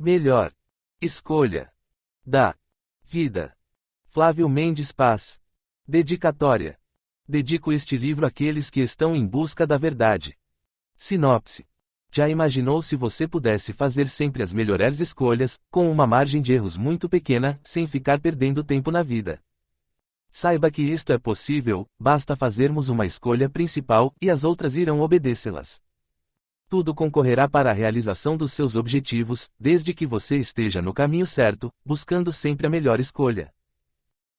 Melhor escolha da vida. Flávio Mendes Paz. Dedicatória. Dedico este livro àqueles que estão em busca da verdade. Sinopse. Já imaginou se você pudesse fazer sempre as melhores escolhas, com uma margem de erros muito pequena, sem ficar perdendo tempo na vida? Saiba que isto é possível, basta fazermos uma escolha principal, e as outras irão obedecê-las. Tudo concorrerá para a realização dos seus objetivos, desde que você esteja no caminho certo, buscando sempre a melhor escolha.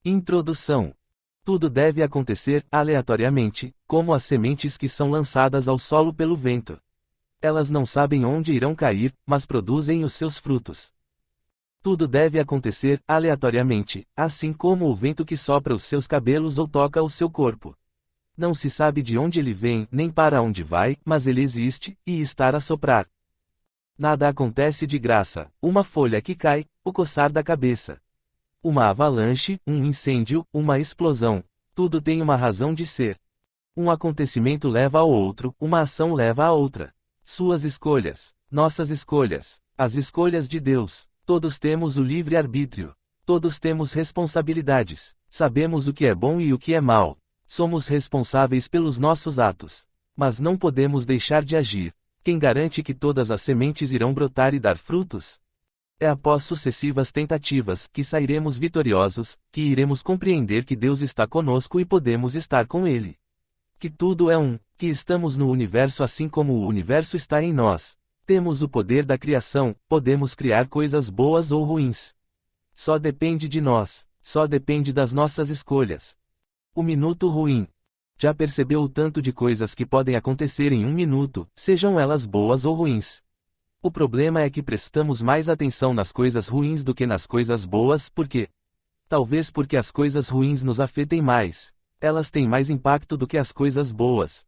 Introdução. Tudo deve acontecer, aleatoriamente, como as sementes que são lançadas ao solo pelo vento. Elas não sabem onde irão cair, mas produzem os seus frutos. Tudo deve acontecer, aleatoriamente, assim como o vento que sopra os seus cabelos ou toca o seu corpo. Não se sabe de onde ele vem, nem para onde vai, mas ele existe, e está a soprar. Nada acontece de graça, uma folha que cai, o coçar da cabeça. Uma avalanche, um incêndio, uma explosão. Tudo tem uma razão de ser. Um acontecimento leva ao outro, uma ação leva a outra. Suas escolhas, nossas escolhas, as escolhas de Deus. Todos temos o livre-arbítrio. Todos temos responsabilidades. Sabemos o que é bom e o que é mal. Somos responsáveis pelos nossos atos. Mas não podemos deixar de agir. Quem garante que todas as sementes irão brotar e dar frutos? É após sucessivas tentativas que sairemos vitoriosos, que iremos compreender que Deus está conosco e podemos estar com Ele. Que tudo é um, que estamos no universo assim como o universo está em nós. Temos o poder da criação, podemos criar coisas boas ou ruins. Só depende de nós, só depende das nossas escolhas. O minuto ruim. Já percebeu o tanto de coisas que podem acontecer em um minuto, sejam elas boas ou ruins? O problema é que prestamos mais atenção nas coisas ruins do que nas coisas boas, por quê? Talvez porque as coisas ruins nos afetem mais. Elas têm mais impacto do que as coisas boas.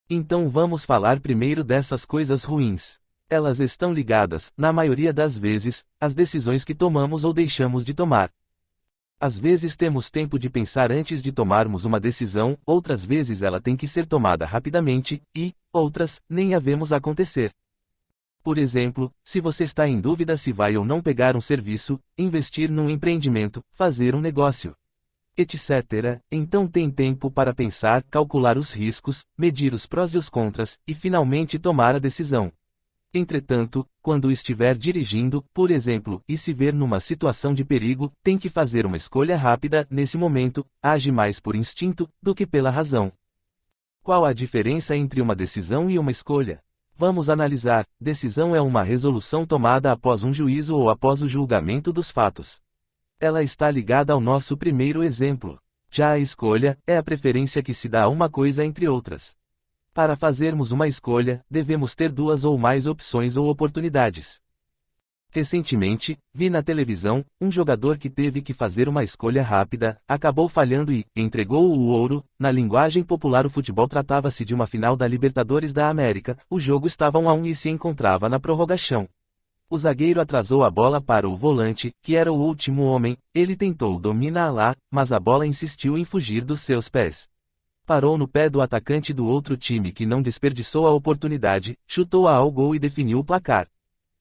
Então vamos falar primeiro dessas coisas ruins. Elas estão ligadas, na maioria das vezes, às decisões que tomamos ou deixamos de tomar. Às vezes temos tempo de pensar antes de tomarmos uma decisão, outras vezes ela tem que ser tomada rapidamente, e, outras, nem a vemos acontecer. Por exemplo, se você está em dúvida se vai ou não pegar um serviço, investir num empreendimento, fazer um negócio, etc., então tem tempo para pensar, calcular os riscos, medir os prós e os contras, e finalmente tomar a decisão. Entretanto, quando estiver dirigindo, por exemplo, e se ver numa situação de perigo, tem que fazer uma escolha rápida, nesse momento, age mais por instinto, do que pela razão. Qual a diferença entre uma decisão e uma escolha? Vamos analisar. Decisão é uma resolução tomada após um juízo ou após o julgamento dos fatos. Ela está ligada ao nosso primeiro exemplo. Já a escolha é a preferência que se dá a uma coisa entre outras. Para fazermos uma escolha, devemos ter duas ou mais opções ou oportunidades. Recentemente, vi na televisão um jogador que teve que fazer uma escolha rápida, acabou falhando e entregou o ouro. Na linguagem popular, o futebol tratava-se de uma final da Libertadores da América. O jogo estava 1-1 e se encontrava na prorrogação. O zagueiro atrasou a bola para o volante, que era o último homem. Ele tentou dominá-la, mas a bola insistiu em fugir dos seus pés. Parou no pé do atacante do outro time, que não desperdiçou a oportunidade, chutou-a ao gol e definiu o placar.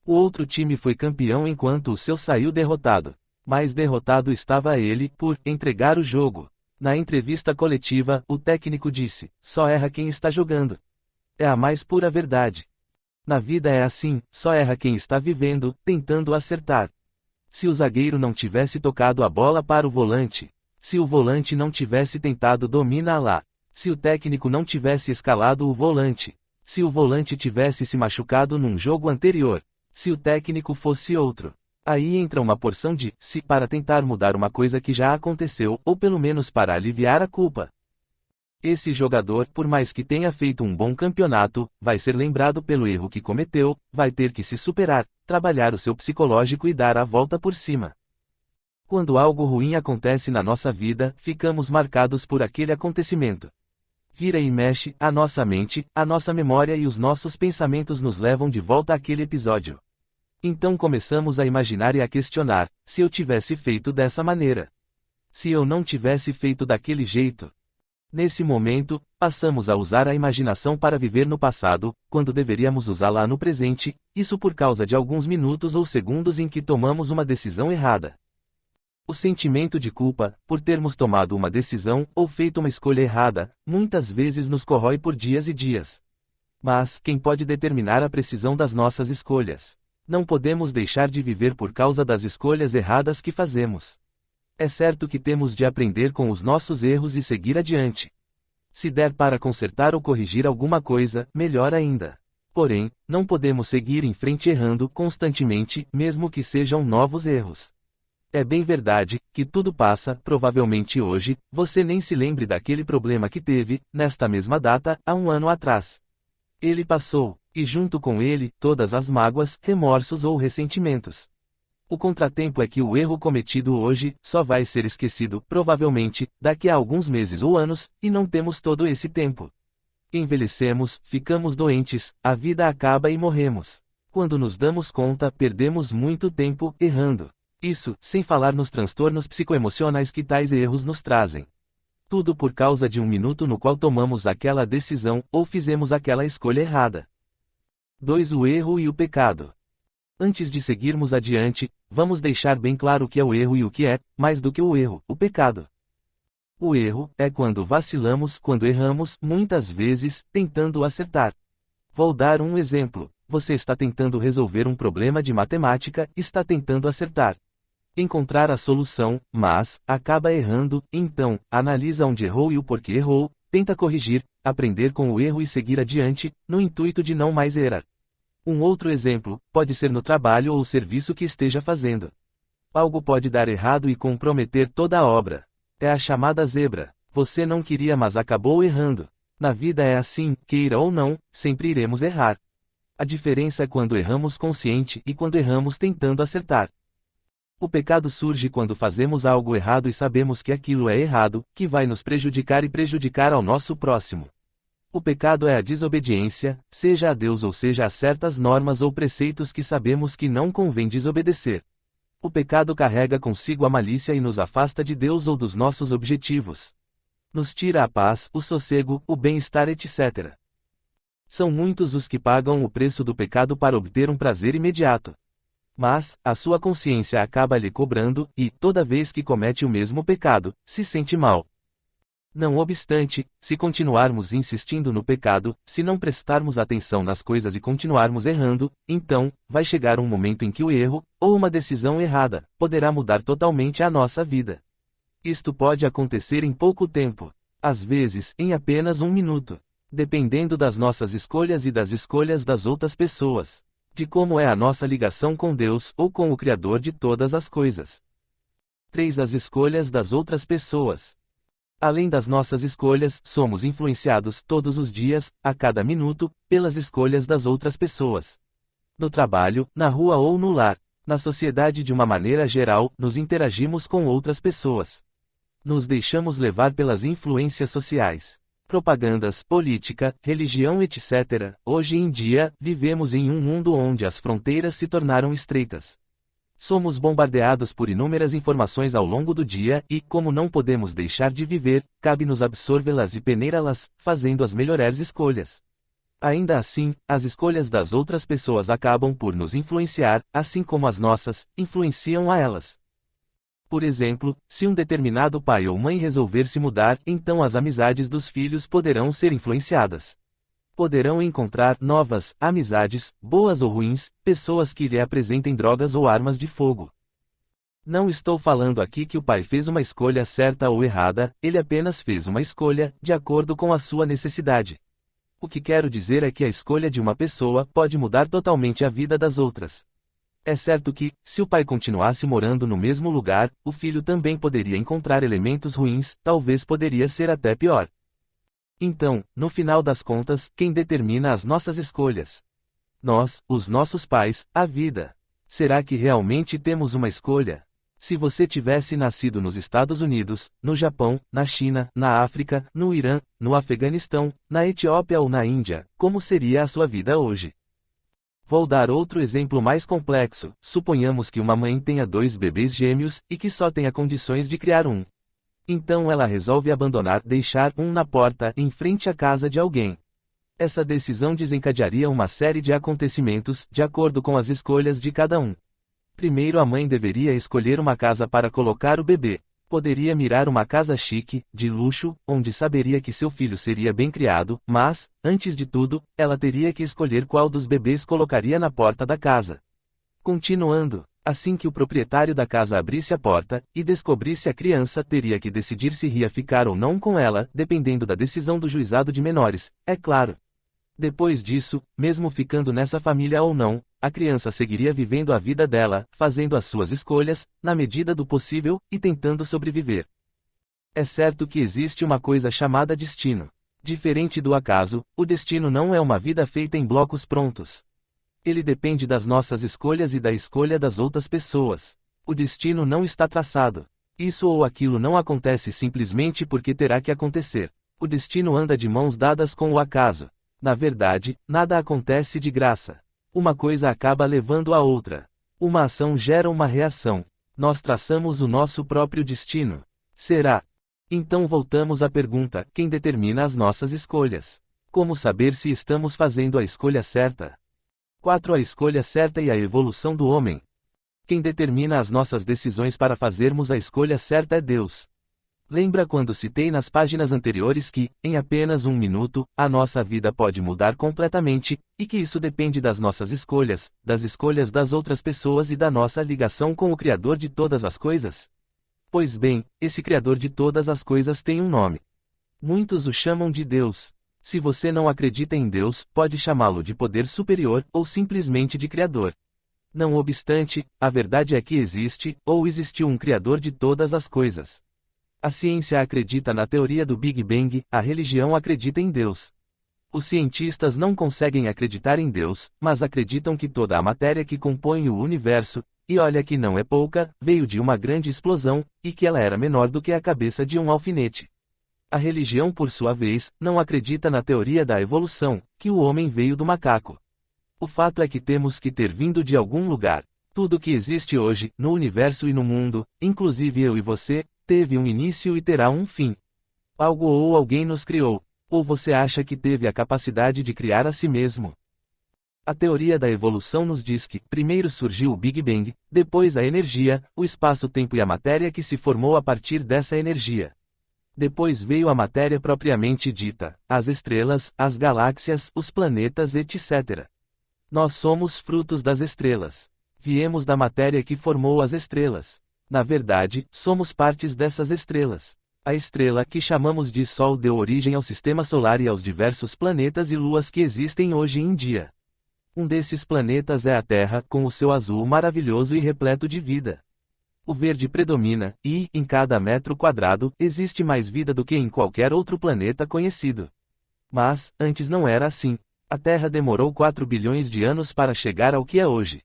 O outro time foi campeão enquanto o seu saiu derrotado. Mais derrotado estava ele, por entregar o jogo. Na entrevista coletiva, o técnico disse: "Só erra quem está jogando." É a mais pura verdade. Na vida é assim, só erra quem está vivendo, tentando acertar. Se o zagueiro não tivesse tocado a bola para o volante, se o volante não tivesse tentado dominá-la, se o técnico não tivesse escalado o volante, se o volante tivesse se machucado num jogo anterior, se o técnico fosse outro, aí entra uma porção de "se" para tentar mudar uma coisa que já aconteceu, ou pelo menos para aliviar a culpa. Esse jogador, por mais que tenha feito um bom campeonato, vai ser lembrado pelo erro que cometeu, vai ter que se superar, trabalhar o seu psicológico e dar a volta por cima. Quando algo ruim acontece na nossa vida, ficamos marcados por aquele acontecimento. Vira e mexe, a nossa mente, a nossa memória e os nossos pensamentos nos levam de volta àquele episódio. Então começamos a imaginar e a questionar: se eu tivesse feito dessa maneira? Se eu não tivesse feito daquele jeito? Nesse momento, passamos a usar a imaginação para viver no passado, quando deveríamos usá-la no presente, isso por causa de alguns minutos ou segundos em que tomamos uma decisão errada. O sentimento de culpa, por termos tomado uma decisão ou feito uma escolha errada, muitas vezes nos corrói por dias e dias. Mas, quem pode determinar a precisão das nossas escolhas? Não podemos deixar de viver por causa das escolhas erradas que fazemos. É certo que temos de aprender com os nossos erros e seguir adiante. Se der para consertar ou corrigir alguma coisa, melhor ainda. Porém, não podemos seguir em frente errando constantemente, mesmo que sejam novos erros. É bem verdade que tudo passa, provavelmente hoje, você nem se lembre daquele problema que teve, nesta mesma data, há um ano atrás. Ele passou, e junto com ele, todas as mágoas, remorsos ou ressentimentos. O contratempo é que o erro cometido hoje só vai ser esquecido, provavelmente, daqui a alguns meses ou anos, e não temos todo esse tempo. Envelhecemos, ficamos doentes, a vida acaba e morremos. Quando nos damos conta, perdemos muito tempo errando. Isso, sem falar nos transtornos psicoemocionais que tais erros nos trazem. Tudo por causa de um minuto no qual tomamos aquela decisão, ou fizemos aquela escolha errada. 2. O erro e o pecado. Antes de seguirmos adiante, vamos deixar bem claro o que é o erro e o que é, mais do que o erro, o pecado. O erro é quando vacilamos, quando erramos, muitas vezes, tentando acertar. Vou dar um exemplo. Você está tentando resolver um problema de matemática, está tentando acertar. Encontrar a solução, mas acaba errando, então, analisa onde errou e o porquê errou, tenta corrigir, aprender com o erro e seguir adiante, no intuito de não mais errar. Um outro exemplo, pode ser no trabalho ou serviço que esteja fazendo. Algo pode dar errado e comprometer toda a obra. É a chamada zebra. Você não queria mas acabou errando. Na vida é assim, queira ou não, sempre iremos errar. A diferença é quando erramos consciente e quando erramos tentando acertar. O pecado surge quando fazemos algo errado e sabemos que aquilo é errado, que vai nos prejudicar e prejudicar ao nosso próximo. O pecado é a desobediência, seja a Deus ou seja a certas normas ou preceitos que sabemos que não convém desobedecer. O pecado carrega consigo a malícia e nos afasta de Deus ou dos nossos objetivos. Nos tira a paz, o sossego, o bem-estar, etc. São muitos os que pagam o preço do pecado para obter um prazer imediato. Mas, a sua consciência acaba lhe cobrando, e, toda vez que comete o mesmo pecado, se sente mal. Não obstante, se continuarmos insistindo no pecado, se não prestarmos atenção nas coisas e continuarmos errando, então, vai chegar um momento em que o erro, ou uma decisão errada, poderá mudar totalmente a nossa vida. Isto pode acontecer em pouco tempo, às vezes, em apenas um minuto, dependendo das nossas escolhas e das escolhas das outras pessoas, de como é a nossa ligação com Deus ou com o Criador de todas as coisas. 3. As escolhas das outras pessoas. Além das nossas escolhas, somos influenciados todos os dias, a cada minuto, pelas escolhas das outras pessoas. No trabalho, na rua ou no lar, na sociedade de uma maneira geral, nos interagimos com outras pessoas. Nos deixamos levar pelas influências sociais, propagandas, política, religião, etc. Hoje em dia, vivemos em um mundo onde as fronteiras se tornaram estreitas. Somos bombardeados por inúmeras informações ao longo do dia e, como não podemos deixar de viver, cabe-nos absorvê-las e peneirá-las, fazendo as melhores escolhas. Ainda assim, as escolhas das outras pessoas acabam por nos influenciar, assim como as nossas, influenciam a elas. Por exemplo, se um determinado pai ou mãe resolver se mudar, então as amizades dos filhos poderão ser influenciadas. Poderão encontrar novas amizades, boas ou ruins, pessoas que lhe apresentem drogas ou armas de fogo. Não estou falando aqui que o pai fez uma escolha certa ou errada, ele apenas fez uma escolha, de acordo com a sua necessidade. O que quero dizer é que a escolha de uma pessoa pode mudar totalmente a vida das outras. É certo que, se o pai continuasse morando no mesmo lugar, o filho também poderia encontrar elementos ruins, talvez poderia ser até pior. Então, no final das contas, quem determina as nossas escolhas? Nós, os nossos pais, a vida. Será que realmente temos uma escolha? Se você tivesse nascido nos Estados Unidos, no Japão, na China, na África, no Irã, no Afeganistão, na Etiópia ou na Índia, como seria a sua vida hoje? Vou dar outro exemplo mais complexo. Suponhamos que uma mãe tenha 2 bebês gêmeos, e que só tenha condições de criar um. Então ela resolve deixar um na porta em frente à casa de alguém. Essa decisão desencadearia uma série de acontecimentos, de acordo com as escolhas de cada um. Primeiro, a mãe deveria escolher uma casa para colocar o bebê. Poderia mirar uma casa chique, de luxo, onde saberia que seu filho seria bem criado, mas, antes de tudo, ela teria que escolher qual dos bebês colocaria na porta da casa. Continuando, assim que o proprietário da casa abrisse a porta e descobrisse a criança, teria que decidir se iria ficar ou não com ela, dependendo da decisão do juizado de menores, é claro. Depois disso, mesmo ficando nessa família ou não, a criança seguiria vivendo a vida dela, fazendo as suas escolhas, na medida do possível, e tentando sobreviver. É certo que existe uma coisa chamada destino. Diferente do acaso, o destino não é uma vida feita em blocos prontos. Ele depende das nossas escolhas e da escolha das outras pessoas. O destino não está traçado. Isso ou aquilo não acontece simplesmente porque terá que acontecer. O destino anda de mãos dadas com o acaso. Na verdade, nada acontece de graça. Uma coisa acaba levando a outra. Uma ação gera uma reação. Nós traçamos o nosso próprio destino. Será? Então voltamos à pergunta: quem determina as nossas escolhas? Como saber se estamos fazendo a escolha certa? 4. A escolha certa e a evolução do homem. Quem determina as nossas decisões para fazermos a escolha certa é Deus. Lembra quando citei nas páginas anteriores que, em apenas um minuto, a nossa vida pode mudar completamente, e que isso depende das nossas escolhas, das escolhas das outras pessoas e da nossa ligação com o Criador de todas as coisas? Pois bem, esse Criador de todas as coisas tem um nome. Muitos o chamam de Deus. Se você não acredita em Deus, pode chamá-lo de poder superior, ou simplesmente de Criador. Não obstante, a verdade é que existe, ou existiu um Criador de todas as coisas. A ciência acredita na teoria do Big Bang, a religião acredita em Deus. Os cientistas não conseguem acreditar em Deus, mas acreditam que toda a matéria que compõe o universo, e olha que não é pouca, veio de uma grande explosão, e que ela era menor do que a cabeça de um alfinete. A religião, por sua vez, não acredita na teoria da evolução, que o homem veio do macaco. O fato é que temos que ter vindo de algum lugar. Tudo que existe hoje, no universo e no mundo, inclusive eu e você, teve um início e terá um fim. Algo ou alguém nos criou. Ou você acha que teve a capacidade de criar a si mesmo? A teoria da evolução nos diz que, primeiro surgiu o Big Bang, depois a energia, o espaço-tempo e a matéria que se formou a partir dessa energia. Depois veio a matéria propriamente dita, as estrelas, as galáxias, os planetas, etc. Nós somos frutos das estrelas. Viemos da matéria que formou as estrelas. Na verdade, somos partes dessas estrelas. A estrela que chamamos de Sol deu origem ao Sistema Solar e aos diversos planetas e luas que existem hoje em dia. Um desses planetas é a Terra, com o seu azul maravilhoso e repleto de vida. O verde predomina, e, em cada metro quadrado, existe mais vida do que em qualquer outro planeta conhecido. Mas, antes não era assim. A Terra demorou 4 bilhões de anos para chegar ao que é hoje.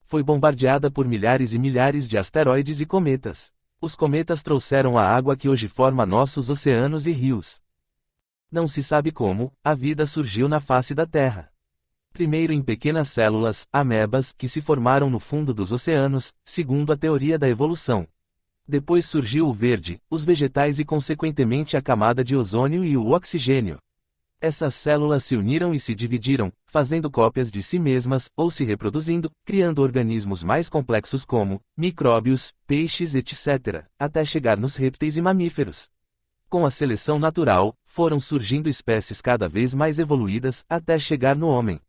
Foi bombardeada por milhares e milhares de asteroides e cometas. Os cometas trouxeram a água que hoje forma nossos oceanos e rios. Não se sabe como, a vida surgiu na face da Terra. Primeiro em pequenas células, amebas, que se formaram no fundo dos oceanos, segundo a teoria da evolução. Depois surgiu o verde, os vegetais e consequentemente a camada de ozônio e o oxigênio. Essas células se uniram e se dividiram, fazendo cópias de si mesmas, ou se reproduzindo, criando organismos mais complexos como micróbios, peixes, etc., até chegar nos répteis e mamíferos. Com a seleção natural, foram surgindo espécies cada vez mais evoluídas, até chegar no homem.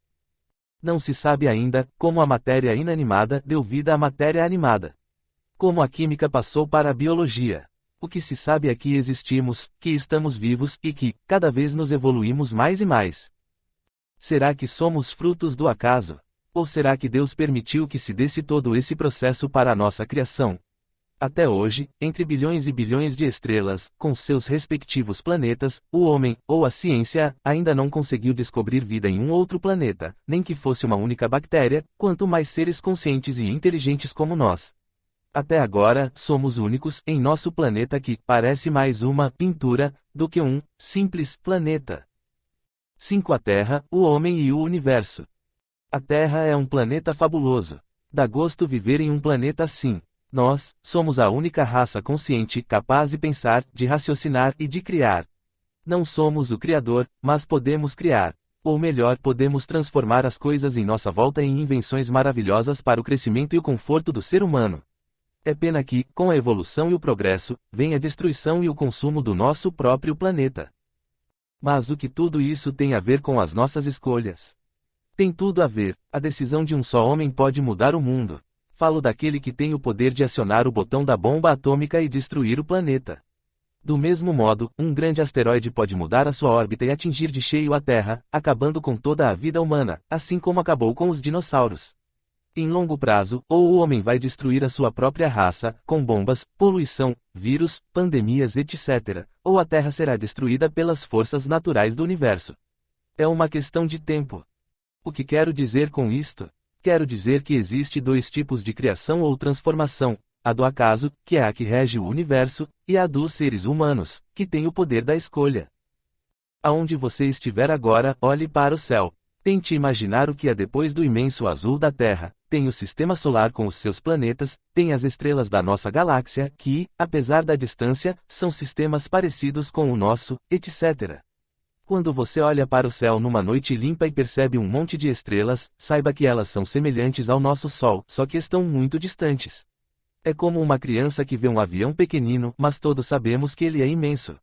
Não se sabe ainda como a matéria inanimada deu vida à matéria animada. Como a química passou para a biologia. O que se sabe é que existimos, que estamos vivos e que, cada vez nos evoluímos mais e mais. Será que somos frutos do acaso? Ou será que Deus permitiu que se desse todo esse processo para a nossa criação? Até hoje, entre bilhões e bilhões de estrelas, com seus respectivos planetas, o homem, ou a ciência, ainda não conseguiu descobrir vida em um outro planeta, nem que fosse uma única bactéria, quanto mais seres conscientes e inteligentes como nós. Até agora, somos únicos em nosso planeta que parece mais uma pintura do que um simples planeta. 5. A Terra, o homem e o universo. A Terra é um planeta fabuloso. Dá gosto viver em um planeta assim. Nós somos a única raça consciente capaz de pensar, de raciocinar e de criar. Não somos o Criador, mas podemos criar. Ou melhor, podemos transformar as coisas em nossa volta em invenções maravilhosas para o crescimento e o conforto do ser humano. É pena que, com a evolução e o progresso, vem a destruição e o consumo do nosso próprio planeta. Mas o que tudo isso tem a ver com as nossas escolhas? Tem tudo a ver. A decisão de um só homem pode mudar o mundo. Falo daquele que tem o poder de acionar o botão da bomba atômica e destruir o planeta. Do mesmo modo, um grande asteroide pode mudar a sua órbita e atingir de cheio a Terra, acabando com toda a vida humana, assim como acabou com os dinossauros. Em longo prazo, ou o homem vai destruir a sua própria raça, com bombas, poluição, vírus, pandemias etc., ou a Terra será destruída pelas forças naturais do universo. É uma questão de tempo. O que quero dizer com isto? Quero dizer que existe dois tipos de criação ou transformação, a do acaso, que é a que rege o universo, e a dos seres humanos, que tem o poder da escolha. Aonde você estiver agora, olhe para o céu. Tente imaginar o que é depois do imenso azul da Terra. Tem o sistema solar com os seus planetas, tem as estrelas da nossa galáxia, que, apesar da distância, são sistemas parecidos com o nosso, etc. Quando você olha para o céu numa noite limpa e percebe um monte de estrelas, saiba que elas são semelhantes ao nosso Sol, só que estão muito distantes. É como uma criança que vê um avião pequenino, mas todos sabemos que ele é imenso.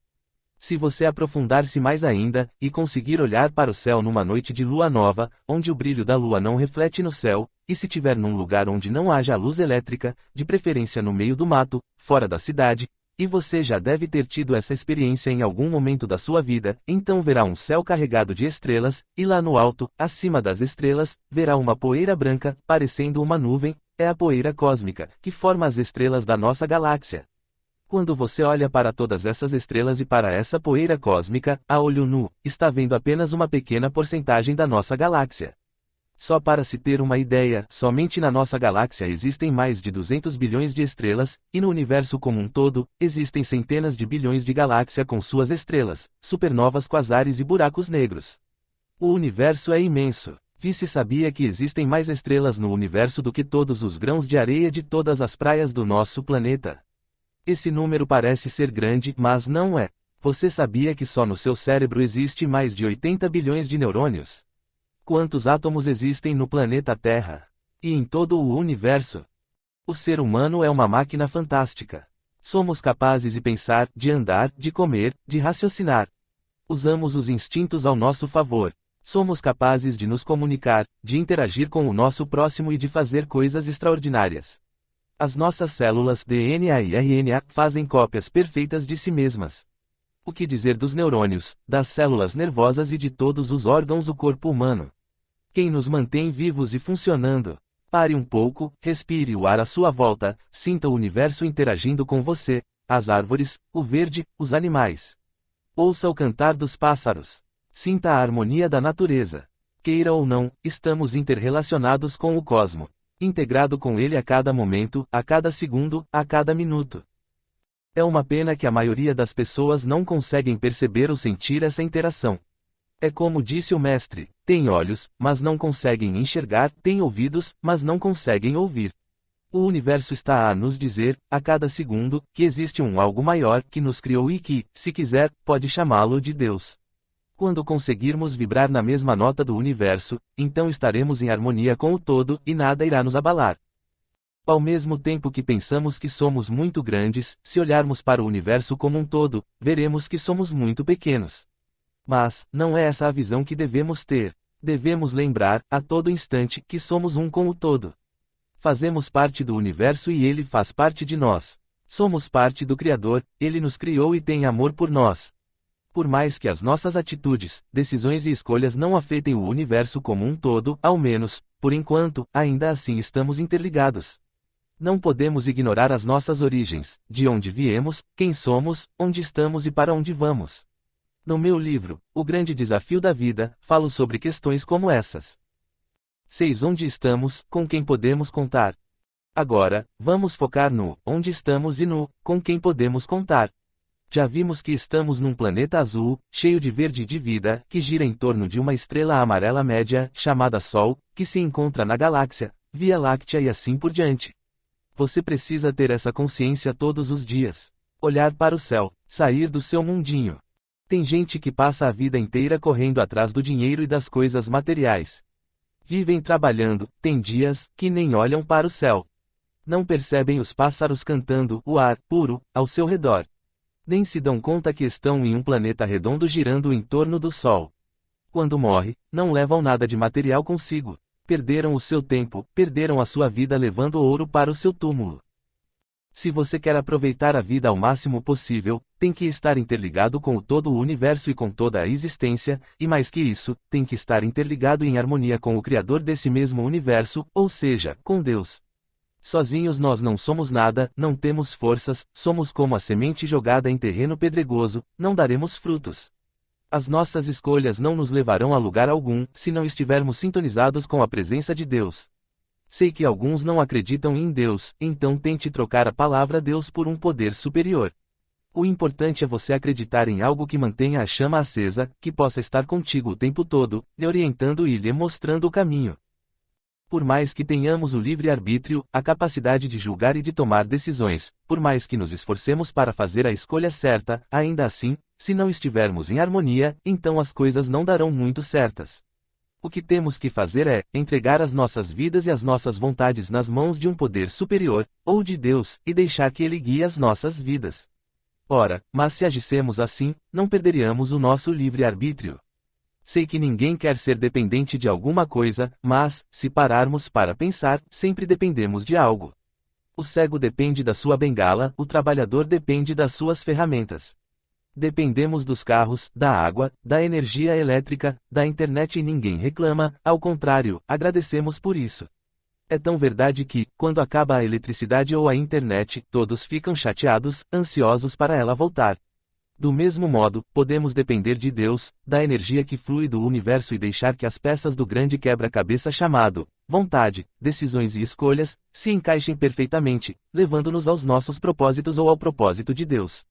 Se você aprofundar-se mais ainda, e conseguir olhar para o céu numa noite de lua nova, onde o brilho da lua não reflete no céu, e se tiver num lugar onde não haja luz elétrica, de preferência no meio do mato, fora da cidade, e você já deve ter tido essa experiência em algum momento da sua vida, então verá um céu carregado de estrelas, e lá no alto, acima das estrelas, verá uma poeira branca, parecendo uma nuvem, é a poeira cósmica, que forma as estrelas da nossa galáxia. Quando você olha para todas essas estrelas e para essa poeira cósmica, a olho nu, está vendo apenas uma pequena porcentagem da nossa galáxia. Só para se ter uma ideia, somente na nossa galáxia existem mais de 200 bilhões de estrelas, e no universo como um todo, existem centenas de bilhões de galáxias com suas estrelas, supernovas, quasares e buracos negros. O universo é imenso. Você sabia que existem mais estrelas no universo do que todos os grãos de areia de todas as praias do nosso planeta? Esse número parece ser grande, mas não é. Você sabia que só no seu cérebro existe mais de 80 bilhões de neurônios? Quantos átomos existem no planeta Terra? E em todo o universo? O ser humano é uma máquina fantástica. Somos capazes de pensar, de andar, de comer, de raciocinar. Usamos os instintos ao nosso favor. Somos capazes de nos comunicar, de interagir com o nosso próximo e de fazer coisas extraordinárias. As nossas células DNA e RNA fazem cópias perfeitas de si mesmas. O que dizer dos neurônios, das células nervosas e de todos os órgãos do corpo humano? Quem nos mantém vivos e funcionando? Pare um pouco, respire o ar à sua volta, sinta o universo interagindo com você, as árvores, o verde, os animais. Ouça o cantar dos pássaros. Sinta a harmonia da natureza. Queira ou não, estamos interrelacionados com o cosmo, integrado com ele a cada momento, a cada segundo, a cada minuto. É uma pena que a maioria das pessoas não conseguem perceber ou sentir essa interação. É como disse o mestre, tem olhos, mas não conseguem enxergar, tem ouvidos, mas não conseguem ouvir. O universo está a nos dizer, a cada segundo, que existe um algo maior que nos criou e que, se quiser, pode chamá-lo de Deus. Quando conseguirmos vibrar na mesma nota do universo, então estaremos em harmonia com o todo, e nada irá nos abalar. Ao mesmo tempo que pensamos que somos muito grandes, se olharmos para o universo como um todo, veremos que somos muito pequenos. Mas, não é essa a visão que devemos ter. Devemos lembrar, a todo instante, que somos um com o todo. Fazemos parte do universo e ele faz parte de nós. Somos parte do Criador, ele nos criou e tem amor por nós. Por mais que as nossas atitudes, decisões e escolhas não afetem o universo como um todo, ao menos, por enquanto, ainda assim estamos interligados. Não podemos ignorar as nossas origens, de onde viemos, quem somos, onde estamos e para onde vamos. No meu livro, O Grande Desafio da Vida, falo sobre questões como essas. 6. Onde estamos, com quem podemos contar? Agora, vamos focar no onde estamos e no com quem podemos contar. Já vimos que estamos num planeta azul, cheio de verde e de vida, que gira em torno de uma estrela amarela média, chamada Sol, que se encontra na galáxia, Via Láctea e assim por diante. Você precisa ter essa consciência todos os dias. Olhar para o céu, sair do seu mundinho. Tem gente que passa a vida inteira correndo atrás do dinheiro e das coisas materiais. Vivem trabalhando, tem dias que nem olham para o céu. Não percebem os pássaros cantando, o ar puro ao seu redor. Nem se dão conta que estão em um planeta redondo girando em torno do Sol. Quando morre, não levam nada de material consigo. Perderam o seu tempo, perderam a sua vida levando ouro para o seu túmulo. Se você quer aproveitar a vida ao máximo possível, tem que estar interligado com o todo o universo e com toda a existência, e mais que isso, tem que estar interligado em harmonia com o Criador desse mesmo universo, ou seja, com Deus. Sozinhos nós não somos nada, não temos forças, somos como a semente jogada em terreno pedregoso, não daremos frutos. As nossas escolhas não nos levarão a lugar algum, se não estivermos sintonizados com a presença de Deus. Sei que alguns não acreditam em Deus, então tente trocar a palavra Deus por um poder superior. O importante é você acreditar em algo que mantenha a chama acesa, que possa estar contigo o tempo todo, lhe orientando e lhe mostrando o caminho. Por mais que tenhamos o livre-arbítrio, a capacidade de julgar e de tomar decisões, por mais que nos esforcemos para fazer a escolha certa, ainda assim, se não estivermos em harmonia, então as coisas não darão muito certas. O que temos que fazer é entregar as nossas vidas e as nossas vontades nas mãos de um poder superior, ou de Deus, e deixar que Ele guie as nossas vidas. Ora, mas se agissemos assim, não perderíamos o nosso livre-arbítrio. Sei que ninguém quer ser dependente de alguma coisa, mas, se pararmos para pensar, sempre dependemos de algo. O cego depende da sua bengala, o trabalhador depende das suas ferramentas. Dependemos dos carros, da água, da energia elétrica, da internet e ninguém reclama, ao contrário, agradecemos por isso. É tão verdade que, quando acaba a eletricidade ou a internet, todos ficam chateados, ansiosos para ela voltar. Do mesmo modo, podemos depender de Deus, da energia que flui do universo e deixar que as peças do grande quebra-cabeça chamado vontade, decisões e escolhas se encaixem perfeitamente, levando-nos aos nossos propósitos ou ao propósito de Deus.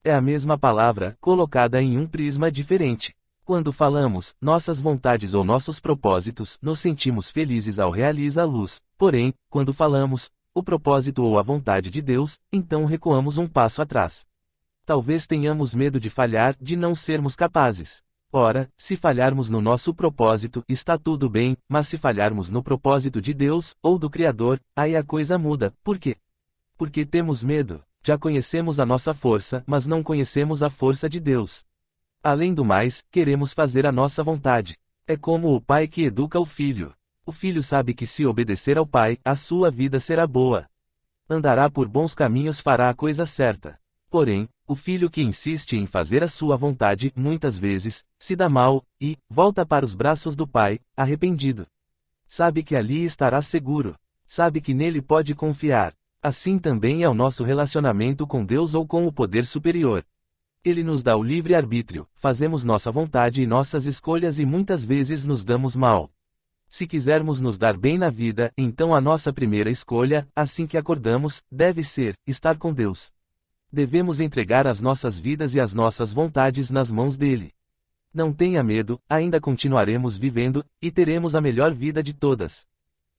É a mesma palavra, colocada em um prisma diferente. Quando falamos, nossas vontades ou nossos propósitos, nos sentimos felizes ao realizá-los. Porém, quando falamos, o propósito ou a vontade de Deus, então recuamos um passo atrás. Talvez tenhamos medo de falhar, de não sermos capazes. Ora, se falharmos no nosso propósito, está tudo bem, mas se falharmos no propósito de Deus, ou do Criador, aí a coisa muda. Por quê? Porque temos medo. Já conhecemos a nossa força, mas não conhecemos a força de Deus. Além do mais, queremos fazer a nossa vontade. É como o pai que educa o filho. O filho sabe que se obedecer ao pai, a sua vida será boa. Andará por bons caminhos, fará a coisa certa. Porém, o filho que insiste em fazer a sua vontade, muitas vezes, se dá mal, e volta para os braços do pai, arrependido. Sabe que ali estará seguro. Sabe que nele pode confiar. Assim também é o nosso relacionamento com Deus ou com o poder superior. Ele nos dá o livre-arbítrio, fazemos nossa vontade e nossas escolhas e muitas vezes nos damos mal. Se quisermos nos dar bem na vida, então a nossa primeira escolha, assim que acordamos, deve ser estar com Deus. Devemos entregar as nossas vidas e as nossas vontades nas mãos dele. Não tenha medo, ainda continuaremos vivendo, e teremos a melhor vida de todas.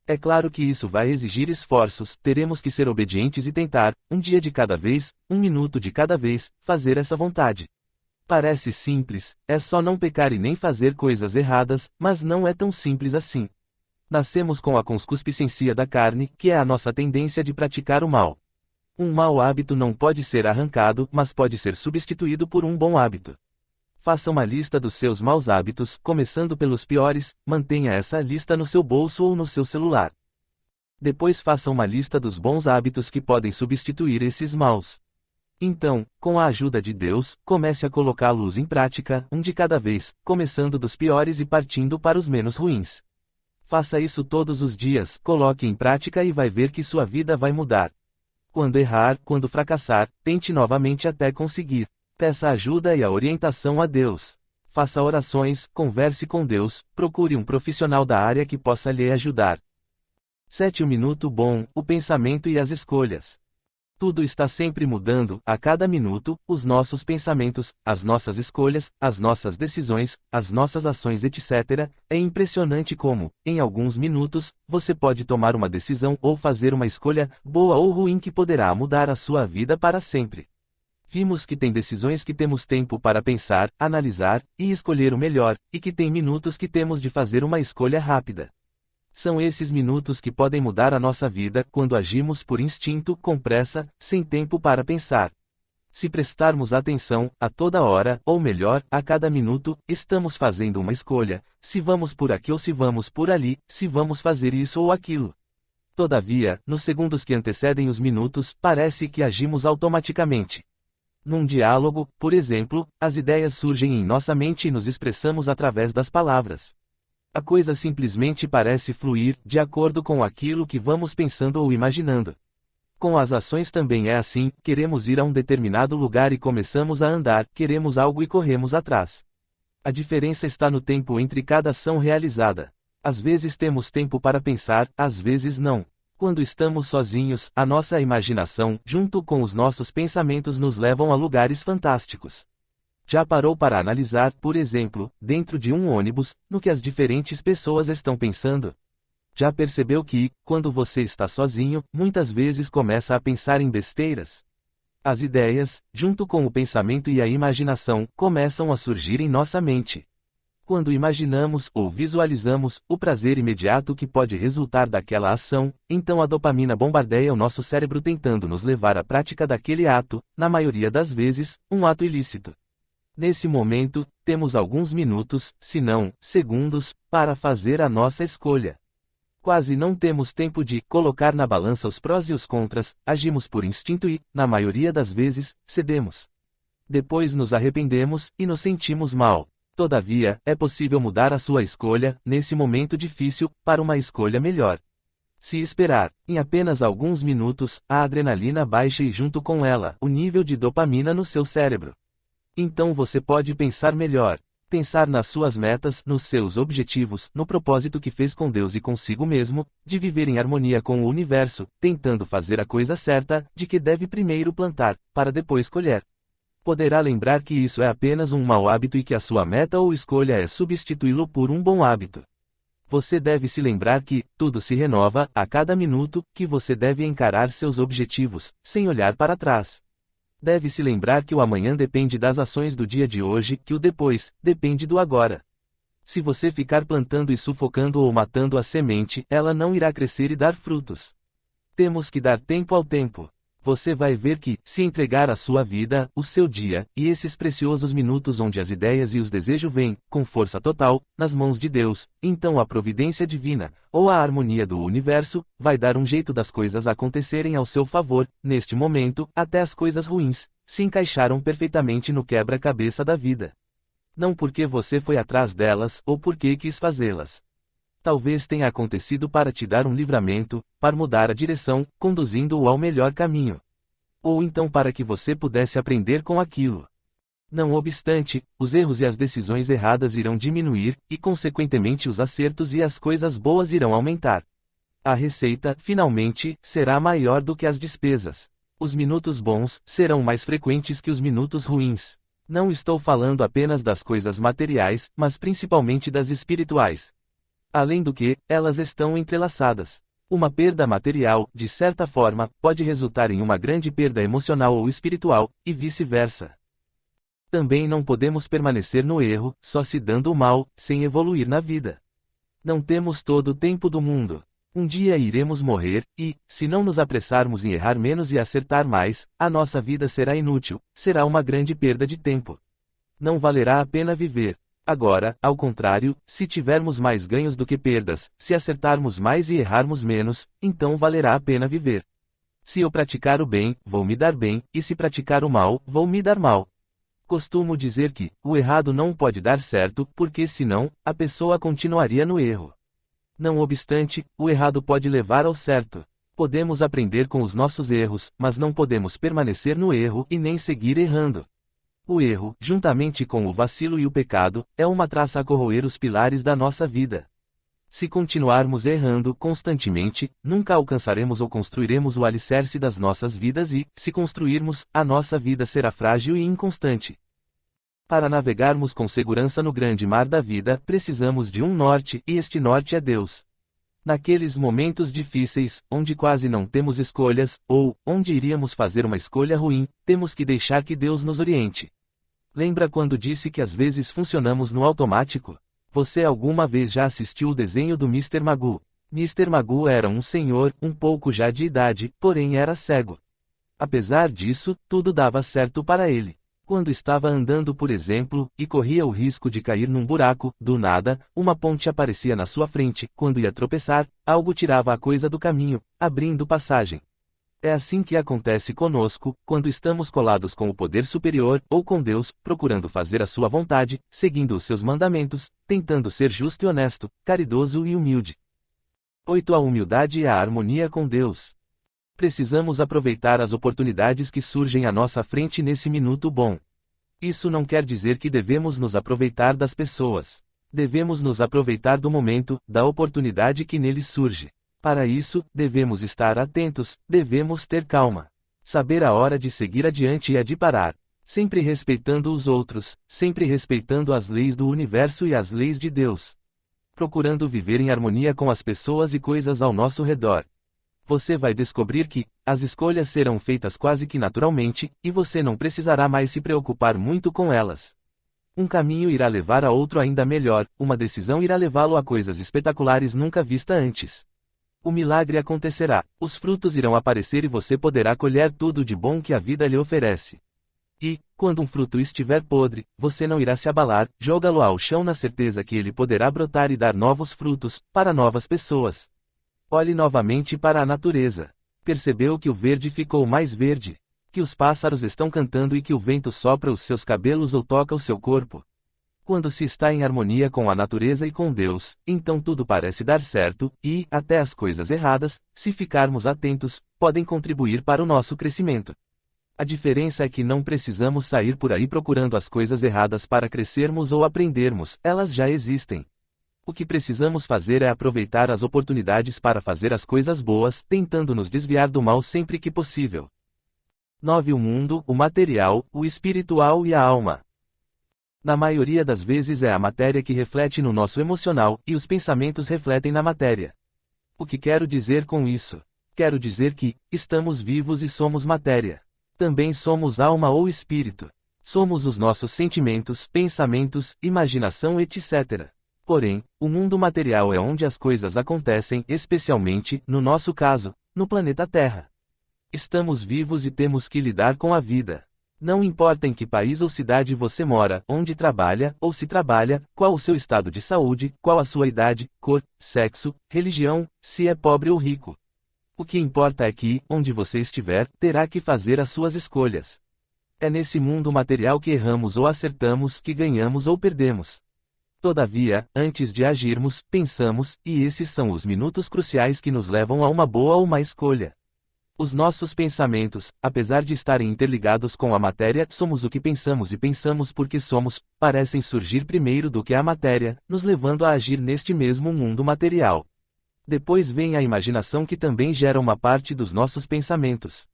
É claro que isso vai exigir esforços, teremos que ser obedientes e tentar, um dia de cada vez, um minuto de cada vez, fazer essa vontade. Parece simples, é só não pecar e nem fazer coisas erradas, mas não é tão simples assim. Nascemos com a concupiscência da carne, que é a nossa tendência de praticar o mal. Um mau hábito não pode ser arrancado, mas pode ser substituído por um bom hábito. Faça uma lista dos seus maus hábitos, começando pelos piores, mantenha essa lista no seu bolso ou no seu celular. Depois faça uma lista dos bons hábitos que podem substituir esses maus. Então, com a ajuda de Deus, comece a colocá-los em prática, um de cada vez, começando dos piores e partindo para os menos ruins. Faça isso todos os dias, coloque em prática e vai ver que sua vida vai mudar. Quando errar, quando fracassar, tente novamente até conseguir. Peça ajuda e a orientação a Deus. Faça orações, converse com Deus, procure um profissional da área que possa lhe ajudar. 7. O minuto bom, o pensamento e as escolhas. Tudo está sempre mudando, a cada minuto, os nossos pensamentos, as nossas escolhas, as nossas decisões, as nossas ações, etc. É impressionante como, em alguns minutos, você pode tomar uma decisão ou fazer uma escolha, boa ou ruim, que poderá mudar a sua vida para sempre. Vimos que tem decisões que temos tempo para pensar, analisar e escolher o melhor, e que tem minutos que temos de fazer uma escolha rápida. São esses minutos que podem mudar a nossa vida quando agimos por instinto, com pressa, sem tempo para pensar. Se prestarmos atenção, a toda hora, ou melhor, a cada minuto, estamos fazendo uma escolha, se vamos por aqui ou se vamos por ali, se vamos fazer isso ou aquilo. Todavia, nos segundos que antecedem os minutos, parece que agimos automaticamente. Num diálogo, por exemplo, as ideias surgem em nossa mente e nos expressamos através das palavras. A coisa simplesmente parece fluir, de acordo com aquilo que vamos pensando ou imaginando. Com as ações também é assim, queremos ir a um determinado lugar e começamos a andar, queremos algo e corremos atrás. A diferença está no tempo entre cada ação realizada. Às vezes temos tempo para pensar, às vezes não. Quando estamos sozinhos, a nossa imaginação, junto com os nossos pensamentos, nos levam a lugares fantásticos. Já parou para analisar, por exemplo, dentro de um ônibus, no que as diferentes pessoas estão pensando? Já percebeu que, quando você está sozinho, muitas vezes começa a pensar em besteiras? As ideias, junto com o pensamento e a imaginação, começam a surgir em nossa mente. Quando imaginamos ou visualizamos o prazer imediato que pode resultar daquela ação, então a dopamina bombardeia o nosso cérebro tentando nos levar à prática daquele ato, na maioria das vezes, um ato ilícito. Nesse momento, temos alguns minutos, se não, segundos, para fazer a nossa escolha. Quase não temos tempo de colocar na balança os prós e os contras, agimos por instinto e, na maioria das vezes, cedemos. Depois nos arrependemos e nos sentimos mal. Todavia, é possível mudar a sua escolha, nesse momento difícil, para uma escolha melhor. Se esperar, em apenas alguns minutos, a adrenalina baixa e junto com ela, o nível de dopamina no seu cérebro. Então você pode pensar melhor. Pensar nas suas metas, nos seus objetivos, no propósito que fez com Deus e consigo mesmo, de viver em harmonia com o universo, tentando fazer a coisa certa, de que deve primeiro plantar, para depois colher. Poderá lembrar que isso é apenas um mau hábito e que a sua meta ou escolha é substituí-lo por um bom hábito. Você deve se lembrar que, tudo se renova, a cada minuto, que você deve encarar seus objetivos, sem olhar para trás. Deve se lembrar que o amanhã depende das ações do dia de hoje, que o depois, depende do agora. Se você ficar plantando e sufocando ou matando a semente, ela não irá crescer e dar frutos. Temos que dar tempo ao tempo. Você vai ver que, se entregar a sua vida, o seu dia, e esses preciosos minutos onde as ideias e os desejos vêm, com força total, nas mãos de Deus, então a providência divina, ou a harmonia do universo, vai dar um jeito das coisas acontecerem ao seu favor. Neste momento, até as coisas ruins, se encaixaram perfeitamente no quebra-cabeça da vida. Não porque você foi atrás delas, ou porque quis fazê-las. Talvez tenha acontecido para te dar um livramento, para mudar a direção, conduzindo-o ao melhor caminho. Ou então para que você pudesse aprender com aquilo. Não obstante, os erros e as decisões erradas irão diminuir, e consequentemente os acertos e as coisas boas irão aumentar. A receita, finalmente, será maior do que as despesas. Os minutos bons serão mais frequentes que os minutos ruins. Não estou falando apenas das coisas materiais, mas principalmente das espirituais. Além do que, elas estão entrelaçadas. Uma perda material, de certa forma, pode resultar em uma grande perda emocional ou espiritual, e vice-versa. Também não podemos permanecer no erro, só se dando o mal, sem evoluir na vida. Não temos todo o tempo do mundo. Um dia iremos morrer, e, se não nos apressarmos em errar menos e acertar mais, a nossa vida será inútil, será uma grande perda de tempo. Não valerá a pena viver. Agora, ao contrário, se tivermos mais ganhos do que perdas, se acertarmos mais e errarmos menos, então valerá a pena viver. Se eu praticar o bem, vou me dar bem, e se praticar o mal, vou me dar mal. Costumo dizer que, o errado não pode dar certo, porque senão, a pessoa continuaria no erro. Não obstante, o errado pode levar ao certo. Podemos aprender com os nossos erros, mas não podemos permanecer no erro e nem seguir errando. O erro, juntamente com o vacilo e o pecado, é uma traça a corroer os pilares da nossa vida. Se continuarmos errando constantemente, nunca alcançaremos ou construiremos o alicerce das nossas vidas e, se construirmos, a nossa vida será frágil e inconstante. Para navegarmos com segurança no grande mar da vida, precisamos de um norte, e este norte é Deus. Naqueles momentos difíceis, onde quase não temos escolhas, ou, onde iríamos fazer uma escolha ruim, temos que deixar que Deus nos oriente. Lembra quando disse que às vezes funcionamos no automático? Você alguma vez já assistiu o desenho do Mr. Magoo? Mr. Magoo era um senhor, um pouco já de idade, porém era cego. Apesar disso, tudo dava certo para ele. Quando estava andando, por exemplo, e corria o risco de cair num buraco, do nada, uma ponte aparecia na sua frente. Quando ia tropeçar, algo tirava a coisa do caminho, abrindo passagem. É assim que acontece conosco, quando estamos colados com o poder superior, ou com Deus, procurando fazer a sua vontade, seguindo os seus mandamentos, tentando ser justo e honesto, caridoso e humilde. 8. A humildade e a harmonia com Deus. Precisamos aproveitar as oportunidades que surgem à nossa frente nesse minuto bom. Isso não quer dizer que devemos nos aproveitar das pessoas. Devemos nos aproveitar do momento, da oportunidade que nele surge. Para isso, devemos estar atentos, devemos ter calma. Saber a hora de seguir adiante e a de parar. Sempre respeitando os outros, sempre respeitando as leis do universo e as leis de Deus. Procurando viver em harmonia com as pessoas e coisas ao nosso redor. Você vai descobrir que as escolhas serão feitas quase que naturalmente, e você não precisará mais se preocupar muito com elas. Um caminho irá levar a outro ainda melhor, uma decisão irá levá-lo a coisas espetaculares nunca vistas antes. O milagre acontecerá, os frutos irão aparecer e você poderá colher tudo de bom que a vida lhe oferece. E, quando um fruto estiver podre, você não irá se abalar, joga-lo ao chão na certeza que ele poderá brotar e dar novos frutos, para novas pessoas. Olhe novamente para a natureza. Percebeu que o verde ficou mais verde? Que os pássaros estão cantando e que o vento sopra os seus cabelos ou toca o seu corpo? Quando se está em harmonia com a natureza e com Deus, então tudo parece dar certo, e, até as coisas erradas, se ficarmos atentos, podem contribuir para o nosso crescimento. A diferença é que não precisamos sair por aí procurando as coisas erradas para crescermos ou aprendermos, elas já existem. O que precisamos fazer é aproveitar as oportunidades para fazer as coisas boas, tentando nos desviar do mal sempre que possível. 9. O mundo, o material, o espiritual e a alma. Na maioria das vezes é a matéria que reflete no nosso emocional, e os pensamentos refletem na matéria. O que quero dizer com isso? Quero dizer que, estamos vivos e somos matéria. Também somos alma ou espírito. Somos os nossos sentimentos, pensamentos, imaginação, etc. Porém, o mundo material é onde as coisas acontecem, especialmente, no nosso caso, no planeta Terra. Estamos vivos e temos que lidar com a vida. Não importa em que país ou cidade você mora, onde trabalha, ou se trabalha, qual o seu estado de saúde, qual a sua idade, cor, sexo, religião, se é pobre ou rico. O que importa é que, onde você estiver, terá que fazer as suas escolhas. É nesse mundo material que erramos ou acertamos, que ganhamos ou perdemos. Todavia, antes de agirmos, pensamos, e esses são os minutos cruciais que nos levam a uma boa ou má escolha. Os nossos pensamentos, apesar de estarem interligados com a matéria, somos o que pensamos e pensamos porque somos, parecem surgir primeiro do que a matéria, nos levando a agir neste mesmo mundo material. Depois vem a imaginação que também gera uma parte dos nossos pensamentos.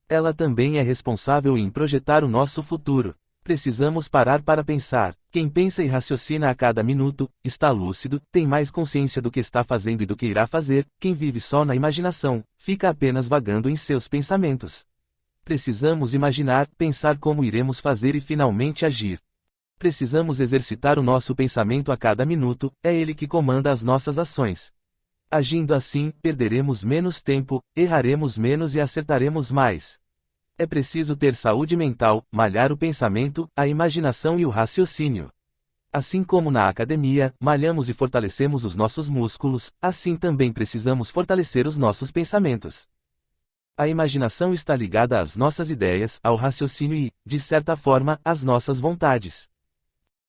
Ela também é responsável em projetar o nosso futuro. Precisamos parar para pensar. Quem pensa e raciocina a cada minuto, está lúcido, tem mais consciência do que está fazendo e do que irá fazer. Quem vive só na imaginação, fica apenas vagando em seus pensamentos. Precisamos imaginar, pensar como iremos fazer e finalmente agir. Precisamos exercitar o nosso pensamento a cada minuto, é ele que comanda as nossas ações. Agindo assim, perderemos menos tempo, erraremos menos e acertaremos mais. É preciso ter saúde mental, malhar o pensamento, a imaginação e o raciocínio. Assim como na academia, malhamos e fortalecemos os nossos músculos, assim também precisamos fortalecer os nossos pensamentos. A imaginação está ligada às nossas ideias, ao raciocínio e, de certa forma, às nossas vontades.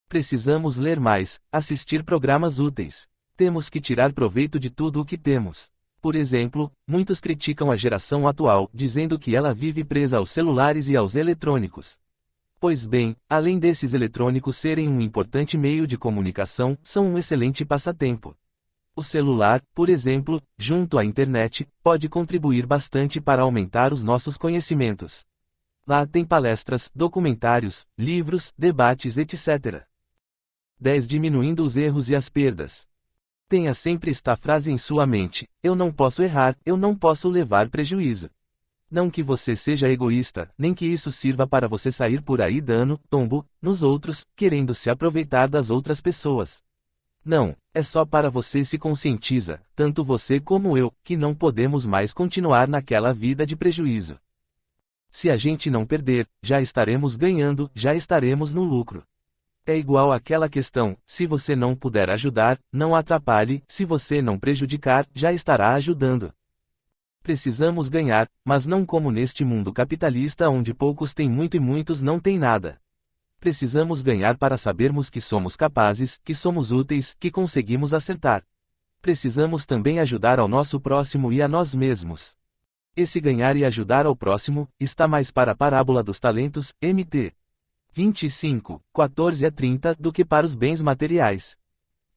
Precisamos ler mais, assistir programas úteis. Temos que tirar proveito de tudo o que temos. Por exemplo, muitos criticam a geração atual, dizendo que ela vive presa aos celulares e aos eletrônicos. Pois bem, além desses eletrônicos serem um importante meio de comunicação, são um excelente passatempo. O celular, por exemplo, junto à internet, pode contribuir bastante para aumentar os nossos conhecimentos. Lá tem palestras, documentários, livros, debates, etc. 10. Diminuindo os erros e as perdas. Tenha sempre esta frase em sua mente: eu não posso errar, eu não posso levar prejuízo. Não que você seja egoísta, nem que isso sirva para você sair por aí dando tombo nos outros, querendo se aproveitar das outras pessoas. Não, é só para você se conscientiza, tanto você como eu, que não podemos mais continuar naquela vida de prejuízo. Se a gente não perder, já estaremos ganhando, já estaremos no lucro. É igual àquela questão: se você não puder ajudar, não atrapalhe, se você não prejudicar, já estará ajudando. Precisamos ganhar, mas não como neste mundo capitalista onde poucos têm muito e muitos não têm nada. Precisamos ganhar para sabermos que somos capazes, que somos úteis, que conseguimos acertar. Precisamos também ajudar ao nosso próximo e a nós mesmos. Esse ganhar e ajudar ao próximo está mais para a parábola dos talentos, Mt. 25, 14 a 30, do que para os bens materiais.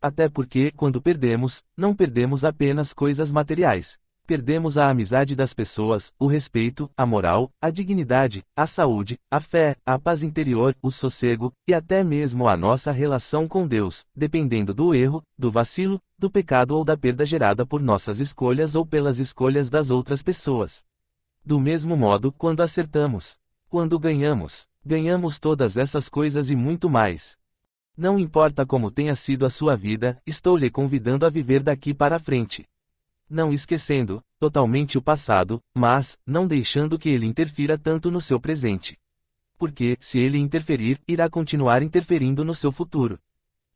Até porque, quando perdemos, não perdemos apenas coisas materiais. Perdemos a amizade das pessoas, o respeito, a moral, a dignidade, a saúde, a fé, a paz interior, o sossego, e até mesmo a nossa relação com Deus, dependendo do erro, do vacilo, do pecado ou da perda gerada por nossas escolhas ou pelas escolhas das outras pessoas. Do mesmo modo, quando acertamos, quando ganhamos, ganhamos todas essas coisas e muito mais. Não importa como tenha sido a sua vida, estou lhe convidando a viver daqui para frente. Não esquecendo totalmente o passado, mas não deixando que ele interfira tanto no seu presente. Porque, se ele interferir, irá continuar interferindo no seu futuro.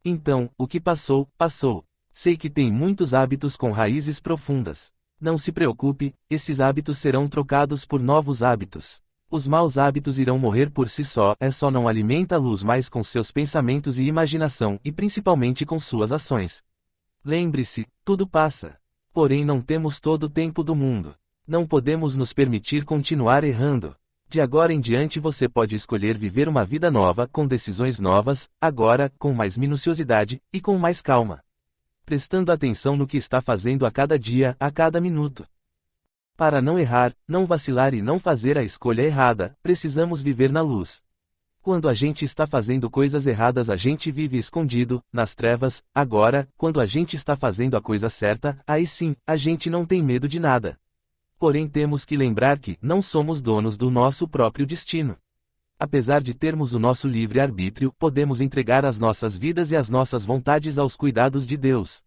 Então, o que passou, passou. Sei que tem muitos hábitos com raízes profundas. Não se preocupe, esses hábitos serão trocados por novos hábitos. Os maus hábitos irão morrer por si só, só não alimenta a luz mais com seus pensamentos e imaginação, e principalmente com suas ações. Lembre-se, tudo passa. Porém não temos todo o tempo do mundo. Não podemos nos permitir continuar errando. De agora em diante você pode escolher viver uma vida nova, com decisões novas, agora, com mais minuciosidade, e com mais calma. Prestando atenção no que está fazendo a cada dia, a cada minuto. Para não errar, não vacilar e não fazer a escolha errada, precisamos viver na luz. Quando a gente está fazendo coisas erradas a gente vive escondido, nas trevas. Agora, quando a gente está fazendo a coisa certa, aí sim, a gente não tem medo de nada. Porém temos que lembrar que não somos donos do nosso próprio destino. Apesar de termos o nosso livre-arbítrio, podemos entregar as nossas vidas e as nossas vontades aos cuidados de Deus.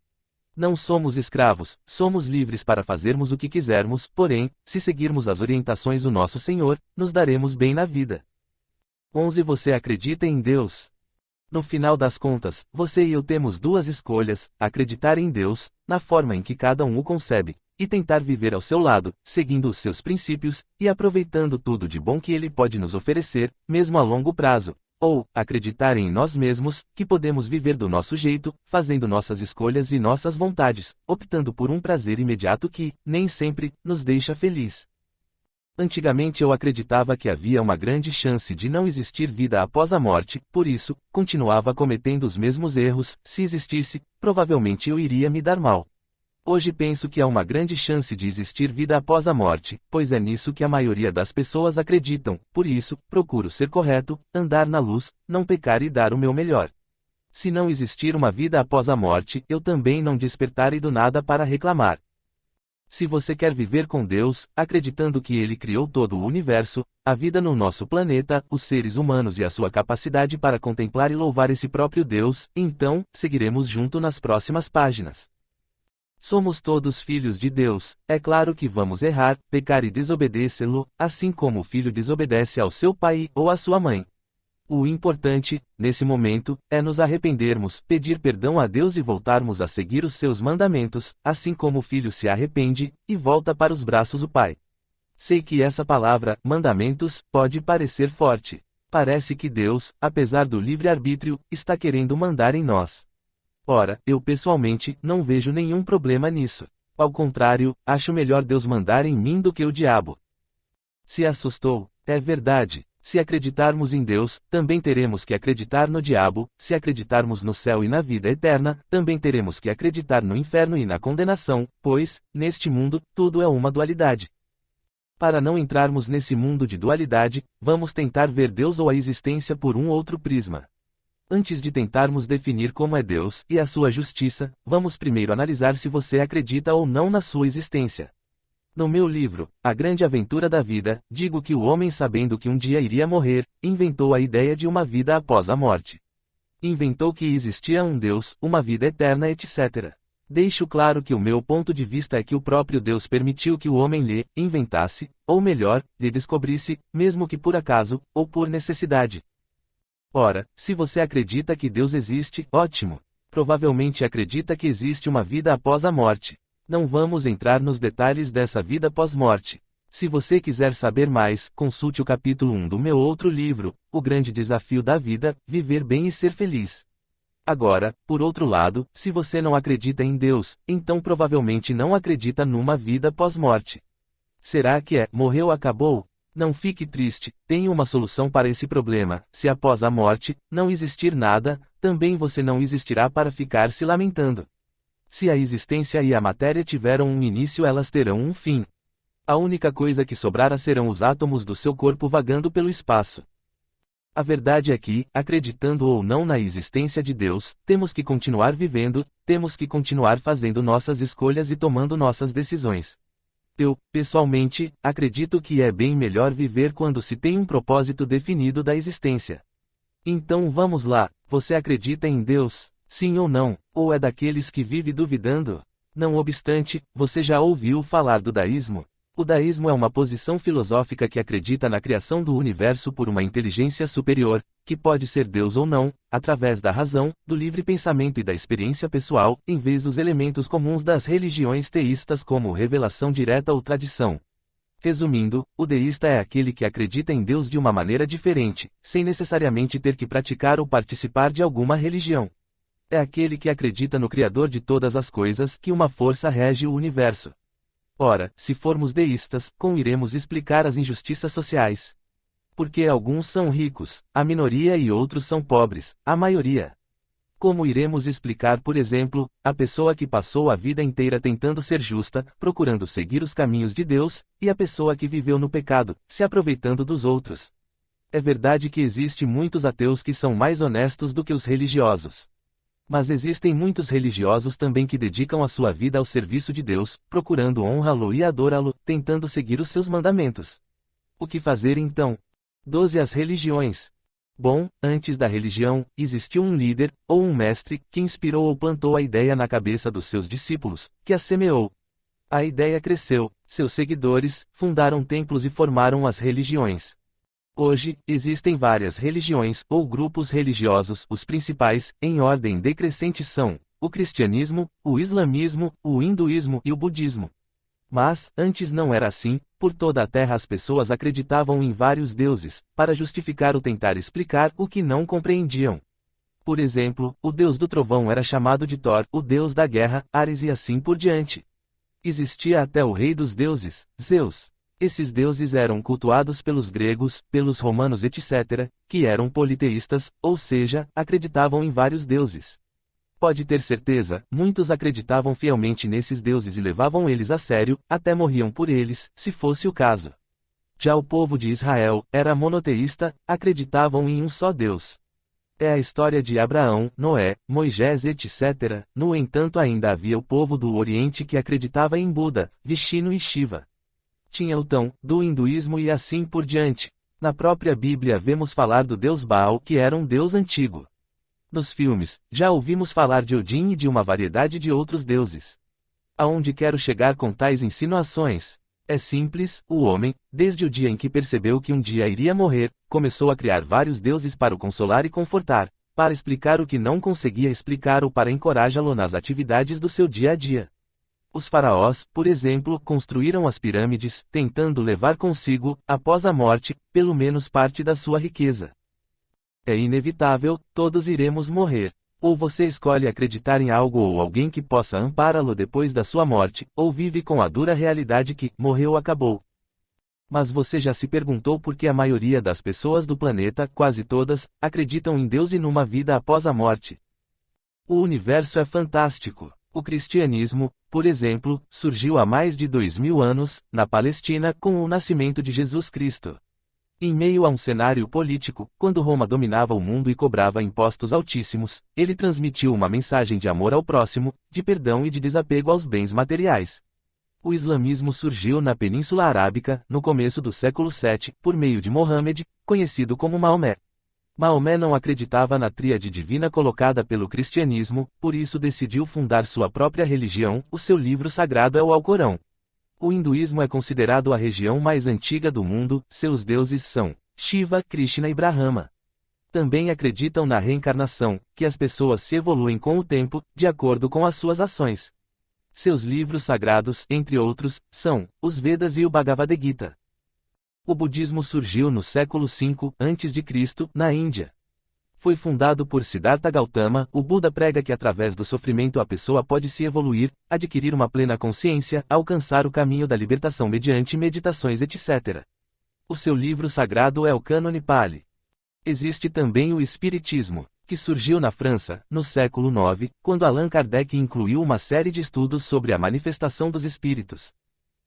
Não somos escravos, somos livres para fazermos o que quisermos, porém, se seguirmos as orientações do nosso Senhor, nos daremos bem na vida. 11. Você acredita em Deus? No final das contas, você e eu temos duas escolhas: acreditar em Deus, na forma em que cada um o concebe, e tentar viver ao seu lado, seguindo os seus princípios, e aproveitando tudo de bom que Ele pode nos oferecer, mesmo a longo prazo. Ou, acreditar em nós mesmos, que podemos viver do nosso jeito, fazendo nossas escolhas e nossas vontades, optando por um prazer imediato que, nem sempre, nos deixa feliz. Antigamente eu acreditava que havia uma grande chance de não existir vida após a morte, por isso, continuava cometendo os mesmos erros. Se existisse, provavelmente eu iria me dar mal. Hoje penso que há uma grande chance de existir vida após a morte, pois é nisso que a maioria das pessoas acreditam, por isso, procuro ser correto, andar na luz, não pecar e dar o meu melhor. Se não existir uma vida após a morte, eu também não despertarei do nada para reclamar. Se você quer viver com Deus, acreditando que Ele criou todo o universo, a vida no nosso planeta, os seres humanos e a sua capacidade para contemplar e louvar esse próprio Deus, então, seguiremos junto nas próximas páginas. Somos todos filhos de Deus, é claro que vamos errar, pecar e desobedecê-lo, assim como o filho desobedece ao seu pai ou à sua mãe. O importante, nesse momento, é nos arrependermos, pedir perdão a Deus e voltarmos a seguir os seus mandamentos, assim como o filho se arrepende, e volta para os braços do pai. Sei que essa palavra, mandamentos, pode parecer forte. Parece que Deus, apesar do livre-arbítrio, está querendo mandar em nós. Ora, eu pessoalmente, não vejo nenhum problema nisso. Ao contrário, acho melhor Deus mandar em mim do que o diabo. Se assustou, é verdade. Se acreditarmos em Deus, também teremos que acreditar no diabo; se acreditarmos no céu e na vida eterna, também teremos que acreditar no inferno e na condenação, pois, neste mundo, tudo é uma dualidade. Para não entrarmos nesse mundo de dualidade, vamos tentar ver Deus ou a existência por um outro prisma. Antes de tentarmos definir como é Deus e a sua justiça, vamos primeiro analisar se você acredita ou não na sua existência. No meu livro, A Grande Aventura da Vida, digo que o homem, sabendo que um dia iria morrer, inventou a ideia de uma vida após a morte. Inventou que existia um Deus, uma vida eterna, etc. Deixo claro que o meu ponto de vista é que o próprio Deus permitiu que o homem lhe inventasse, ou melhor, lhe descobrisse, mesmo que por acaso, ou por necessidade. Ora, se você acredita que Deus existe, ótimo. Provavelmente acredita que existe uma vida após a morte. Não vamos entrar nos detalhes dessa vida pós-morte. Se você quiser saber mais, consulte o capítulo 1 do meu outro livro, O Grande Desafio da Vida, Viver Bem e Ser Feliz. Agora, por outro lado, se você não acredita em Deus, então provavelmente não acredita numa vida pós-morte. Será que morreu, acabou? Não fique triste, tenho uma solução para esse problema. Se após a morte não existir nada, também você não existirá para ficar se lamentando. Se a existência e a matéria tiveram um início, elas terão um fim. A única coisa que sobrará serão os átomos do seu corpo vagando pelo espaço. A verdade é que, acreditando ou não na existência de Deus, temos que continuar vivendo, temos que continuar fazendo nossas escolhas e tomando nossas decisões. Eu, pessoalmente, acredito que é bem melhor viver quando se tem um propósito definido da existência. Então vamos lá, você acredita em Deus? Sim ou não? Ou é daqueles que vive duvidando? Não obstante, você já ouviu falar do daísmo? O daísmo é uma posição filosófica que acredita na criação do universo por uma inteligência superior, que pode ser Deus ou não, através da razão, do livre pensamento e da experiência pessoal, em vez dos elementos comuns das religiões teístas como revelação direta ou tradição. Resumindo, o deísta é aquele que acredita em Deus de uma maneira diferente, sem necessariamente ter que praticar ou participar de alguma religião. É aquele que acredita no Criador de todas as coisas, que uma força rege o universo. Ora, se formos deístas, como iremos explicar as injustiças sociais? Porque alguns são ricos, a minoria, e outros são pobres, a maioria. Como iremos explicar, por exemplo, a pessoa que passou a vida inteira tentando ser justa, procurando seguir os caminhos de Deus, e a pessoa que viveu no pecado, se aproveitando dos outros? É verdade que existem muitos ateus que são mais honestos do que os religiosos. Mas existem muitos religiosos também que dedicam a sua vida ao serviço de Deus, procurando honrá-lo e adorá-lo, tentando seguir os seus mandamentos. O que fazer então? 12 As religiões. Bom, antes da religião, existiu um líder, ou um mestre, que inspirou ou plantou a ideia na cabeça dos seus discípulos, que a semeou. A ideia cresceu, seus seguidores fundaram templos e formaram as religiões. Hoje, existem várias religiões, ou grupos religiosos. Os principais, em ordem decrescente, são o cristianismo, o islamismo, o hinduísmo e o budismo. Mas, antes não era assim. Por toda a terra as pessoas acreditavam em vários deuses, para justificar ou tentar explicar o que não compreendiam. Por exemplo, o deus do trovão era chamado de Thor, o deus da guerra, Ares, e assim por diante. Existia até o rei dos deuses, Zeus. Esses deuses eram cultuados pelos gregos, pelos romanos, etc., que eram politeístas, ou seja, acreditavam em vários deuses. Pode ter certeza, muitos acreditavam fielmente nesses deuses e levavam eles a sério, até morriam por eles, se fosse o caso. Já o povo de Israel era monoteísta, acreditavam em um só Deus. É a história de Abraão, Noé, Moisés, etc. No entanto, ainda havia o povo do Oriente que acreditava em Buda, Vishnu e Shiva. Tinha o Tão, do hinduísmo e assim por diante. Na própria Bíblia vemos falar do deus Baal, que era um deus antigo. Nos filmes, já ouvimos falar de Odin e de uma variedade de outros deuses. Aonde quero chegar com tais insinuações? É simples, o homem, desde o dia em que percebeu que um dia iria morrer, começou a criar vários deuses para o consolar e confortar, para explicar o que não conseguia explicar ou para encorajá-lo nas atividades do seu dia a dia. Os faraós, por exemplo, construíram as pirâmides, tentando levar consigo, após a morte, pelo menos parte da sua riqueza. É inevitável, todos iremos morrer. Ou você escolhe acreditar em algo ou alguém que possa ampará-lo depois da sua morte, ou vive com a dura realidade que morreu, acabou. Mas você já se perguntou por que a maioria das pessoas do planeta, quase todas, acreditam em Deus e numa vida após a morte? O universo é fantástico. O cristianismo, por exemplo, surgiu há mais de 2000 anos, na Palestina, com o nascimento de Jesus Cristo. Em meio a um cenário político, quando Roma dominava o mundo e cobrava impostos altíssimos, ele transmitiu uma mensagem de amor ao próximo, de perdão e de desapego aos bens materiais. O islamismo surgiu na Península Arábica, no começo do século VII, por meio de Mohammed, conhecido como Maomé. Maomé não acreditava na tríade divina colocada pelo cristianismo, por isso decidiu fundar sua própria religião, o seu livro sagrado é o Alcorão. O hinduísmo é considerado a religião mais antiga do mundo, seus deuses são Shiva, Krishna e Brahma. Também acreditam na reencarnação, que as pessoas se evoluem com o tempo, de acordo com as suas ações. Seus livros sagrados, entre outros, são os Vedas e o Bhagavad Gita. O budismo surgiu no século V a.C., na Índia. Foi fundado por Siddhartha Gautama. O Buda prega que através do sofrimento a pessoa pode se evoluir, adquirir uma plena consciência, alcançar o caminho da libertação mediante meditações etc. O seu livro sagrado é o Cânone Pali. Existe também o Espiritismo, que surgiu na França, no século IX, quando Allan Kardec incluiu uma série de estudos sobre a manifestação dos espíritos.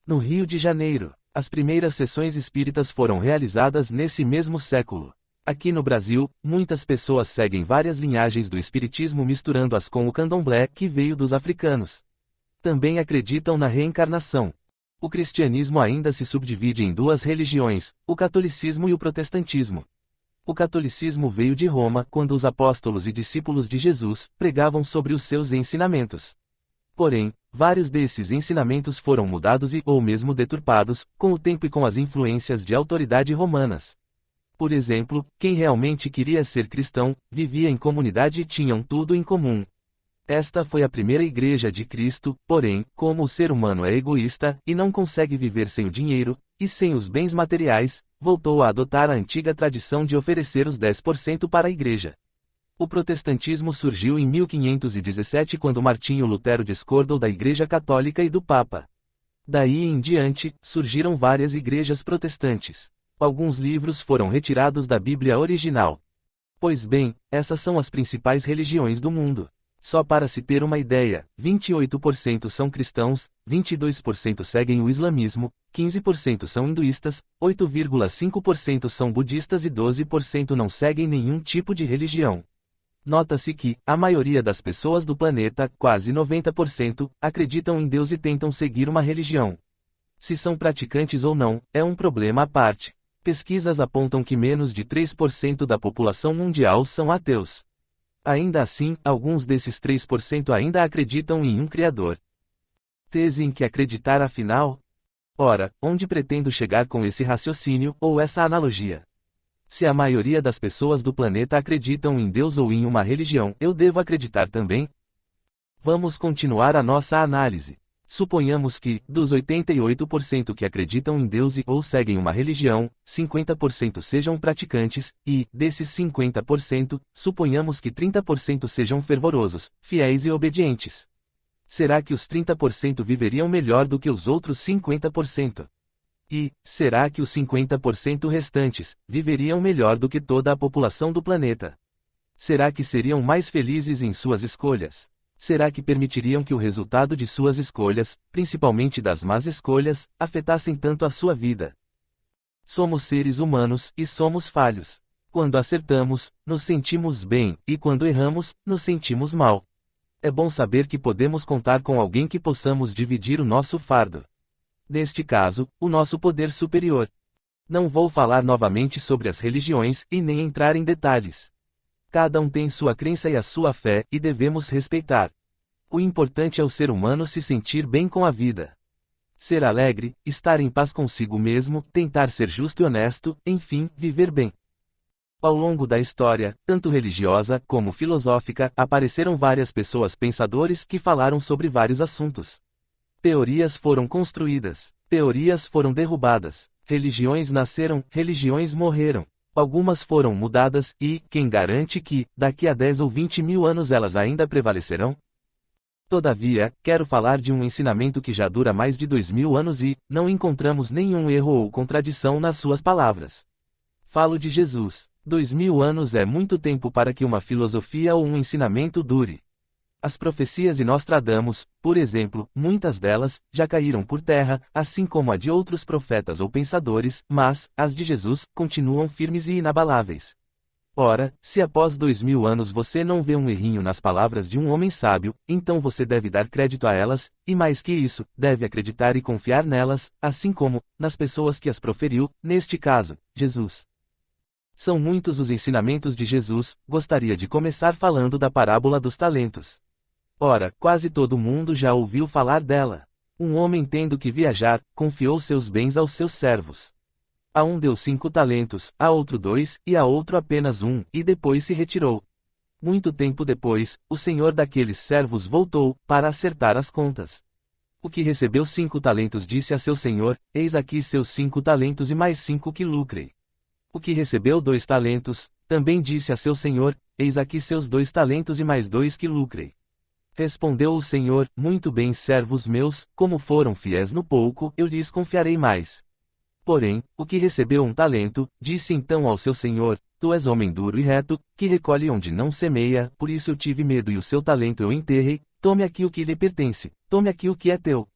No Rio de Janeiro, as primeiras sessões espíritas foram realizadas nesse mesmo século. Aqui no Brasil, muitas pessoas seguem várias linhagens do espiritismo misturando-as com o candomblé, que veio dos africanos. Também acreditam na reencarnação. O cristianismo ainda se subdivide em duas religiões, o catolicismo e o protestantismo. O catolicismo veio de Roma quando os apóstolos e discípulos de Jesus pregavam sobre os seus ensinamentos. Porém, vários desses ensinamentos foram mudados ou mesmo deturpados, com o tempo e com as influências de autoridade romanas. Por exemplo, quem realmente queria ser cristão, vivia em comunidade e tinham tudo em comum. Esta foi a primeira igreja de Cristo, porém, como o ser humano é egoísta, e não consegue viver sem o dinheiro, e sem os bens materiais, voltou a adotar a antiga tradição de oferecer os 10% para a igreja. O protestantismo surgiu em 1517 quando Martinho Lutero discordou da Igreja Católica e do Papa. Daí em diante, surgiram várias igrejas protestantes. Alguns livros foram retirados da Bíblia original. Pois bem, essas são as principais religiões do mundo. Só para se ter uma ideia, 28% são cristãos, 22% seguem o islamismo, 15% são hinduístas, 8,5% são budistas e 12% não seguem nenhum tipo de religião. Nota-se que, a maioria das pessoas do planeta, quase 90%, acreditam em Deus e tentam seguir uma religião. Se são praticantes ou não, é um problema à parte. Pesquisas apontam que menos de 3% da população mundial são ateus. Ainda assim, alguns desses 3% ainda acreditam em um Criador. Tese em que acreditar afinal? Ora, onde pretendo chegar com esse raciocínio, ou essa analogia? Se a maioria das pessoas do planeta acreditam em Deus ou em uma religião, eu devo acreditar também? Vamos continuar a nossa análise. Suponhamos que, dos 88% que acreditam em Deus ou seguem uma religião, 50% sejam praticantes, e, desses 50%, suponhamos que 30% sejam fervorosos, fiéis e obedientes. Será que os 30% viveriam melhor do que os outros 50%? E, será que os 50% restantes viveriam melhor do que toda a população do planeta? Será que seriam mais felizes em suas escolhas? Será que permitiriam que o resultado de suas escolhas, principalmente das más escolhas, afetassem tanto a sua vida? Somos seres humanos e somos falhos. Quando acertamos, nos sentimos bem, e quando erramos, nos sentimos mal. É bom saber que podemos contar com alguém que possamos dividir o nosso fardo. Neste caso, o nosso poder superior. Não vou falar novamente sobre as religiões e nem entrar em detalhes. Cada um tem sua crença e a sua fé, e devemos respeitar. O importante é o ser humano se sentir bem com a vida. Ser alegre, estar em paz consigo mesmo, tentar ser justo e honesto, enfim, viver bem. Ao longo da história, tanto religiosa como filosófica, apareceram várias pessoas pensadores que falaram sobre vários assuntos. Teorias foram construídas, teorias foram derrubadas, religiões nasceram, religiões morreram. Algumas foram mudadas, e, quem garante que, daqui a 10 ou 20 mil anos elas ainda prevalecerão? Todavia, quero falar de um ensinamento que já dura mais de 2000 anos e não encontramos nenhum erro ou contradição nas suas palavras. Falo de Jesus. 2000 anos é muito tempo para que uma filosofia ou um ensinamento dure. As profecias de Nostradamus, por exemplo, muitas delas já caíram por terra, assim como a de outros profetas ou pensadores, mas as de Jesus continuam firmes e inabaláveis. Ora, se após 2000 anos você não vê um errinho nas palavras de um homem sábio, então você deve dar crédito a elas, e mais que isso, deve acreditar e confiar nelas, assim como nas pessoas que as proferiu, neste caso, Jesus. São muitos os ensinamentos de Jesus, gostaria de começar falando da parábola dos talentos. Ora, quase todo mundo já ouviu falar dela. Um homem tendo que viajar, confiou seus bens aos seus servos. A um deu 5 talentos, a outro 2, e a outro apenas 1, e depois se retirou. Muito tempo depois, o senhor daqueles servos voltou, para acertar as contas. O que recebeu 5 talentos disse a seu senhor, eis aqui seus 5 talentos e mais 5 que lucrei. O que recebeu 2 talentos, também disse a seu senhor, eis aqui seus 2 talentos e mais 2 que lucrei. Respondeu o senhor, muito bem servos meus, como foram fiéis no pouco, eu lhes confiarei mais. Porém, o que recebeu 1 talento, disse então ao seu senhor, tu és homem duro e reto, que recolhe onde não semeia, por isso eu tive medo e o seu talento eu enterrei, tome aqui o que lhe pertence, tome aqui o que é teu.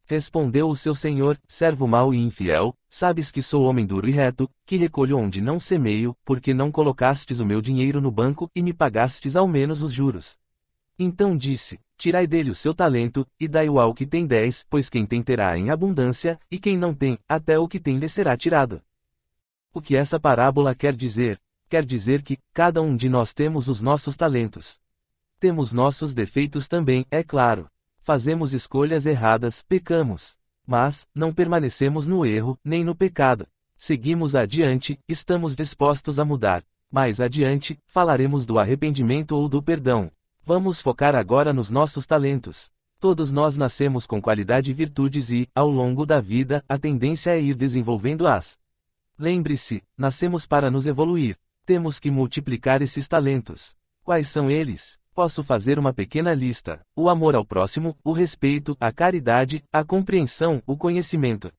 Respondeu o seu senhor, servo mau e infiel, sabes que sou homem duro e reto, que recolho onde não semeio, porque não colocastes o meu dinheiro no banco e me pagastes ao menos os juros. Então disse, tirai dele o seu talento, e dai-o ao que tem 10, pois quem tem terá em abundância, e quem não tem, até o que tem lhe será tirado. O que essa parábola quer dizer? Quer dizer que, cada um de nós temos os nossos talentos. Temos nossos defeitos também, é claro. Fazemos escolhas erradas, pecamos. Mas, não permanecemos no erro, nem no pecado. Seguimos adiante, estamos dispostos a mudar. Mais adiante, falaremos do arrependimento ou do perdão. Vamos focar agora nos nossos talentos. Todos nós nascemos com qualidade e virtudes e, ao longo da vida, a tendência é ir desenvolvendo-as. Lembre-se, nascemos para nos evoluir. Temos que multiplicar esses talentos. Quais são eles? Posso fazer uma pequena lista: o amor ao próximo, o respeito, a caridade, a compreensão, o conhecimento.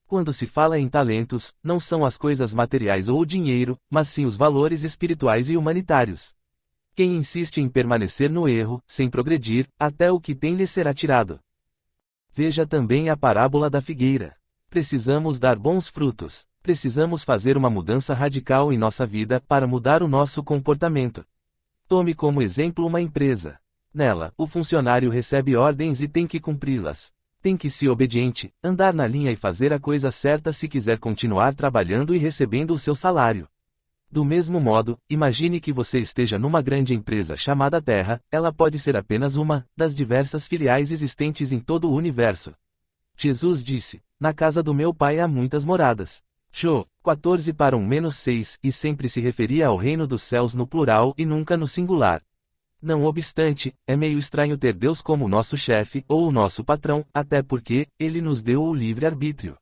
Quando se fala em talentos, não são as coisas materiais ou o dinheiro, mas sim os valores espirituais e humanitários. Quem insiste em permanecer no erro, sem progredir, até o que tem lhe será tirado. Veja também a parábola da figueira. Precisamos dar bons frutos. Precisamos fazer uma mudança radical em nossa vida para mudar o nosso comportamento. Tome como exemplo uma empresa. Nela, o funcionário recebe ordens e tem que cumpri-las. Tem que ser obediente, andar na linha e fazer a coisa certa se quiser continuar trabalhando e recebendo o seu salário. Do mesmo modo, imagine que você esteja numa grande empresa chamada Terra, ela pode ser apenas uma das diversas filiais existentes em todo o universo. Jesus disse, na casa do meu pai há muitas moradas. Jó, 14:1-6, e sempre se referia ao reino dos céus no plural e nunca no singular. Não obstante, é meio estranho ter Deus como nosso chefe ou o nosso patrão, até porque ele nos deu o livre-arbítrio.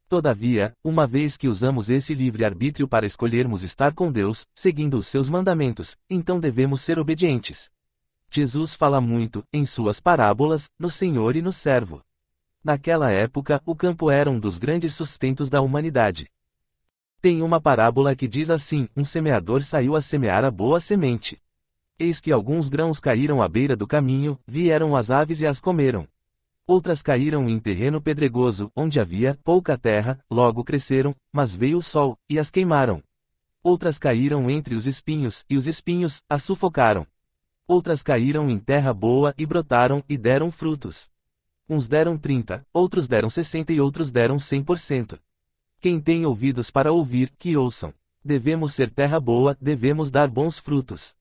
Todavia, uma vez que usamos esse livre-arbítrio para escolhermos estar com Deus, seguindo os seus mandamentos, então devemos ser obedientes. Jesus fala muito, em suas parábolas, no Senhor e no servo. Naquela época, o campo era um dos grandes sustentos da humanidade. Tem uma parábola que diz assim: um semeador saiu a semear a boa semente. Eis que alguns grãos caíram à beira do caminho, vieram as aves e as comeram. Outras caíram em terreno pedregoso, onde havia pouca terra, logo cresceram, mas veio o sol, e as queimaram. Outras caíram entre os espinhos, e os espinhos as sufocaram. Outras caíram em terra boa e brotaram, e deram frutos. Uns deram 30, outros deram 60 e outros deram 100%. Quem tem ouvidos para ouvir, que ouçam. Devemos ser terra boa, devemos dar bons frutos.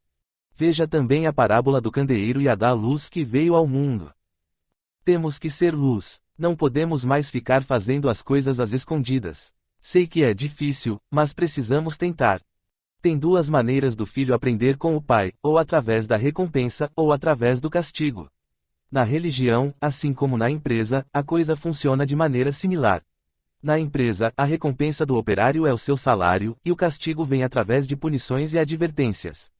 Veja também a parábola do candeeiro e a da luz que veio ao mundo. Temos que ser luz. Não podemos mais ficar fazendo as coisas às escondidas. Sei que é difícil, mas precisamos tentar. Tem 2 maneiras do filho aprender com o pai, ou através da recompensa, ou através do castigo. Na religião, assim como na empresa, a coisa funciona de maneira similar. Na empresa, a recompensa do operário é o seu salário, e o castigo vem através de punições e advertências.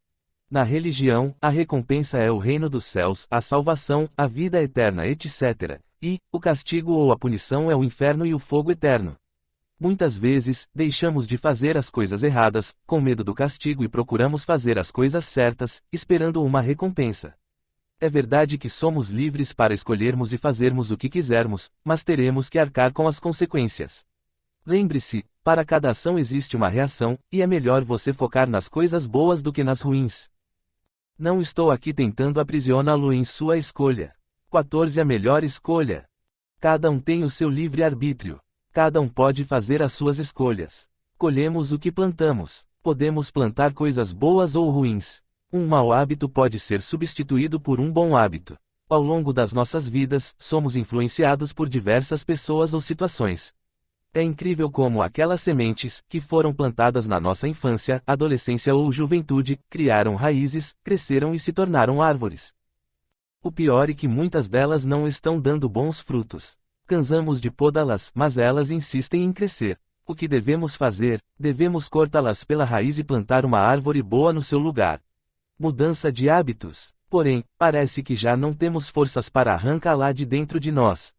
Na religião, a recompensa é o reino dos céus, a salvação, a vida eterna, etc. E, o castigo ou a punição é o inferno e o fogo eterno. Muitas vezes, deixamos de fazer as coisas erradas, com medo do castigo e procuramos fazer as coisas certas, esperando uma recompensa. É verdade que somos livres para escolhermos e fazermos o que quisermos, mas teremos que arcar com as consequências. Lembre-se, para cada ação existe uma reação, e é melhor você focar nas coisas boas do que nas ruins. Não estou aqui tentando aprisioná-lo em sua escolha. 14. A melhor escolha. Cada um tem o seu livre-arbítrio. Cada um pode fazer as suas escolhas. Colhemos o que plantamos. Podemos plantar coisas boas ou ruins. Um mau hábito pode ser substituído por um bom hábito. Ao longo das nossas vidas, somos influenciados por diversas pessoas ou situações. É incrível como aquelas sementes, que foram plantadas na nossa infância, adolescência ou juventude, criaram raízes, cresceram e se tornaram árvores. O pior é que muitas delas não estão dando bons frutos. Cansamos de podá-las, mas elas insistem em crescer. O que devemos fazer? Devemos cortá-las pela raiz e plantar uma árvore boa no seu lugar. Mudança de hábitos. Porém, parece que já não temos forças para arrancá-la de dentro de nós.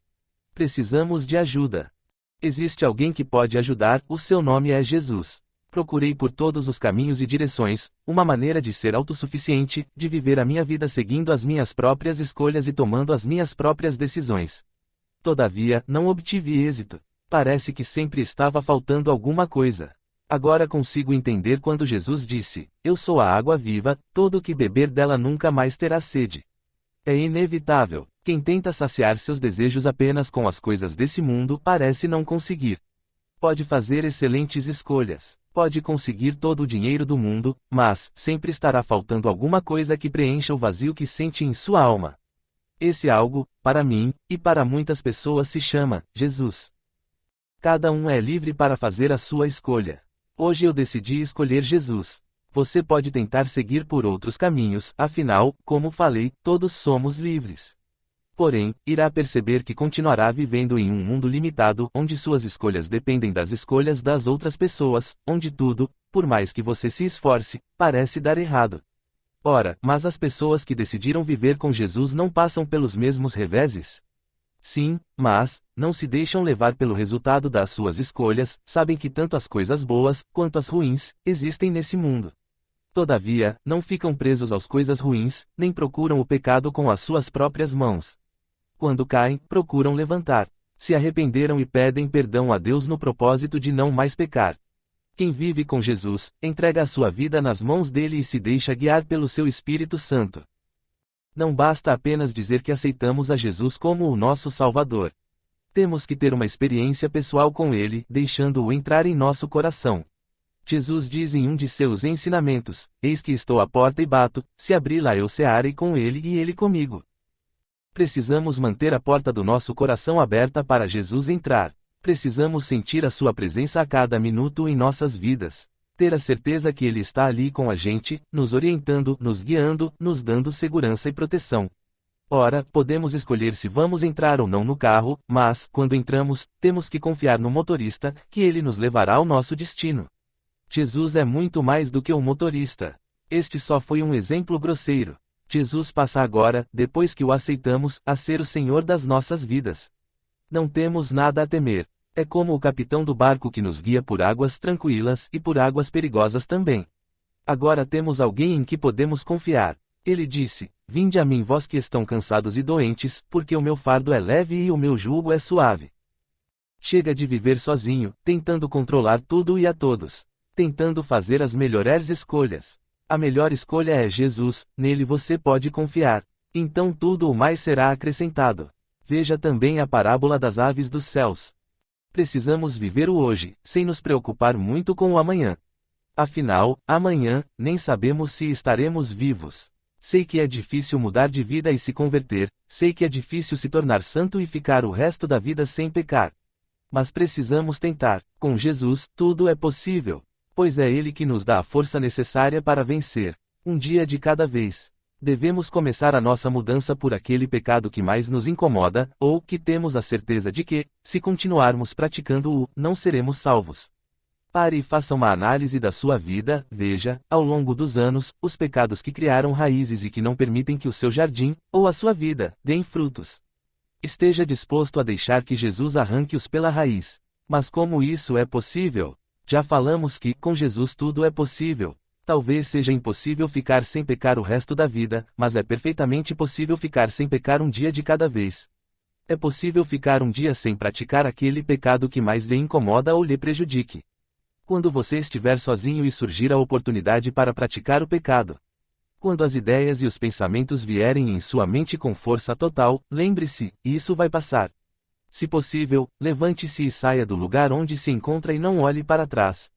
Precisamos de ajuda. Existe alguém que pode ajudar, o seu nome é Jesus. Procurei por todos os caminhos e direções, uma maneira de ser autossuficiente, de viver a minha vida seguindo as minhas próprias escolhas e tomando as minhas próprias decisões. Todavia, não obtive êxito. Parece que sempre estava faltando alguma coisa. Agora consigo entender quando Jesus disse: "Eu sou a água viva, todo o que beber dela nunca mais terá sede." É inevitável. Quem tenta saciar seus desejos apenas com as coisas desse mundo parece não conseguir. Pode fazer excelentes escolhas, pode conseguir todo o dinheiro do mundo, mas sempre estará faltando alguma coisa que preencha o vazio que sente em sua alma. Esse algo, para mim, e para muitas pessoas se chama Jesus. Cada um é livre para fazer a sua escolha. Hoje eu decidi escolher Jesus. Você pode tentar seguir por outros caminhos, afinal, como falei, todos somos livres. Porém, irá perceber que continuará vivendo em um mundo limitado, onde suas escolhas dependem das escolhas das outras pessoas, onde tudo, por mais que você se esforce, parece dar errado. Ora, mas as pessoas que decidiram viver com Jesus não passam pelos mesmos reveses? Sim, mas, não se deixam levar pelo resultado das suas escolhas, sabem que tanto as coisas boas, quanto as ruins, existem nesse mundo. Todavia, não ficam presos às coisas ruins, nem procuram o pecado com as suas próprias mãos. Quando caem, procuram levantar. Se arrependeram e pedem perdão a Deus no propósito de não mais pecar. Quem vive com Jesus, entrega a sua vida nas mãos dele e se deixa guiar pelo seu Espírito Santo. Não basta apenas dizer que aceitamos a Jesus como o nosso Salvador. Temos que ter uma experiência pessoal com ele, deixando-o entrar em nosso coração. Jesus diz em um de seus ensinamentos: "Eis que estou à porta e bato, se abri-la eu cearei com ele e ele comigo." Precisamos manter a porta do nosso coração aberta para Jesus entrar. Precisamos sentir a sua presença a cada minuto em nossas vidas. Ter a certeza que Ele está ali com a gente, nos orientando, nos guiando, nos dando segurança e proteção. Ora, podemos escolher se vamos entrar ou não no carro, mas, quando entramos, temos que confiar no motorista, que ele nos levará ao nosso destino. Jesus é muito mais do que um motorista. Este só foi um exemplo grosseiro. Jesus passa agora, depois que o aceitamos, a ser o Senhor das nossas vidas. Não temos nada a temer. É como o capitão do barco que nos guia por águas tranquilas e por águas perigosas também. Agora temos alguém em que podemos confiar. Ele disse: "Vinde a mim vós que estão cansados e doentes, porque o meu fardo é leve e o meu jugo é suave." Chega de viver sozinho, tentando controlar tudo e a todos. Tentando fazer as melhores escolhas. A melhor escolha é Jesus, nele você pode confiar. Então tudo o mais será acrescentado. Veja também a parábola das aves dos céus. Precisamos viver o hoje, sem nos preocupar muito com o amanhã. Afinal, amanhã, nem sabemos se estaremos vivos. Sei que é difícil mudar de vida e se converter, sei que é difícil se tornar santo e ficar o resto da vida sem pecar. Mas precisamos tentar. Com Jesus, tudo é possível. Pois é Ele que nos dá a força necessária para vencer. Um dia de cada vez. Devemos começar a nossa mudança por aquele pecado que mais nos incomoda, ou que temos a certeza de que, se continuarmos praticando-o, não seremos salvos. Pare e faça uma análise da sua vida, veja, ao longo dos anos, os pecados que criaram raízes e que não permitem que o seu jardim, ou a sua vida, deem frutos. Esteja disposto a deixar que Jesus arranque-os pela raiz. Mas como isso é possível? Já falamos que, com Jesus tudo é possível. Talvez seja impossível ficar sem pecar o resto da vida, mas é perfeitamente possível ficar sem pecar um dia de cada vez. É possível ficar um dia sem praticar aquele pecado que mais lhe incomoda ou lhe prejudique. Quando você estiver sozinho e surgir a oportunidade para praticar o pecado. Quando as ideias e os pensamentos vierem em sua mente com força total, lembre-se, isso vai passar. Se possível, levante-se e saia do lugar onde se encontra e não olhe para trás.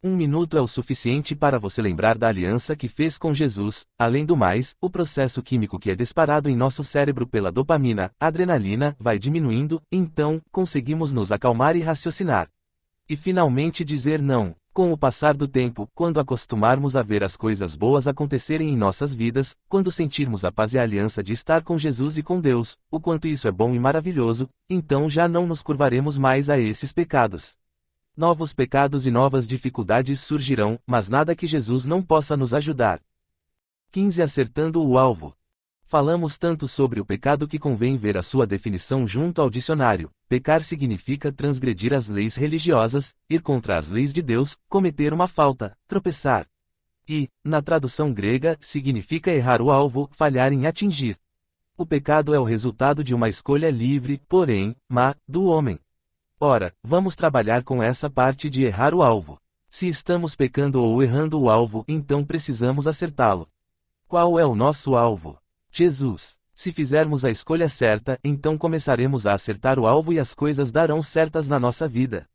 1 minuto é o suficiente para você lembrar da aliança que fez com Jesus. Além do mais, o processo químico que é disparado em nosso cérebro pela dopamina, adrenalina, vai diminuindo, então, conseguimos nos acalmar e raciocinar. E finalmente dizer não. Com o passar do tempo, quando acostumarmos a ver as coisas boas acontecerem em nossas vidas, quando sentirmos a paz e a aliança de estar com Jesus e com Deus, o quanto isso é bom e maravilhoso, então já não nos curvaremos mais a esses pecados. Novos pecados e novas dificuldades surgirão, mas nada que Jesus não possa nos ajudar. 15 Acertando o alvo. Falamos tanto sobre o pecado que convém ver a sua definição junto ao dicionário. Pecar significa transgredir as leis religiosas, ir contra as leis de Deus, cometer uma falta, tropeçar. E, na tradução grega, significa errar o alvo, falhar em atingir. O pecado é o resultado de uma escolha livre, porém, má, do homem. Ora, vamos trabalhar com essa parte de errar o alvo. Se estamos pecando ou errando o alvo, então precisamos acertá-lo. Qual é o nosso alvo? Jesus. Se fizermos a escolha certa, então começaremos a acertar o alvo e as coisas darão certas na nossa vida.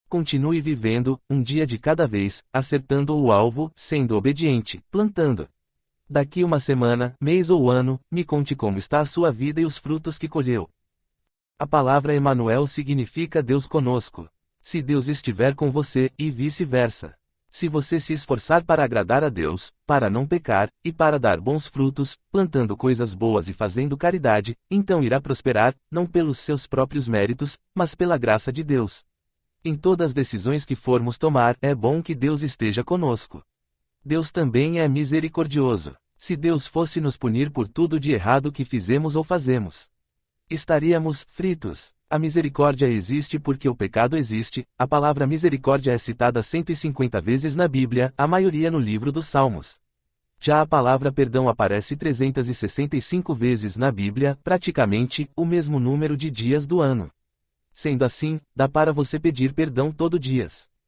Continue vivendo, um dia de cada vez, acertando o alvo, sendo obediente, plantando. Daqui uma semana, mês ou ano, me conte como está a sua vida e os frutos que colheu. A palavra Emanuel significa Deus conosco. Se Deus estiver com você, e vice-versa. Se você se esforçar para agradar a Deus, para não pecar, e para dar bons frutos, plantando coisas boas e fazendo caridade, então irá prosperar, não pelos seus próprios méritos, mas pela graça de Deus. Em todas as decisões que formos tomar, é bom que Deus esteja conosco. Deus também é misericordioso. Se Deus fosse nos punir por tudo de errado que fizemos ou fazemos, estaríamos fritos. A misericórdia existe porque o pecado existe. A palavra misericórdia é citada 150 vezes na Bíblia, a maioria no livro dos Salmos. Já a palavra perdão aparece 365 vezes na Bíblia, praticamente o mesmo número de dias do ano. Sendo assim, dá para você pedir perdão todo dia.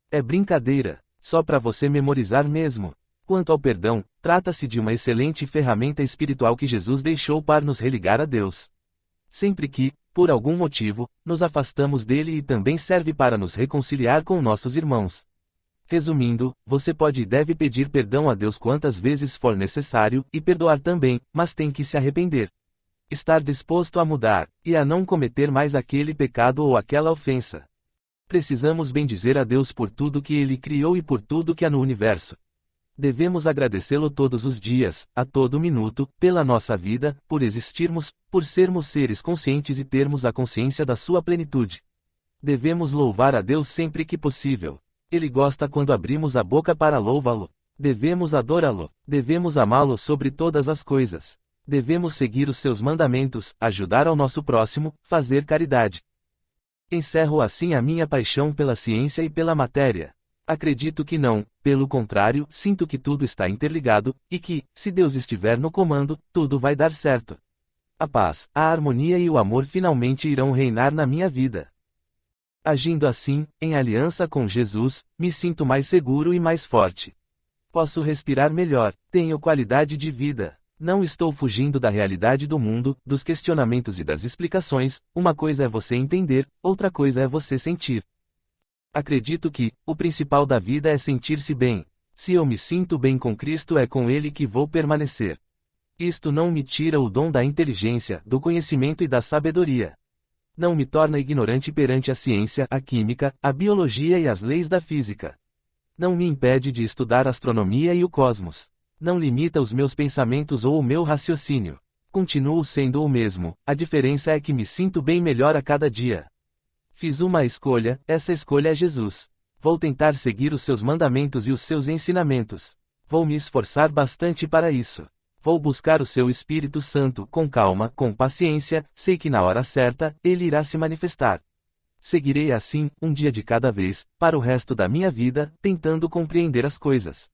É brincadeira, só para você memorizar mesmo. Quanto ao perdão, trata-se de uma excelente ferramenta espiritual que Jesus deixou para nos religar a Deus. Sempre que, por algum motivo, nos afastamos dele e também serve para nos reconciliar com nossos irmãos. Resumindo, você pode e deve pedir perdão a Deus quantas vezes for necessário, e perdoar também, mas tem que se arrepender. Estar disposto a mudar, e a não cometer mais aquele pecado ou aquela ofensa. Precisamos bendizer a Deus por tudo que Ele criou e por tudo que há no universo. Devemos agradecê-lo todos os dias, a todo minuto, pela nossa vida, por existirmos, por sermos seres conscientes e termos a consciência da sua plenitude. Devemos louvar a Deus sempre que possível. Ele gosta quando abrimos a boca para louvá-lo. Devemos adorá-lo. Devemos amá-lo sobre todas as coisas. Devemos seguir os seus mandamentos, ajudar ao nosso próximo, fazer caridade. Encerro assim a minha paixão pela ciência e pela matéria. Acredito que não, pelo contrário, sinto que tudo está interligado, e que, se Deus estiver no comando, tudo vai dar certo. A paz, a harmonia e o amor finalmente irão reinar na minha vida. Agindo assim, em aliança com Jesus, me sinto mais seguro e mais forte. Posso respirar melhor, tenho qualidade de vida. Não estou fugindo da realidade do mundo, dos questionamentos e das explicações. Uma coisa é você entender, outra coisa é você sentir. Acredito que, o principal da vida é sentir-se bem. Se eu me sinto bem com Cristo, é com Ele que vou permanecer. Isto não me tira o dom da inteligência, do conhecimento e da sabedoria. Não me torna ignorante perante a ciência, a química, a biologia e as leis da física. Não me impede de estudar a astronomia e o cosmos. Não limita os meus pensamentos ou o meu raciocínio. Continuo sendo o mesmo, a diferença é que me sinto bem melhor a cada dia. Fiz uma escolha, essa escolha é Jesus. Vou tentar seguir os seus mandamentos e os seus ensinamentos. Vou me esforçar bastante para isso. Vou buscar o seu Espírito Santo com calma, com paciência, sei que na hora certa, ele irá se manifestar. Seguirei assim, um dia de cada vez, para o resto da minha vida, tentando compreender as coisas.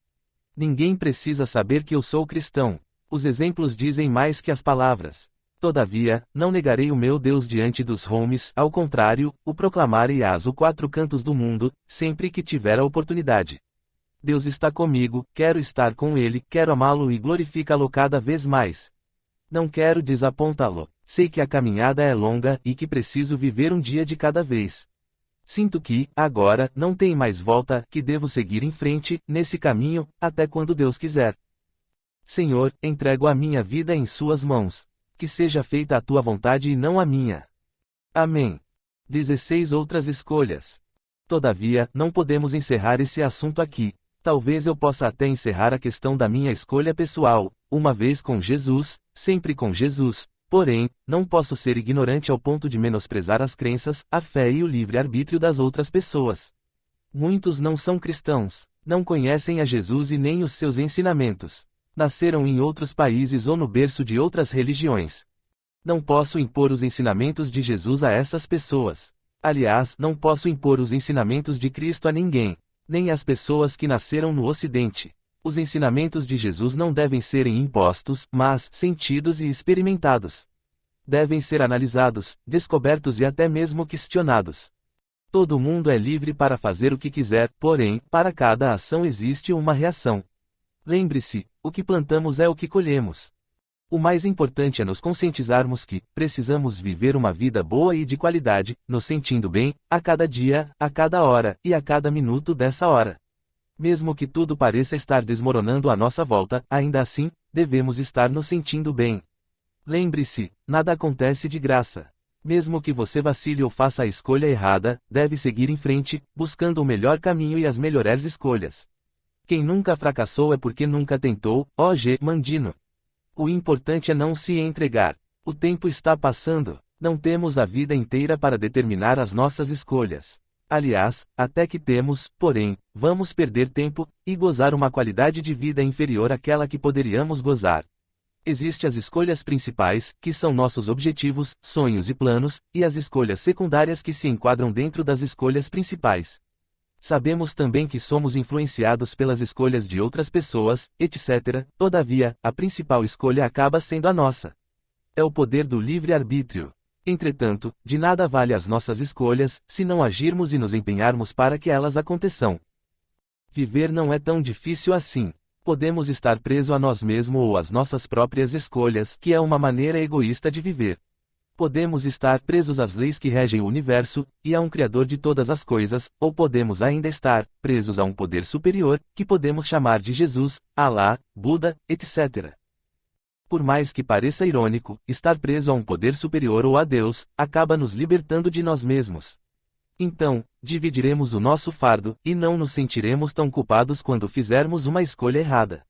Ninguém precisa saber que eu sou cristão. Os exemplos dizem mais que as palavras. Todavia, não negarei o meu Deus diante dos homens, ao contrário, o proclamarei às quatro cantos do mundo, sempre que tiver a oportunidade. Deus está comigo, quero estar com ele, quero amá-lo e glorificá-lo cada vez mais. Não quero desapontá-lo. Sei que a caminhada é longa e que preciso viver um dia de cada vez. Sinto que, agora, não tem mais volta, que devo seguir em frente, nesse caminho, até quando Deus quiser. Senhor, entrego a minha vida em suas mãos. Que seja feita a tua vontade e não a minha. Amém. 16 outras escolhas. Todavia, não podemos encerrar esse assunto aqui. Talvez eu possa até encerrar a questão da minha escolha pessoal, uma vez com Jesus, sempre com Jesus. Porém, não posso ser ignorante ao ponto de menosprezar as crenças, a fé e o livre-arbítrio das outras pessoas. Muitos não são cristãos, não conhecem a Jesus e nem os seus ensinamentos. Nasceram em outros países ou no berço de outras religiões. Não posso impor os ensinamentos de Jesus a essas pessoas. Aliás, não posso impor os ensinamentos de Cristo a ninguém, nem às pessoas que nasceram no Ocidente. Os ensinamentos de Jesus não devem serem impostos, mas sentidos e experimentados. Devem ser analisados, descobertos e até mesmo questionados. Todo mundo é livre para fazer o que quiser, porém, para cada ação existe uma reação. Lembre-se, o que plantamos é o que colhemos. O mais importante é nos conscientizarmos que precisamos viver uma vida boa e de qualidade, nos sentindo bem, a cada dia, a cada hora e a cada minuto dessa hora. Mesmo que tudo pareça estar desmoronando à nossa volta, ainda assim, devemos estar nos sentindo bem. Lembre-se, nada acontece de graça. Mesmo que você vacile ou faça a escolha errada, deve seguir em frente, buscando o melhor caminho e as melhores escolhas. Quem nunca fracassou é porque nunca tentou, G. Mandino. O importante é não se entregar. O tempo está passando. Não temos a vida inteira para determinar as nossas escolhas. Aliás, até que temos, porém, vamos perder tempo, e gozar uma qualidade de vida inferior àquela que poderíamos gozar. Existem as escolhas principais, que são nossos objetivos, sonhos e planos, e as escolhas secundárias que se enquadram dentro das escolhas principais. Sabemos também que somos influenciados pelas escolhas de outras pessoas, etc. Todavia, a principal escolha acaba sendo a nossa. É o poder do livre-arbítrio. Entretanto, de nada vale as nossas escolhas, se não agirmos e nos empenharmos para que elas aconteçam. Viver não é tão difícil assim. Podemos estar presos a nós mesmos ou às nossas próprias escolhas, que é uma maneira egoísta de viver. Podemos estar presos às leis que regem o universo, e a um Criador de todas as coisas, ou podemos ainda estar presos a um poder superior, que podemos chamar de Jesus, Alá, Buda, etc. Por mais que pareça irônico, estar preso a um poder superior ou a Deus, acaba nos libertando de nós mesmos. Então, dividiremos o nosso fardo, e não nos sentiremos tão culpados quando fizermos uma escolha errada.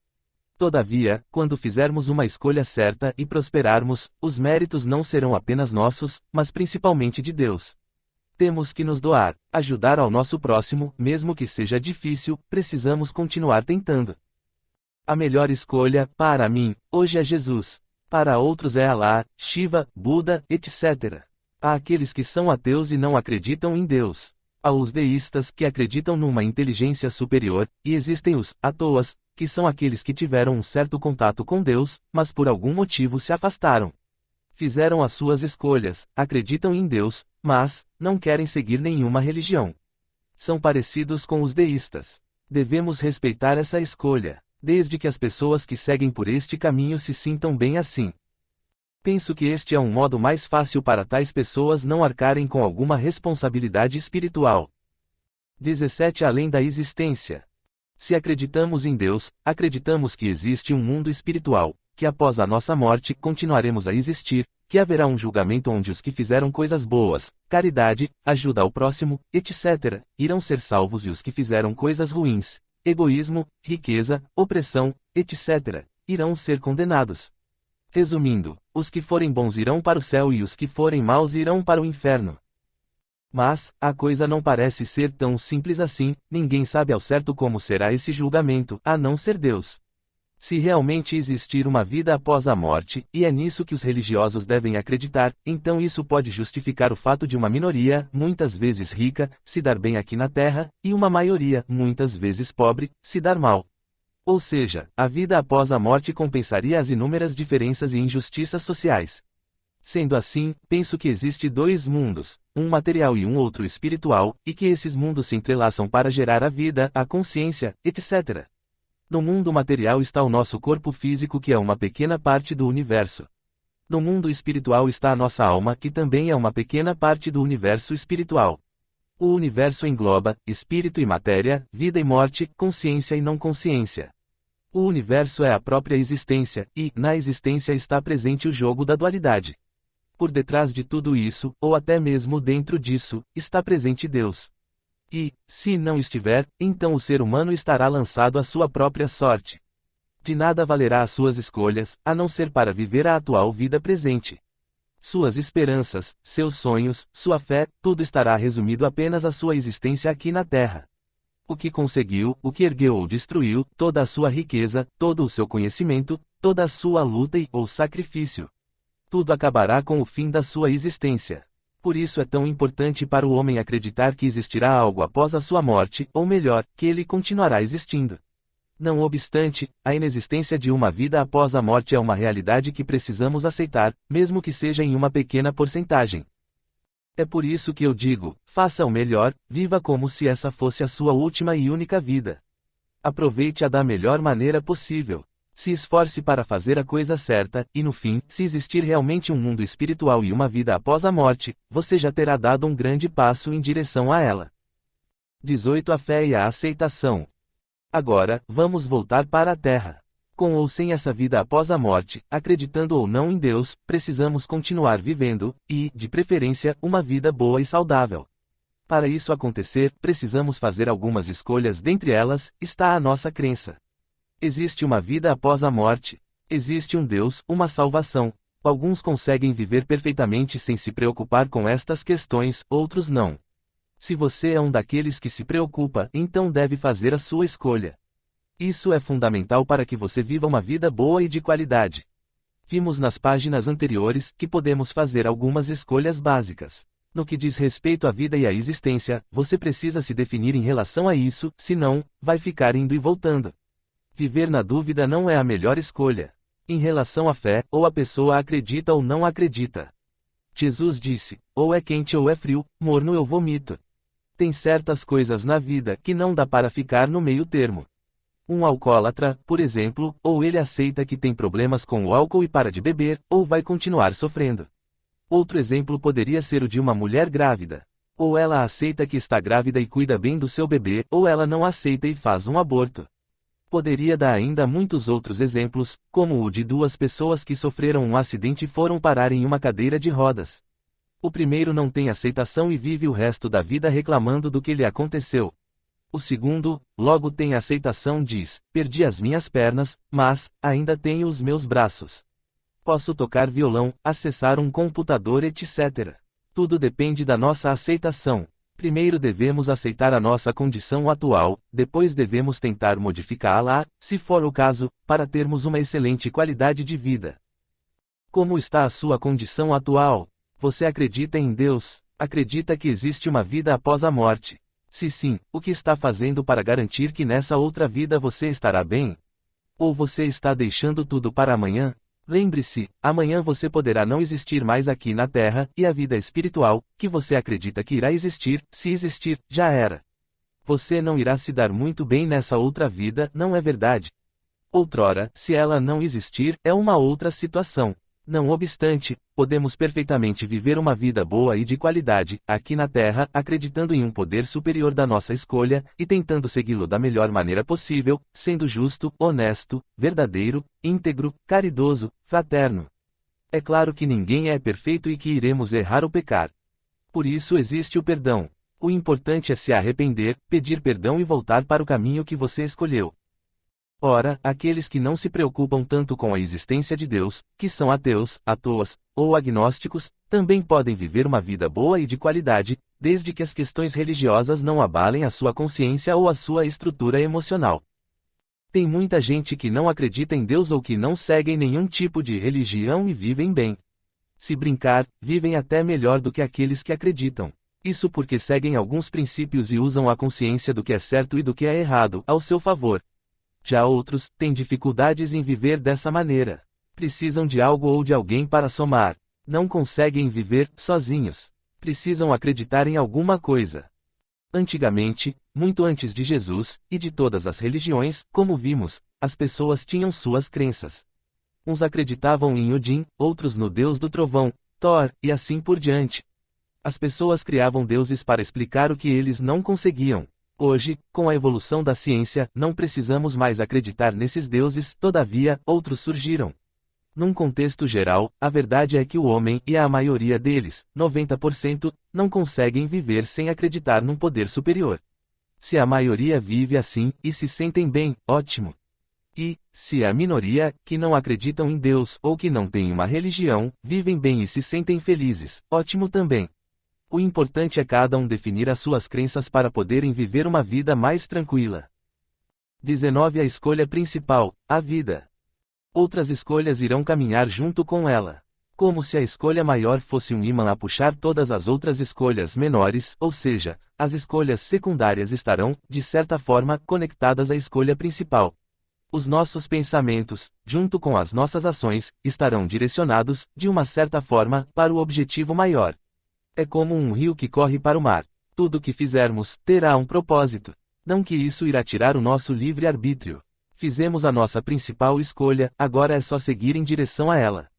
Todavia, quando fizermos uma escolha certa e prosperarmos, os méritos não serão apenas nossos, mas principalmente de Deus. Temos que nos doar, ajudar ao nosso próximo, mesmo que seja difícil, precisamos continuar tentando. A melhor escolha, para mim, hoje é Jesus. Para outros é Alá, Shiva, Buda, etc. Há aqueles que são ateus e não acreditam em Deus. Há os deístas que acreditam numa inteligência superior, e existem os atoas, que são aqueles que tiveram um certo contato com Deus, mas por algum motivo se afastaram. Fizeram as suas escolhas, acreditam em Deus, mas não querem seguir nenhuma religião. São parecidos com os deístas. Devemos respeitar essa escolha, desde que as pessoas que seguem por este caminho se sintam bem assim. Penso que este é um modo mais fácil para tais pessoas não arcarem com alguma responsabilidade espiritual. 17 Além da existência. Se acreditamos em Deus, acreditamos que existe um mundo espiritual, que após a nossa morte continuaremos a existir, que haverá um julgamento onde os que fizeram coisas boas, caridade, ajuda ao próximo, etc., irão ser salvos e os que fizeram coisas ruins, egoísmo, riqueza, opressão, etc., irão ser condenados. Resumindo, os que forem bons irão para o céu e os que forem maus irão para o inferno. Mas, a coisa não parece ser tão simples assim, ninguém sabe ao certo como será esse julgamento, a não ser Deus. Se realmente existir uma vida após a morte, e é nisso que os religiosos devem acreditar, então isso pode justificar o fato de uma minoria, muitas vezes rica, se dar bem aqui na Terra, e uma maioria, muitas vezes pobre, se dar mal. Ou seja, a vida após a morte compensaria as inúmeras diferenças e injustiças sociais. Sendo assim, penso que existe dois mundos, um material e um outro espiritual, e que esses mundos se entrelaçam para gerar a vida, a consciência, etc. No mundo material está o nosso corpo físico, que é uma pequena parte do universo. No mundo espiritual está a nossa alma, que também é uma pequena parte do universo espiritual. O universo engloba espírito e matéria, vida e morte, consciência e não consciência. O universo é a própria existência, e, na existência está presente o jogo da dualidade. Por detrás de tudo isso, ou até mesmo dentro disso, está presente Deus. E, se não estiver, então o ser humano estará lançado à sua própria sorte. De nada valerá as suas escolhas, a não ser para viver a atual vida presente. Suas esperanças, seus sonhos, sua fé, tudo estará resumido apenas à sua existência aqui na Terra. O que conseguiu, o que ergueu ou destruiu, toda a sua riqueza, todo o seu conhecimento, toda a sua luta ou sacrifício. Tudo acabará com o fim da sua existência. Por isso é tão importante para o homem acreditar que existirá algo após a sua morte, ou melhor, que ele continuará existindo. Não obstante, a inexistência de uma vida após a morte é uma realidade que precisamos aceitar, mesmo que seja em uma pequena porcentagem. É por isso que eu digo, faça o melhor, viva como se essa fosse a sua última e única vida. Aproveite-a da melhor maneira possível. Se esforce para fazer a coisa certa, e no fim, se existir realmente um mundo espiritual e uma vida após a morte, você já terá dado um grande passo em direção a ela. 18. A fé e a aceitação. Agora, vamos voltar para a Terra. Com ou sem essa vida após a morte, acreditando ou não em Deus, precisamos continuar vivendo, e, de preferência, uma vida boa e saudável. Para isso acontecer, precisamos fazer algumas escolhas, dentre elas, está a nossa crença. Existe uma vida após a morte. Existe um Deus, uma salvação. Alguns conseguem viver perfeitamente sem se preocupar com estas questões, outros não. Se você é um daqueles que se preocupa, então deve fazer a sua escolha. Isso é fundamental para que você viva uma vida boa e de qualidade. Vimos nas páginas anteriores que podemos fazer algumas escolhas básicas. No que diz respeito à vida e à existência, você precisa se definir em relação a isso, senão, vai ficar indo e voltando. Viver na dúvida não é a melhor escolha. Em relação à fé, ou a pessoa acredita ou não acredita. Jesus disse, ou é quente ou é frio, morno eu vomito. Tem certas coisas na vida que não dá para ficar no meio termo. Um alcoólatra, por exemplo, ou ele aceita que tem problemas com o álcool e para de beber, ou vai continuar sofrendo. Outro exemplo poderia ser o de uma mulher grávida. Ou ela aceita que está grávida e cuida bem do seu bebê, ou ela não aceita e faz um aborto. Poderia dar ainda muitos outros exemplos, como o de duas pessoas que sofreram um acidente e foram parar em uma cadeira de rodas. O primeiro não tem aceitação e vive o resto da vida reclamando do que lhe aconteceu. O segundo, logo tem aceitação, diz, perdi as minhas pernas, mas, ainda tenho os meus braços. Posso tocar violão, acessar um computador, etc. Tudo depende da nossa aceitação. Primeiro devemos aceitar a nossa condição atual, depois devemos tentar modificá-la, se for o caso, para termos uma excelente qualidade de vida. Como está a sua condição atual? Você acredita em Deus? Acredita que existe uma vida após a morte? Se sim, o que está fazendo para garantir que nessa outra vida você estará bem? Ou você está deixando tudo para amanhã? Lembre-se, amanhã você poderá não existir mais aqui na Terra, e a vida espiritual, que você acredita que irá existir, se existir, já era. Você não irá se dar muito bem nessa outra vida, não é verdade? Outrora, se ela não existir, é uma outra situação. Não obstante, podemos perfeitamente viver uma vida boa e de qualidade, aqui na Terra, acreditando em um poder superior da nossa escolha, e tentando segui-lo da melhor maneira possível, sendo justo, honesto, verdadeiro, íntegro, caridoso, fraterno. É claro que ninguém é perfeito e que iremos errar ou pecar. Por isso existe o perdão. O importante é se arrepender, pedir perdão e voltar para o caminho que você escolheu. Ora, aqueles que não se preocupam tanto com a existência de Deus, que são ateus, ou agnósticos, também podem viver uma vida boa e de qualidade, desde que as questões religiosas não abalem a sua consciência ou a sua estrutura emocional. Tem muita gente que não acredita em Deus ou que não seguem nenhum tipo de religião e vivem bem. Se brincar, vivem até melhor do que aqueles que acreditam. Isso porque seguem alguns princípios e usam a consciência do que é certo e do que é errado ao seu favor. Já outros têm dificuldades em viver dessa maneira. Precisam de algo ou de alguém para somar. Não conseguem viver sozinhos. Precisam acreditar em alguma coisa. Antigamente, muito antes de Jesus, e de todas as religiões, como vimos, as pessoas tinham suas crenças. Uns acreditavam em Odin, outros no deus do trovão, Thor, e assim por diante. As pessoas criavam deuses para explicar o que eles não conseguiam. Hoje, com a evolução da ciência, não precisamos mais acreditar nesses deuses, todavia, outros surgiram. Num contexto geral, a verdade é que o homem e a maioria deles, 90%, não conseguem viver sem acreditar num poder superior. Se a maioria vive assim, e se sentem bem, ótimo. E, se a minoria, que não acreditam em Deus ou que não têm uma religião, vivem bem e se sentem felizes, ótimo também. O importante é cada um definir as suas crenças para poderem viver uma vida mais tranquila. 19. A escolha principal, a vida. Outras escolhas irão caminhar junto com ela. Como se a escolha maior fosse um ímã a puxar todas as outras escolhas menores, ou seja, as escolhas secundárias estarão, de certa forma, conectadas à escolha principal. Os nossos pensamentos, junto com as nossas ações, estarão direcionados, de uma certa forma, para o objetivo maior. É como um rio que corre para o mar. Tudo o que fizermos terá um propósito. Não que isso irá tirar o nosso livre-arbítrio. Fizemos a nossa principal escolha, agora é só seguir em direção a ela.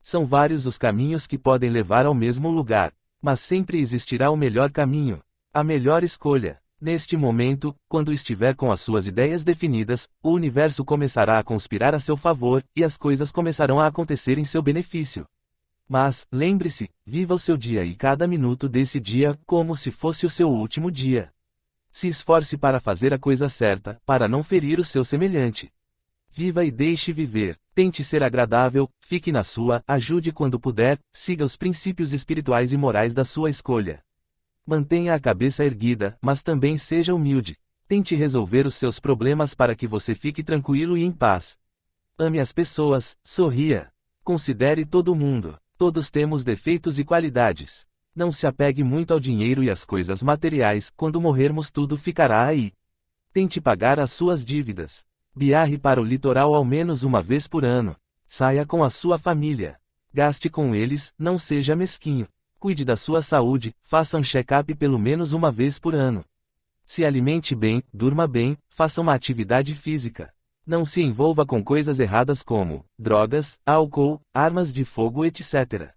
São vários os caminhos que podem levar ao mesmo lugar, mas sempre existirá o melhor caminho, a melhor escolha. Neste momento, quando estiver com as suas ideias definidas, o universo começará a conspirar a seu favor, e as coisas começarão a acontecer em seu benefício. Mas, lembre-se, viva o seu dia e cada minuto desse dia como se fosse o seu último dia. Se esforce para fazer a coisa certa, para não ferir o seu semelhante. Viva e deixe viver, tente ser agradável, fique na sua, ajude quando puder, siga os princípios espirituais e morais da sua escolha. Mantenha a cabeça erguida, mas também seja humilde. Tente resolver os seus problemas para que você fique tranquilo e em paz. Ame as pessoas, sorria. Considere todo mundo. Todos temos defeitos e qualidades. Não se apegue muito ao dinheiro e às coisas materiais, quando morrermos tudo ficará aí. Tente pagar as suas dívidas. Viaje para o litoral ao menos uma vez por ano. Saia com a sua família. Gaste com eles, não seja mesquinho. Cuide da sua saúde, faça um check-up pelo menos uma vez por ano. Se alimente bem, durma bem, faça uma atividade física. Não se envolva com coisas erradas como drogas, álcool, armas de fogo, etc.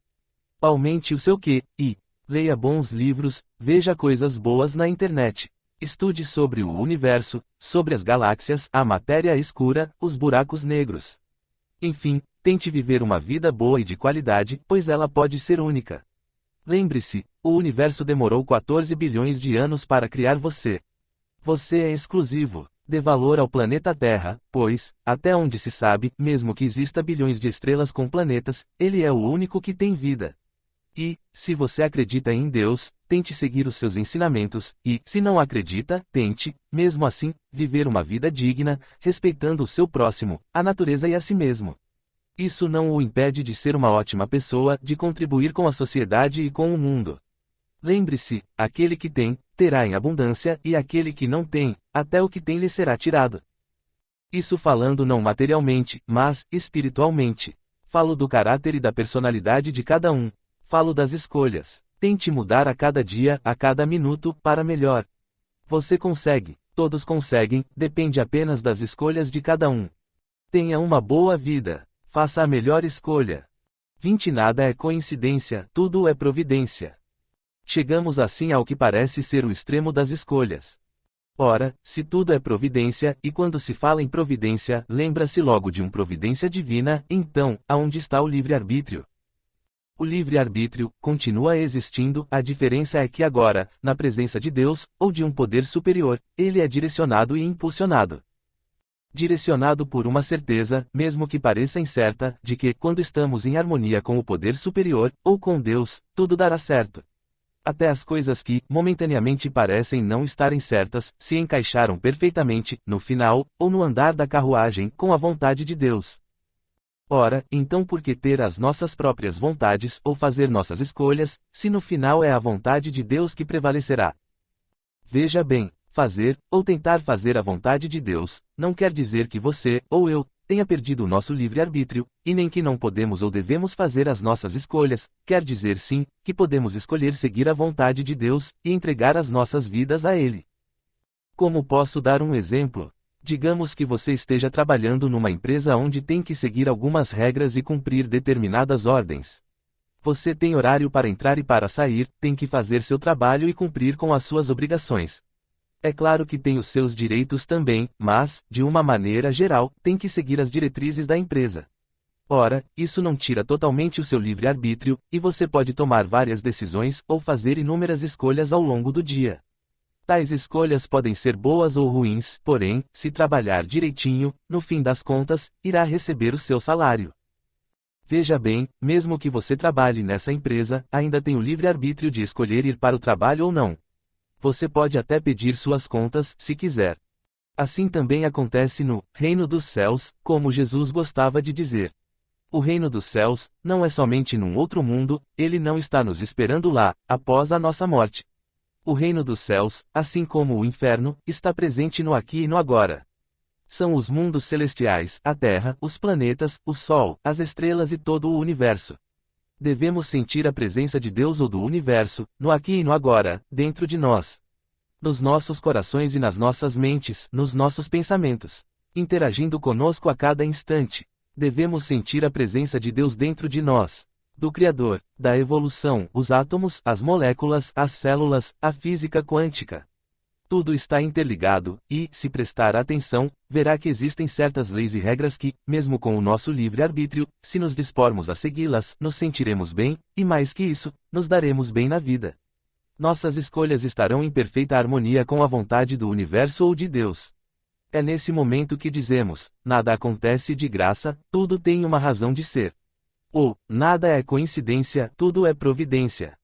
Aumente o seu QI. Leia bons livros, veja coisas boas na internet. Estude sobre o universo, sobre as galáxias, a matéria escura, os buracos negros. Enfim, tente viver uma vida boa e de qualidade, pois ela pode ser única. Lembre-se, o universo demorou 14 bilhões de anos para criar você. Você é exclusivo. Dê valor ao planeta Terra, pois, até onde se sabe, mesmo que exista bilhões de estrelas com planetas, ele é o único que tem vida. E, se você acredita em Deus, tente seguir os seus ensinamentos, e, se não acredita, tente, mesmo assim, viver uma vida digna, respeitando o seu próximo, a natureza e a si mesmo. Isso não o impede de ser uma ótima pessoa, de contribuir com a sociedade e com o mundo. Lembre-se, aquele que tem, terá em abundância, e aquele que não tem, até o que tem lhe será tirado. Isso falando não materialmente, mas, espiritualmente. Falo do caráter e da personalidade de cada um. Falo das escolhas. Tente mudar a cada dia, a cada minuto, para melhor. Você consegue, todos conseguem, depende apenas das escolhas de cada um. Tenha uma boa vida. Faça a melhor escolha. 20. Nada é coincidência, tudo é providência. Chegamos assim ao que parece ser o extremo das escolhas. Ora, se tudo é providência, e quando se fala em providência, lembra-se logo de providência divina, então, aonde está o livre-arbítrio? O livre-arbítrio continua existindo, a diferença é que agora, na presença de Deus, ou de um poder superior, ele é direcionado e impulsionado. Direcionado por uma certeza, mesmo que pareça incerta, de que, quando estamos em harmonia com o poder superior, ou com Deus, tudo dará certo. Até as coisas que, momentaneamente parecem não estarem certas, se encaixaram perfeitamente, no final, ou no andar da carruagem, com a vontade de Deus. Ora, então por que ter as nossas próprias vontades, ou fazer nossas escolhas, se no final é a vontade de Deus que prevalecerá? Veja bem, fazer, ou tentar fazer a vontade de Deus, não quer dizer que você, ou eu, tenha perdido o nosso livre-arbítrio, e nem que não podemos ou devemos fazer as nossas escolhas, quer dizer sim, que podemos escolher seguir a vontade de Deus, e entregar as nossas vidas a Ele. Como posso dar um exemplo? Digamos que você esteja trabalhando numa empresa onde tem que seguir algumas regras e cumprir determinadas ordens. Você tem horário para entrar e para sair, tem que fazer seu trabalho e cumprir com as suas obrigações. É claro que tem os seus direitos também, mas, de uma maneira geral, tem que seguir as diretrizes da empresa. Ora, isso não tira totalmente o seu livre-arbítrio, e você pode tomar várias decisões ou fazer inúmeras escolhas ao longo do dia. Tais escolhas podem ser boas ou ruins, porém, se trabalhar direitinho, no fim das contas, irá receber o seu salário. Veja bem, mesmo que você trabalhe nessa empresa, ainda tem o livre-arbítrio de escolher ir para o trabalho ou não. Você pode até pedir suas contas, se quiser. Assim também acontece no reino dos céus, como Jesus gostava de dizer. O reino dos céus não é somente num outro mundo, ele não está nos esperando lá, após a nossa morte. O reino dos céus, assim como o inferno, está presente no aqui e no agora. São os mundos celestiais, a terra, os planetas, o sol, as estrelas e todo o universo. Devemos sentir a presença de Deus ou do universo, no aqui e no agora, dentro de nós. Nos nossos corações e nas nossas mentes, nos nossos pensamentos. Interagindo conosco a cada instante. Devemos sentir a presença de Deus dentro de nós. Do Criador, da evolução, os átomos, as moléculas, as células, a física quântica. Tudo está interligado, e, se prestar atenção, verá que existem certas leis e regras que, mesmo com o nosso livre-arbítrio, se nos dispormos a segui-las, nos sentiremos bem, e mais que isso, nos daremos bem na vida. Nossas escolhas estarão em perfeita harmonia com a vontade do universo ou de Deus. É nesse momento que dizemos, nada acontece de graça, tudo tem uma razão de ser. Ou, nada é coincidência, tudo é providência.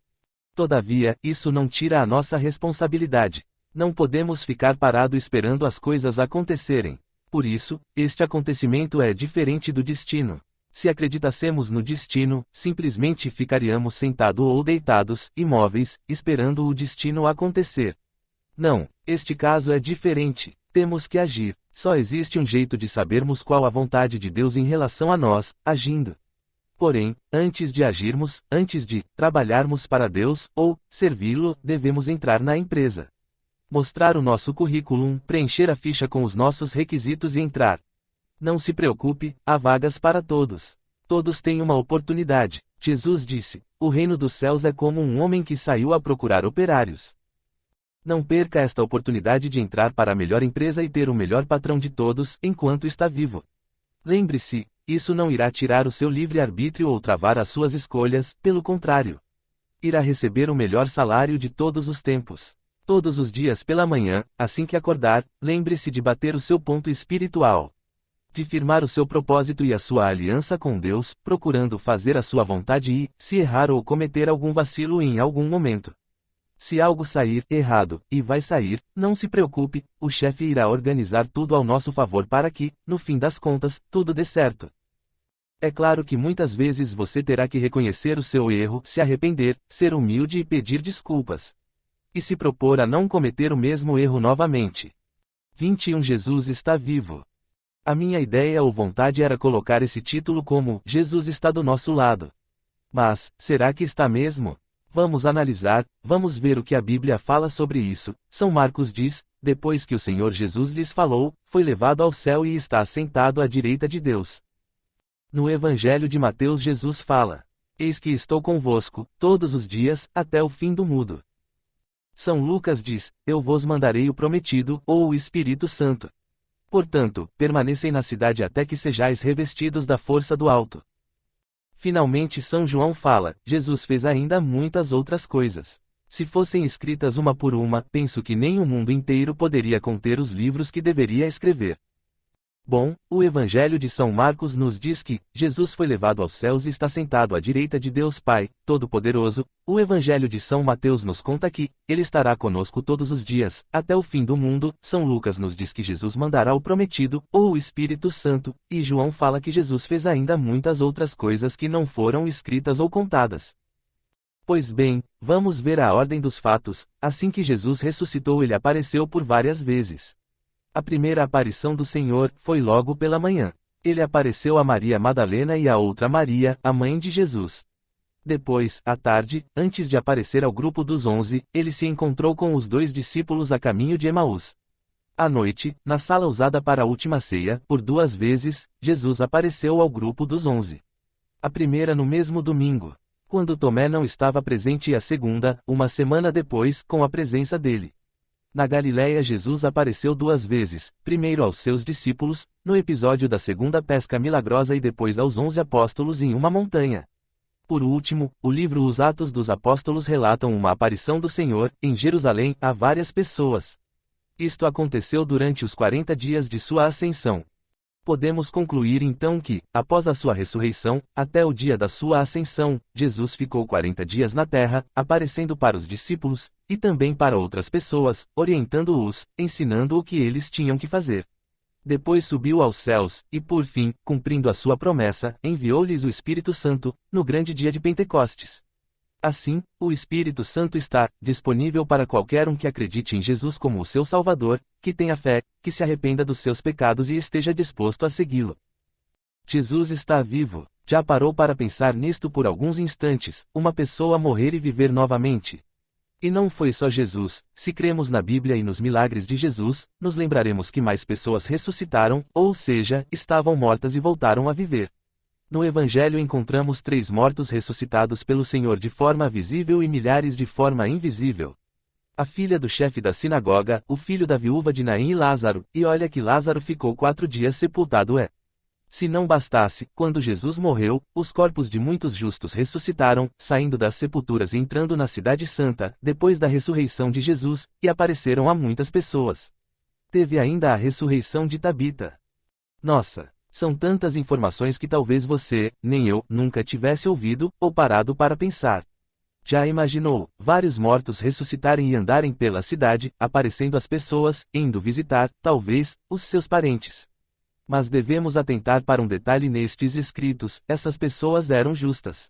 Todavia, isso não tira a nossa responsabilidade. Não podemos ficar parado esperando as coisas acontecerem. Por isso, este acontecimento é diferente do destino. Se acreditássemos no destino, simplesmente ficaríamos sentados ou deitados, imóveis, esperando o destino acontecer. Não, este caso é diferente. Temos que agir. Só existe um jeito de sabermos qual a vontade de Deus em relação a nós, agindo. Porém, antes de agirmos, antes de trabalharmos para Deus, ou servi-lo, devemos entrar na empresa. Mostrar o nosso currículo, preencher a ficha com os nossos requisitos e entrar. Não se preocupe, há vagas para todos. Todos têm uma oportunidade. Jesus disse, o reino dos céus é como um homem que saiu a procurar operários. Não perca esta oportunidade de entrar para a melhor empresa e ter o melhor patrão de todos, enquanto está vivo. Lembre-se, isso não irá tirar o seu livre-arbítrio ou travar as suas escolhas, pelo contrário. Irá receber o melhor salário de todos os tempos. Todos os dias pela manhã, assim que acordar, lembre-se de bater o seu ponto espiritual. De firmar o seu propósito e a sua aliança com Deus, procurando fazer a sua vontade e, se errar ou cometer algum vacilo em algum momento. Se algo sair errado, e vai sair, não se preocupe, o chefe irá organizar tudo ao nosso favor para que, no fim das contas, tudo dê certo. É claro que muitas vezes você terá que reconhecer o seu erro, se arrepender, ser humilde e pedir desculpas. E se propor a não cometer o mesmo erro novamente. 21 Jesus está vivo. A minha ideia ou vontade era colocar esse título como Jesus está do nosso lado. Mas, será que está mesmo? Vamos analisar, vamos ver o que a Bíblia fala sobre isso. São Marcos diz, depois que o Senhor Jesus lhes falou, foi levado ao céu e está assentado à direita de Deus. No Evangelho de Mateus Jesus fala, eis que estou convosco, todos os dias, até o fim do mundo. São Lucas diz, eu vos mandarei o prometido, ou o Espírito Santo. Portanto, permanecei na cidade até que sejais revestidos da força do alto. Finalmente São João fala, Jesus fez ainda muitas outras coisas. Se fossem escritas uma por uma, penso que nem o mundo inteiro poderia conter os livros que deveria escrever. Bom, o Evangelho de São Marcos nos diz que Jesus foi levado aos céus e está sentado à direita de Deus Pai, Todo-Poderoso. O Evangelho de São Mateus nos conta que ele estará conosco todos os dias, até o fim do mundo. São Lucas nos diz que Jesus mandará o prometido, ou o Espírito Santo, e João fala que Jesus fez ainda muitas outras coisas que não foram escritas ou contadas. Pois bem, vamos ver a ordem dos fatos. Assim que Jesus ressuscitou, ele apareceu por várias vezes. A primeira aparição do Senhor foi logo pela manhã. Ele apareceu a Maria Madalena e a outra Maria, a mãe de Jesus. Depois, à tarde, antes de aparecer ao grupo dos 11, ele se encontrou com os 2 discípulos a caminho de Emaús. À noite, na sala usada para a última ceia, por 2 vezes, Jesus apareceu ao grupo dos 11. A primeira no mesmo domingo, quando Tomé não estava presente, e a segunda, uma semana depois, com a presença dele. Na Galiléia, Jesus apareceu 2 vezes, primeiro aos seus discípulos, no episódio da segunda pesca milagrosa, e depois aos 11 apóstolos em uma montanha. Por último, o livro Os Atos dos Apóstolos relatam uma aparição do Senhor, em Jerusalém, a várias pessoas. Isto aconteceu durante os 40 dias de sua ascensão. Podemos concluir então que, após a sua ressurreição, até o dia da sua ascensão, Jesus ficou 40 dias na terra, aparecendo para os discípulos, e também para outras pessoas, orientando-os, ensinando o que eles tinham que fazer. Depois subiu aos céus, e por fim, cumprindo a sua promessa, enviou-lhes o Espírito Santo, no grande dia de Pentecostes. Assim, o Espírito Santo está disponível para qualquer um que acredite em Jesus como o seu Salvador, que tenha fé, que se arrependa dos seus pecados e esteja disposto a segui-lo. Jesus está vivo. Já parou para pensar nisto por alguns instantes, uma pessoa morrer e viver novamente? E não foi só Jesus. Se cremos na Bíblia e nos milagres de Jesus, nos lembraremos que mais pessoas ressuscitaram, ou seja, estavam mortas e voltaram a viver. No Evangelho encontramos 3 mortos ressuscitados pelo Senhor de forma visível e milhares de forma invisível. A filha do chefe da sinagoga, o filho da viúva de Naim e Lázaro, e olha que Lázaro ficou 4 dias sepultado. Se não bastasse, quando Jesus morreu, os corpos de muitos justos ressuscitaram, saindo das sepulturas e entrando na Cidade Santa, depois da ressurreição de Jesus, e apareceram a muitas pessoas. Teve ainda a ressurreição de Tabita. Nossa! São tantas informações que talvez você, nem eu, nunca tivesse ouvido, ou parado para pensar. Já imaginou, vários mortos ressuscitarem e andarem pela cidade, aparecendo às pessoas, indo visitar, talvez, os seus parentes? Mas devemos atentar para um detalhe nestes escritos: essas pessoas eram justas.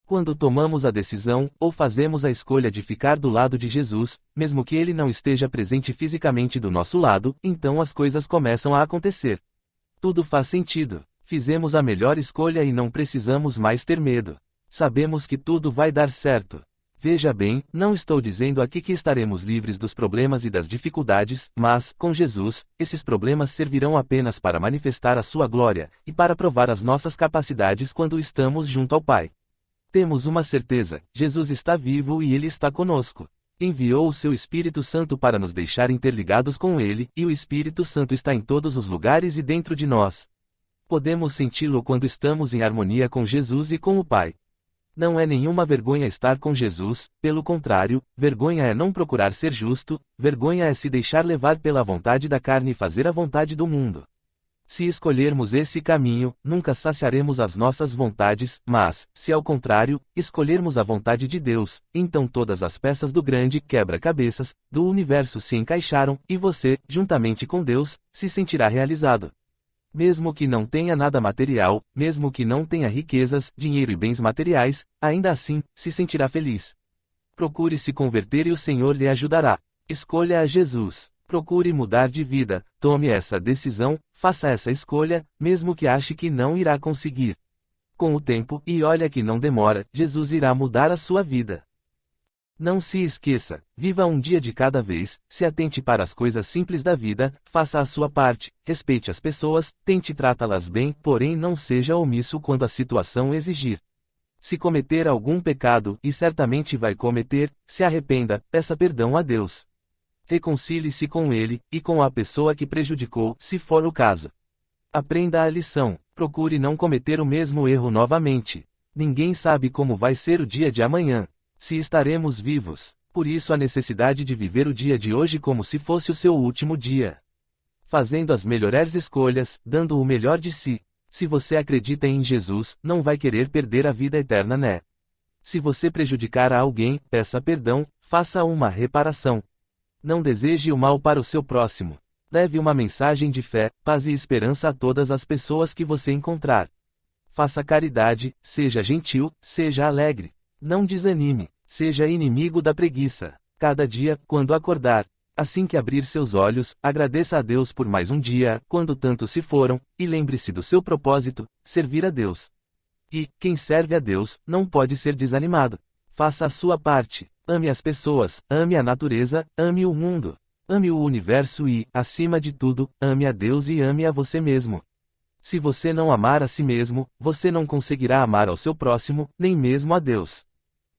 Quando tomamos a decisão, ou fazemos a escolha de ficar do lado de Jesus, mesmo que ele não esteja presente fisicamente do nosso lado, então as coisas começam a acontecer. Tudo faz sentido. Fizemos a melhor escolha e não precisamos mais ter medo. Sabemos que tudo vai dar certo. Veja bem, não estou dizendo aqui que estaremos livres dos problemas e das dificuldades, mas, com Jesus, esses problemas servirão apenas para manifestar a sua glória, e para provar as nossas capacidades quando estamos junto ao Pai. Temos uma certeza: Jesus está vivo e Ele está conosco. Enviou o seu Espírito Santo para nos deixar interligados com Ele, e o Espírito Santo está em todos os lugares e dentro de nós. Podemos senti-lo quando estamos em harmonia com Jesus e com o Pai. Não é nenhuma vergonha estar com Jesus, pelo contrário, vergonha é não procurar ser justo, vergonha é se deixar levar pela vontade da carne e fazer a vontade do mundo. Se escolhermos esse caminho, nunca saciaremos as nossas vontades, mas, se ao contrário, escolhermos a vontade de Deus, então todas as peças do grande quebra-cabeças do universo se encaixaram, e você, juntamente com Deus, se sentirá realizado. Mesmo que não tenha nada material, mesmo que não tenha riquezas, dinheiro e bens materiais, ainda assim, se sentirá feliz. Procure se converter e o Senhor lhe ajudará. Escolha a Jesus. Procure mudar de vida, tome essa decisão, faça essa escolha, mesmo que ache que não irá conseguir. Com o tempo, e olha que não demora, Jesus irá mudar a sua vida. Não se esqueça, viva um dia de cada vez, se atente para as coisas simples da vida, faça a sua parte, respeite as pessoas, tente tratá-las bem, porém não seja omisso quando a situação exigir. Se cometer algum pecado, e certamente vai cometer, se arrependa, peça perdão a Deus. Reconcilie-se com ele, e com a pessoa que prejudicou, se for o caso. Aprenda a lição, procure não cometer o mesmo erro novamente. Ninguém sabe como vai ser o dia de amanhã, se estaremos vivos, por isso a necessidade de viver o dia de hoje como se fosse o seu último dia. fazendo as melhores escolhas, dando o melhor de si. Se você acredita em Jesus, não vai querer perder a vida eterna, né? Se você prejudicar a alguém, peça perdão, faça uma reparação. Não deseje o mal para o seu próximo. Leve uma mensagem de fé, paz e esperança a todas as pessoas que você encontrar. Faça caridade, seja gentil, seja alegre. Não desanime, seja inimigo da preguiça. Cada dia, quando acordar, assim que abrir seus olhos, agradeça a Deus por mais um dia, quando tantos se foram, e lembre-se do seu propósito, servir a Deus. E, quem serve a Deus, não pode ser desanimado. Faça a sua parte. Ame as pessoas, ame a natureza, ame o mundo. Ame o universo e, acima de tudo, ame a Deus e ame a você mesmo. Se você não amar a si mesmo, você não conseguirá amar ao seu próximo, nem mesmo a Deus.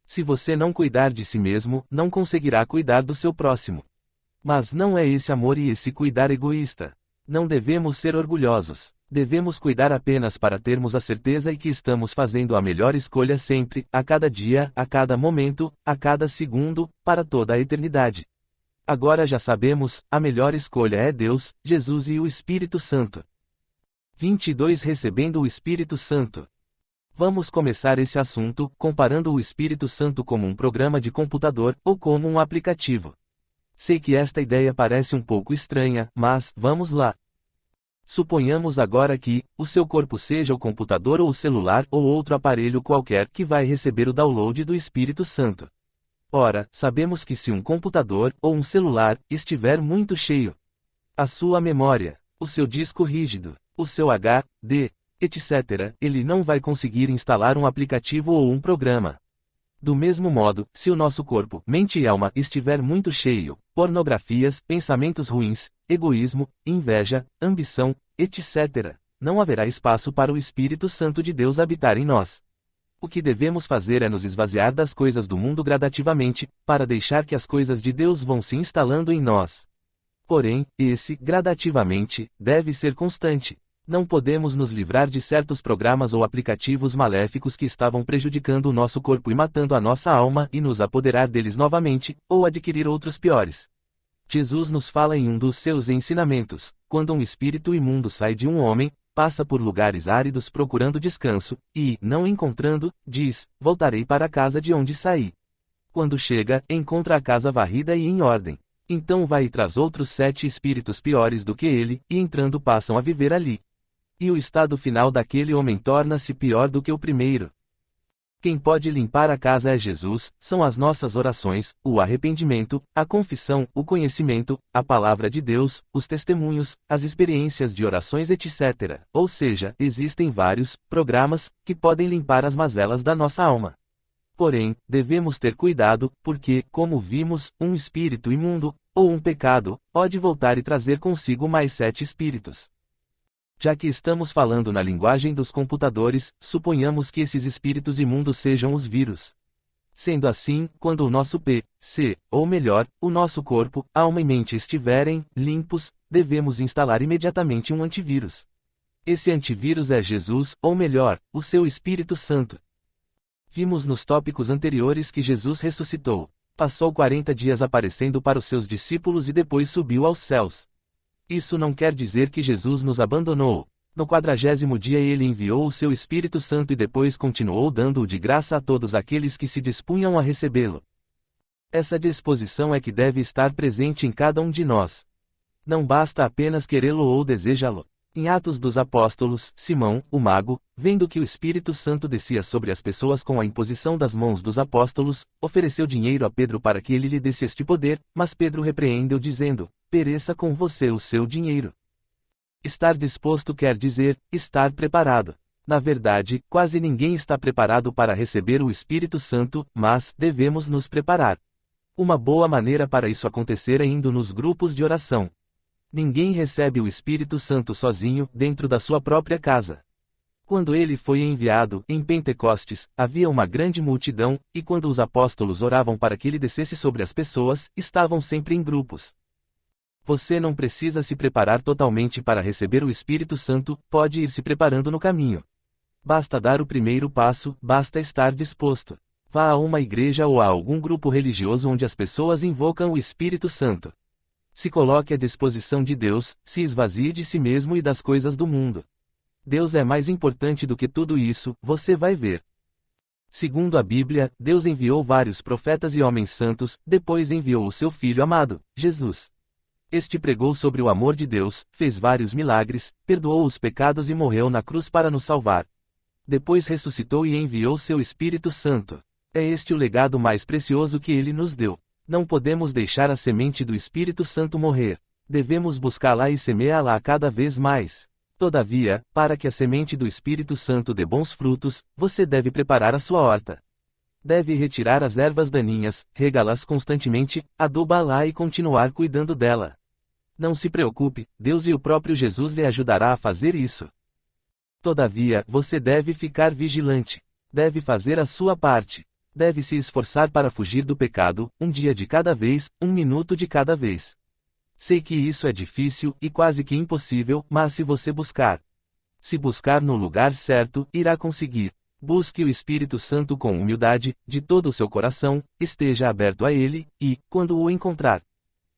Se você não cuidar de si mesmo, não conseguirá cuidar do seu próximo. Mas não é esse amor e esse cuidar egoísta. Não devemos ser orgulhosos. Devemos cuidar apenas para termos a certeza e que estamos fazendo a melhor escolha sempre, a cada dia, a cada momento, a cada segundo, para toda a eternidade. Agora já sabemos, a melhor escolha é Deus, Jesus e o Espírito Santo. 22 Recebendo o Espírito Santo. Vamos começar esse assunto, comparando o Espírito Santo como um programa de computador, ou como um aplicativo. Sei que esta ideia parece um pouco estranha, mas, vamos lá. Suponhamos agora que, o seu corpo seja o computador ou o celular ou outro aparelho qualquer que vai receber o download do Espírito Santo. Ora, sabemos que se um computador ou um celular estiver muito cheio, a sua memória, o seu disco rígido, o seu HD, etc., ele não vai conseguir instalar um aplicativo ou um programa. Do mesmo modo, se o nosso corpo, mente e alma estiver muito cheio, pornografias, pensamentos ruins, egoísmo, inveja, ambição, etc., não haverá espaço para o Espírito Santo de Deus habitar em nós. O que devemos fazer é nos esvaziar das coisas do mundo gradativamente, para deixar que as coisas de Deus vão se instalando em nós. Porém, esse, gradativamente, deve ser constante. Não podemos nos livrar de certos programas ou aplicativos maléficos que estavam prejudicando o nosso corpo e matando a nossa alma e nos apoderar deles novamente, ou adquirir outros piores. Jesus nos fala em um dos seus ensinamentos: quando um espírito imundo sai de um homem, passa por lugares áridos procurando descanso, e, não encontrando, diz: voltarei para a casa de onde saí. Quando chega, encontra a casa varrida e em ordem. Então vai e traz outros 7 espíritos piores do que ele, e entrando passam a viver ali. E o estado final daquele homem torna-se pior do que o primeiro. Quem pode limpar a casa é Jesus, são as nossas orações, o arrependimento, a confissão, o conhecimento, a palavra de Deus, os testemunhos, as experiências de orações, etc. Ou seja, existem vários programas que podem limpar as mazelas da nossa alma. Porém, devemos ter cuidado, porque, como vimos, um espírito imundo, ou um pecado, pode voltar e trazer consigo mais 7 espíritos. Já que estamos falando na linguagem dos computadores, suponhamos que esses espíritos imundos sejam os vírus. Sendo assim, quando o nosso PC, ou melhor, o nosso corpo, alma e mente estiverem limpos, devemos instalar imediatamente um antivírus. Esse antivírus é Jesus, ou melhor, o seu Espírito Santo. Vimos nos tópicos anteriores que Jesus ressuscitou, passou 40 dias aparecendo para os seus discípulos e depois subiu aos céus. Isso não quer dizer que Jesus nos abandonou. No 40º dia ele enviou o seu Espírito Santo e depois continuou dando-o de graça a todos aqueles que se dispunham a recebê-lo. Essa disposição é que deve estar presente em cada um de nós. Não basta apenas querê-lo ou desejá-lo. Em Atos dos Apóstolos, Simão, o mago, vendo que o Espírito Santo descia sobre as pessoas com a imposição das mãos dos apóstolos, ofereceu dinheiro a Pedro para que ele lhe desse este poder, mas Pedro repreendeu dizendo: pereça com você o seu dinheiro. Estar disposto quer dizer, estar preparado. Na verdade, quase ninguém está preparado para receber o Espírito Santo, mas devemos nos preparar. Uma boa maneira para isso acontecer é indo nos grupos de oração. Ninguém recebe o Espírito Santo sozinho, dentro da sua própria casa. Quando ele foi enviado, em Pentecostes, havia uma grande multidão, e quando os apóstolos oravam para que ele descesse sobre as pessoas, estavam sempre em grupos. Você não precisa se preparar totalmente para receber o Espírito Santo, pode ir se preparando no caminho. Basta dar o primeiro passo, basta estar disposto. Vá a uma igreja ou a algum grupo religioso onde as pessoas invocam o Espírito Santo. Se coloque à disposição de Deus, se esvazie de si mesmo e das coisas do mundo. Deus é mais importante do que tudo isso, você vai ver. Segundo a Bíblia, Deus enviou vários profetas e homens santos, depois enviou o seu Filho amado, Jesus. Este pregou sobre o amor de Deus, fez vários milagres, perdoou os pecados e morreu na cruz para nos salvar. Depois ressuscitou e enviou seu Espírito Santo. É este o legado mais precioso que ele nos deu. Não podemos deixar a semente do Espírito Santo morrer. Devemos buscá-la e semeá-la cada vez mais. Todavia, para que a semente do Espírito Santo dê bons frutos, você deve preparar a sua horta. Deve retirar as ervas daninhas, regá-las constantemente, adubá-la e continuar cuidando dela. Não se preocupe, Deus e o próprio Jesus lhe ajudará a fazer isso. Todavia, você deve ficar vigilante. Deve fazer a sua parte. Deve se esforçar para fugir do pecado, um dia de cada vez, um minuto de cada vez. Sei que isso é difícil e quase que impossível, mas se você buscar. Se buscar no lugar certo, irá conseguir. Busque o Espírito Santo com humildade, de todo o seu coração, esteja aberto a ele, e, quando o encontrar,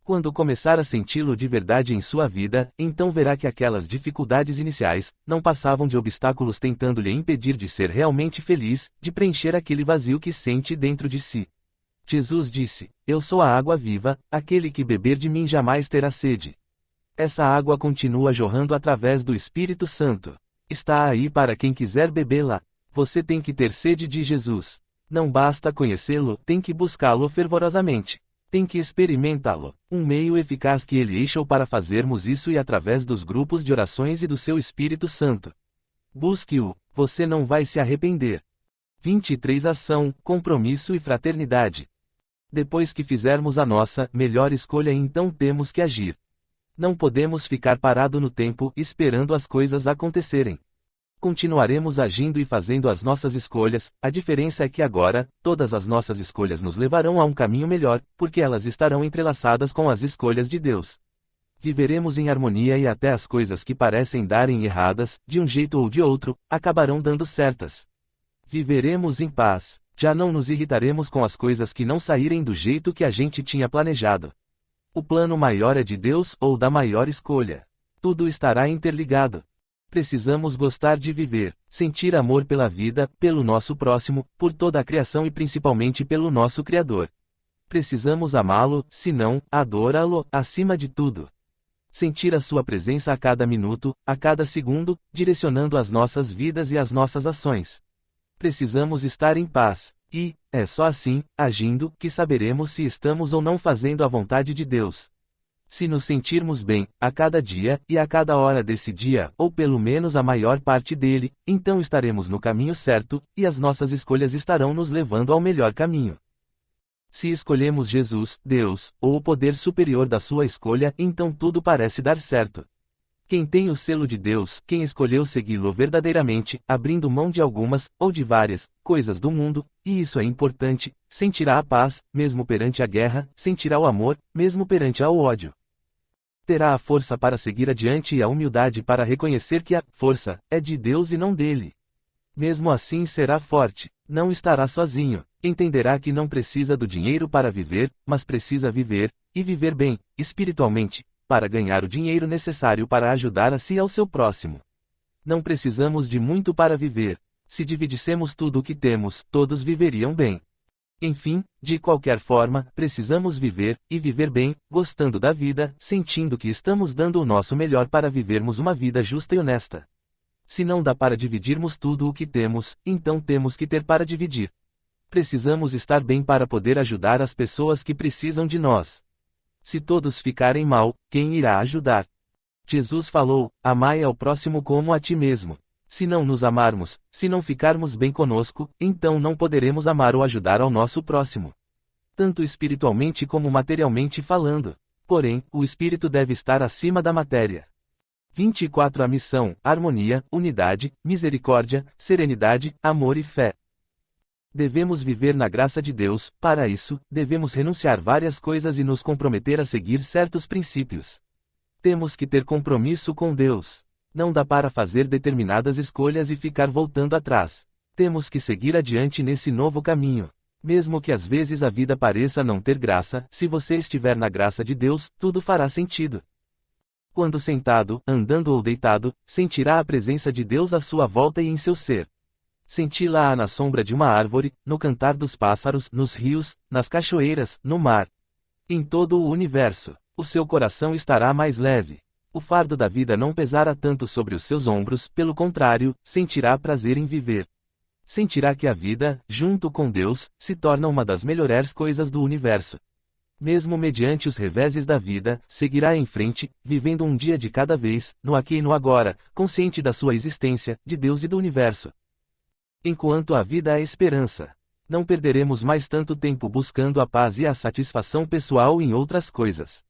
quando começar a senti-lo de verdade em sua vida, então verá que aquelas dificuldades iniciais não passavam de obstáculos tentando lhe impedir de ser realmente feliz, de preencher aquele vazio que sente dentro de si. Jesus disse: Eu sou a água viva, aquele que beber de mim jamais terá sede. Essa água continua jorrando através do Espírito Santo. Está aí para quem quiser bebê-la. Você tem que ter sede de Jesus. Não basta conhecê-lo, tem que buscá-lo fervorosamente. Tem que experimentá-lo. Um meio eficaz que ele deixou para fazermos isso é através dos grupos de orações e do seu Espírito Santo. Busque-o, você não vai se arrepender. 23 Ação, compromisso e fraternidade. Depois que fizermos a nossa melhor escolha, então temos que agir. Não podemos ficar parado no tempo, esperando as coisas acontecerem. Continuaremos agindo e fazendo as nossas escolhas, a diferença é que agora, todas as nossas escolhas nos levarão a um caminho melhor, porque elas estarão entrelaçadas com as escolhas de Deus. Viveremos em harmonia e até as coisas que parecem darem erradas, de um jeito ou de outro, acabarão dando certas. Viveremos em paz, já não nos irritaremos com as coisas que não saírem do jeito que a gente tinha planejado. O plano maior é de Deus ou da maior escolha. Tudo estará interligado. Precisamos gostar de viver, sentir amor pela vida, pelo nosso próximo, por toda a criação e principalmente pelo nosso Criador. Precisamos amá-lo, se não, adorá-lo, acima de tudo. Sentir a sua presença a cada minuto, a cada segundo, direcionando as nossas vidas e as nossas ações. Precisamos estar em paz, e, é só assim, agindo, que saberemos se estamos ou não fazendo a vontade de Deus. Se nos sentirmos bem, a cada dia, e a cada hora desse dia, ou pelo menos a maior parte dele, então estaremos no caminho certo, e as nossas escolhas estarão nos levando ao melhor caminho. Se escolhemos Jesus, Deus, ou o poder superior da sua escolha, então tudo parece dar certo. Quem tem o selo de Deus, quem escolheu segui-lo verdadeiramente, abrindo mão de algumas, ou de várias, coisas do mundo, e isso é importante, sentirá a paz, mesmo perante a guerra, sentirá o amor, mesmo perante ao ódio. Terá a força para seguir adiante e a humildade para reconhecer que a força é de Deus e não dele. Mesmo assim será forte, não estará sozinho, entenderá que não precisa do dinheiro para viver, mas precisa viver, e viver bem, espiritualmente, para ganhar o dinheiro necessário para ajudar a si e ao seu próximo. Não precisamos de muito para viver. Se dividíssemos tudo o que temos, todos viveriam bem. Enfim, de qualquer forma, precisamos viver, e viver bem, gostando da vida, sentindo que estamos dando o nosso melhor para vivermos uma vida justa e honesta. Se não dá para dividirmos tudo o que temos, então temos que ter para dividir. Precisamos estar bem para poder ajudar as pessoas que precisam de nós. Se todos ficarem mal, quem irá ajudar? Jesus falou: amai ao próximo como a ti mesmo. Se não nos amarmos, se não ficarmos bem conosco, então não poderemos amar ou ajudar ao nosso próximo. Tanto espiritualmente como materialmente falando. Porém, o espírito deve estar acima da matéria. 24 A missão, harmonia, unidade, misericórdia, serenidade, amor e fé. Devemos viver na graça de Deus, para isso, devemos renunciar várias coisas e nos comprometer a seguir certos princípios. Temos que ter compromisso com Deus. Não dá para fazer determinadas escolhas e ficar voltando atrás. Temos que seguir adiante nesse novo caminho. Mesmo que às vezes a vida pareça não ter graça, se você estiver na graça de Deus, tudo fará sentido. Quando sentado, andando ou deitado, sentirá a presença de Deus à sua volta e em seu ser. Senti-la na sombra de uma árvore, no cantar dos pássaros, nos rios, nas cachoeiras, no mar. Em todo o universo, o seu coração estará mais leve. O fardo da vida não pesará tanto sobre os seus ombros, pelo contrário, sentirá prazer em viver. Sentirá que a vida, junto com Deus, se torna uma das melhores coisas do universo. Mesmo mediante os reveses da vida, seguirá em frente, vivendo um dia de cada vez, no aqui e no agora, consciente da sua existência, de Deus e do universo. Enquanto a vida há esperança, não perderemos mais tanto tempo buscando a paz e a satisfação pessoal em outras coisas.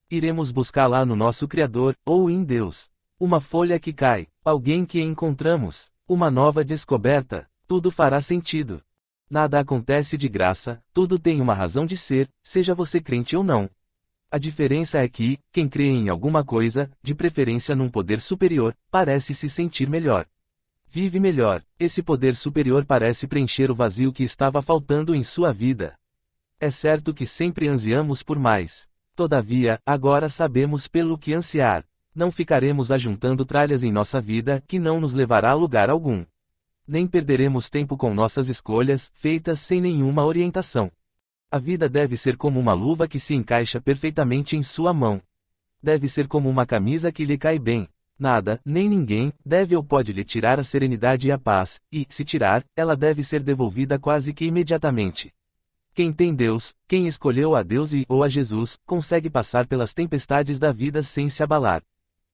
Iremos buscá-la no nosso Criador, ou em Deus. Uma folha que cai, alguém que encontramos, uma nova descoberta, tudo fará sentido. Nada acontece de graça, tudo tem uma razão de ser, seja você crente ou não. A diferença é que, quem crê em alguma coisa, de preferência num poder superior, parece se sentir melhor. Vive melhor, esse poder superior parece preencher o vazio que estava faltando em sua vida. É certo que sempre ansiamos por mais. Todavia, agora sabemos pelo que ansiar. Não ficaremos ajuntando tralhas em nossa vida que não nos levará a lugar algum. Nem perderemos tempo com nossas escolhas, feitas sem nenhuma orientação. A vida deve ser como uma luva que se encaixa perfeitamente em sua mão. Deve ser como uma camisa que lhe cai bem. Nada, nem ninguém, deve ou pode lhe tirar a serenidade e a paz, e, se tirar, ela deve ser devolvida quase que imediatamente. Quem tem Deus, quem escolheu a Deus ou a Jesus, consegue passar pelas tempestades da vida sem se abalar.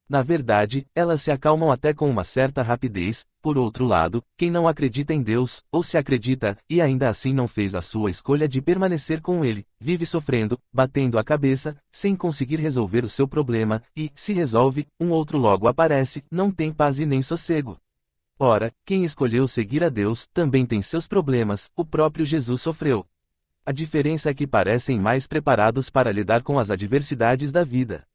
Na verdade, elas se acalmam até com uma certa rapidez. Por outro lado, quem não acredita em Deus, ou se acredita, e ainda assim não fez a sua escolha de permanecer com Ele, vive sofrendo, batendo a cabeça, sem conseguir resolver o seu problema, e, se resolve, um outro logo aparece, não tem paz e nem sossego. Ora, quem escolheu seguir a Deus, também tem seus problemas, o próprio Jesus sofreu. A diferença é que parecem mais preparados para lidar com as adversidades da vida.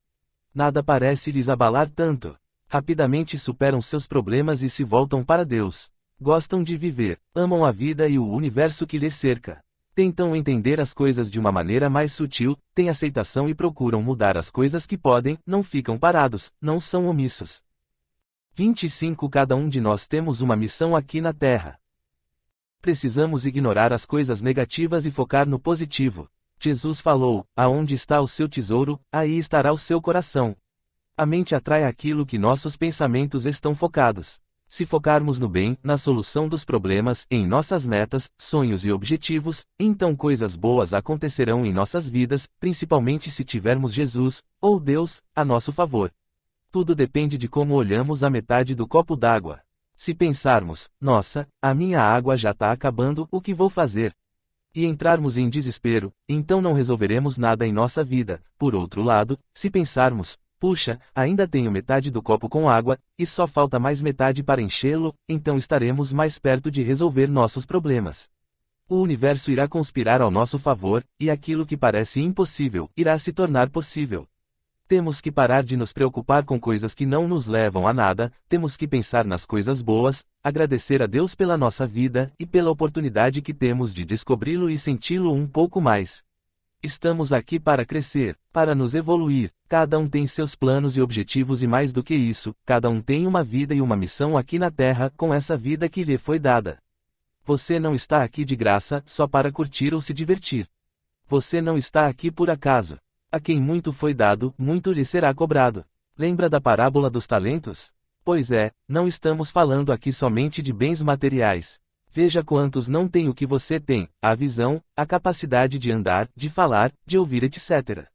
Nada parece lhes abalar tanto. Rapidamente superam seus problemas e se voltam para Deus. Gostam de viver, amam a vida e o universo que lhes cerca. Tentam entender as coisas de uma maneira mais sutil, têm aceitação e procuram mudar as coisas que podem, não ficam parados, não são omissos. 25 Cada um de nós temos uma missão aqui na Terra. Precisamos ignorar as coisas negativas e focar no positivo. Jesus falou: aonde está o seu tesouro, aí estará o seu coração. A mente atrai aquilo que nossos pensamentos estão focados. Se focarmos no bem, na solução dos problemas, em nossas metas, sonhos e objetivos, então coisas boas acontecerão em nossas vidas, principalmente se tivermos Jesus, ou Deus, a nosso favor. Tudo depende de como olhamos a metade do copo d'água. Se pensarmos: nossa, a minha água já está acabando, o que vou fazer? E entrarmos em desespero, então não resolveremos nada em nossa vida. Por outro lado, se pensarmos: puxa, ainda tenho metade do copo com água, e só falta mais metade para enchê-lo, então estaremos mais perto de resolver nossos problemas. O universo irá conspirar ao nosso favor, e aquilo que parece impossível, irá se tornar possível. Temos que parar de nos preocupar com coisas que não nos levam a nada, temos que pensar nas coisas boas, agradecer a Deus pela nossa vida, e pela oportunidade que temos de descobri-lo e senti-lo um pouco mais. Estamos aqui para crescer, para nos evoluir, cada um tem seus planos e objetivos e mais do que isso, cada um tem uma vida e uma missão aqui na Terra, com essa vida que lhe foi dada. Você não está aqui de graça, só para curtir ou se divertir. Você não está aqui por acaso. A quem muito foi dado, muito lhe será cobrado. Lembra da parábola dos talentos? Pois é, não estamos falando aqui somente de bens materiais. Veja quantos não têm o que você tem, a visão, a capacidade de andar, de falar, de ouvir, etc.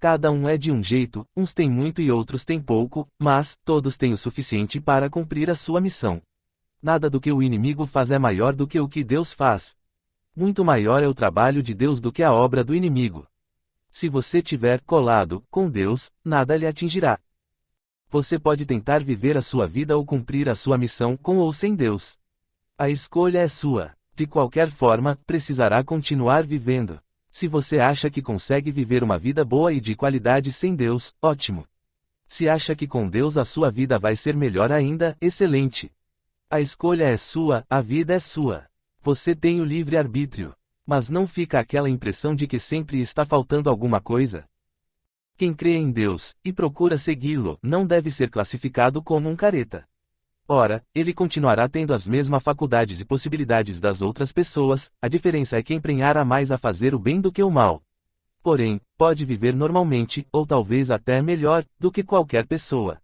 Cada um é de um jeito, uns têm muito e outros têm pouco, mas todos têm o suficiente para cumprir a sua missão. Nada do que o inimigo faz é maior do que o que Deus faz. Muito maior é o trabalho de Deus do que a obra do inimigo. Se você tiver colado com Deus, nada lhe atingirá. Você pode tentar viver a sua vida ou cumprir a sua missão com ou sem Deus. A escolha é sua. De qualquer forma, precisará continuar vivendo. Se você acha que consegue viver uma vida boa e de qualidade sem Deus, ótimo. Se acha que com Deus a sua vida vai ser melhor ainda, excelente. A escolha é sua, a vida é sua. Você tem o livre-arbítrio. Mas não fica aquela impressão de que sempre está faltando alguma coisa? Quem crê em Deus, e procura segui-lo, não deve ser classificado como um careta. Ora, ele continuará tendo as mesmas faculdades e possibilidades das outras pessoas, a diferença é que empenhará mais a fazer o bem do que o mal. Porém, pode viver normalmente, ou talvez até melhor, do que qualquer pessoa.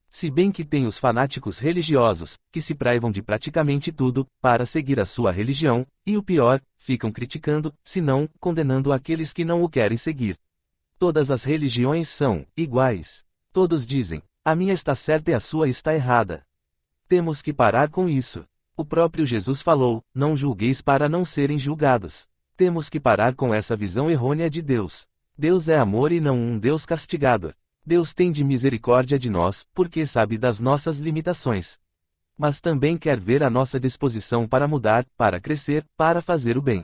Se bem que tem os fanáticos religiosos, que se privam de praticamente tudo, para seguir a sua religião, e o pior, ficam criticando, se não, condenando aqueles que não o querem seguir. Todas as religiões são iguais. Todos dizem, a minha está certa e a sua está errada. Temos que parar com isso. O próprio Jesus falou, não julgueis para não serem julgados. Temos que parar com essa visão errônea de Deus. Deus é amor e não um Deus castigado. Deus tem de misericórdia de nós, porque sabe das nossas limitações. Mas também quer ver a nossa disposição para mudar, para crescer, para fazer o bem.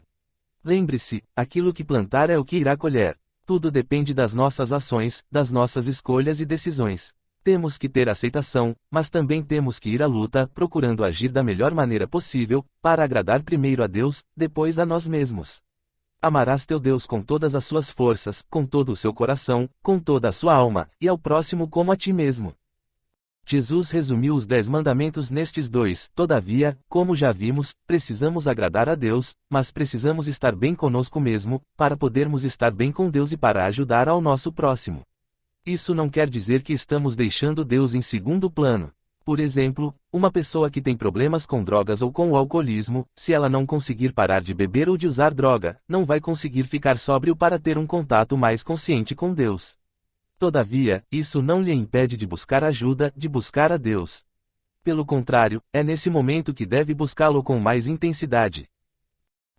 Lembre-se, aquilo que plantar é o que irá colher. Tudo depende das nossas ações, das nossas escolhas e decisões. Temos que ter aceitação, mas também temos que ir à luta, procurando agir da melhor maneira possível, para agradar primeiro a Deus, depois a nós mesmos. Amarás teu Deus com todas as suas forças, com todo o seu coração, com toda a sua alma, e ao próximo como a ti mesmo. Jesus resumiu os 10 mandamentos nestes 2, todavia, como já vimos, precisamos agradar a Deus, mas precisamos estar bem conosco mesmo, para podermos estar bem com Deus e para ajudar ao nosso próximo. Isso não quer dizer que estamos deixando Deus em segundo plano. Por exemplo, uma pessoa que tem problemas com drogas ou com o alcoolismo, se ela não conseguir parar de beber ou de usar droga, não vai conseguir ficar sóbrio para ter um contato mais consciente com Deus. Todavia, isso não lhe impede de buscar ajuda, de buscar a Deus. Pelo contrário, é nesse momento que deve buscá-lo com mais intensidade.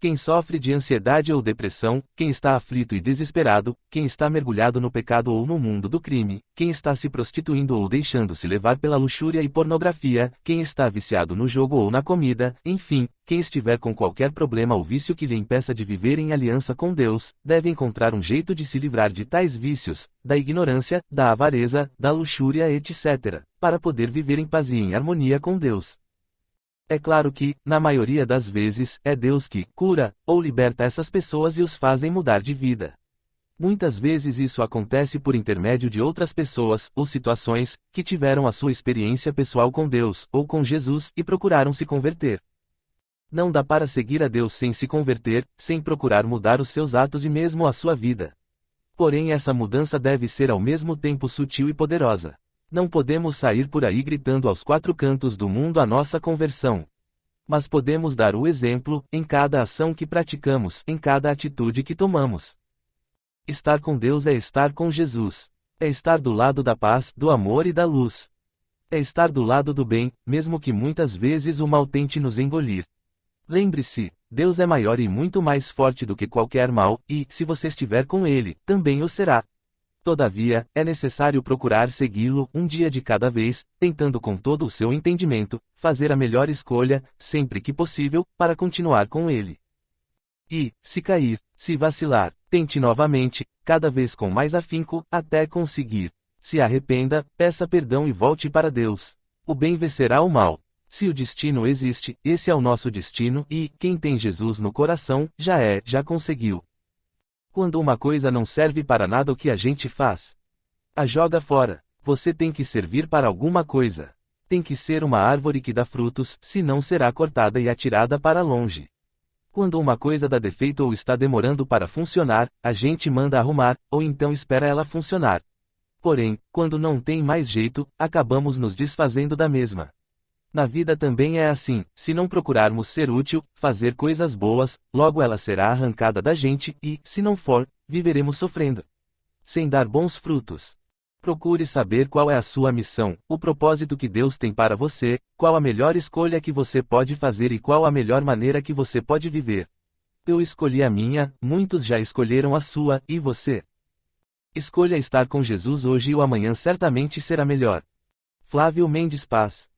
Quem sofre de ansiedade ou depressão, quem está aflito e desesperado, quem está mergulhado no pecado ou no mundo do crime, quem está se prostituindo ou deixando-se levar pela luxúria e pornografia, quem está viciado no jogo ou na comida, enfim, quem estiver com qualquer problema ou vício que lhe impeça de viver em aliança com Deus, deve encontrar um jeito de se livrar de tais vícios, da ignorância, da avareza, da luxúria, etc., para poder viver em paz e em harmonia com Deus. É claro que, na maioria das vezes, é Deus que cura, ou liberta essas pessoas e os fazem mudar de vida. Muitas vezes isso acontece por intermédio de outras pessoas, ou situações, que tiveram a sua experiência pessoal com Deus, ou com Jesus, e procuraram se converter. Não dá para seguir a Deus sem se converter, sem procurar mudar os seus atos e mesmo a sua vida. Porém essa mudança deve ser ao mesmo tempo sutil e poderosa. Não podemos sair por aí gritando aos 4 cantos do mundo a nossa conversão. Mas podemos dar o exemplo, em cada ação que praticamos, em cada atitude que tomamos. Estar com Deus é estar com Jesus. É estar do lado da paz, do amor e da luz. É estar do lado do bem, mesmo que muitas vezes o mal tente nos engolir. Lembre-se, Deus é maior e muito mais forte do que qualquer mal, e, se você estiver com Ele, também o será. Todavia, é necessário procurar segui-lo, um dia de cada vez, tentando com todo o seu entendimento, fazer a melhor escolha, sempre que possível, para continuar com ele. E, se cair, se vacilar, tente novamente, cada vez com mais afinco, até conseguir. Se arrependa, peça perdão e volte para Deus. O bem vencerá o mal. Se o destino existe, esse é o nosso destino, e, quem tem Jesus no coração, já conseguiu. Quando uma coisa não serve para nada, o que a gente faz? A joga fora. Você tem que servir para alguma coisa. Tem que ser uma árvore que dá frutos, senão será cortada e atirada para longe. Quando uma coisa dá defeito ou está demorando para funcionar, a gente manda arrumar, ou então espera ela funcionar. Porém, quando não tem mais jeito, acabamos nos desfazendo da mesma. Na vida também é assim, se não procurarmos ser útil, fazer coisas boas, logo ela será arrancada da gente e, se não for, viveremos sofrendo, sem dar bons frutos. Procure saber qual é a sua missão, o propósito que Deus tem para você, qual a melhor escolha que você pode fazer e qual a melhor maneira que você pode viver. Eu escolhi a minha, muitos já escolheram a sua, e você? Escolha estar com Jesus hoje e o amanhã certamente será melhor. Flávio Mendes Paz.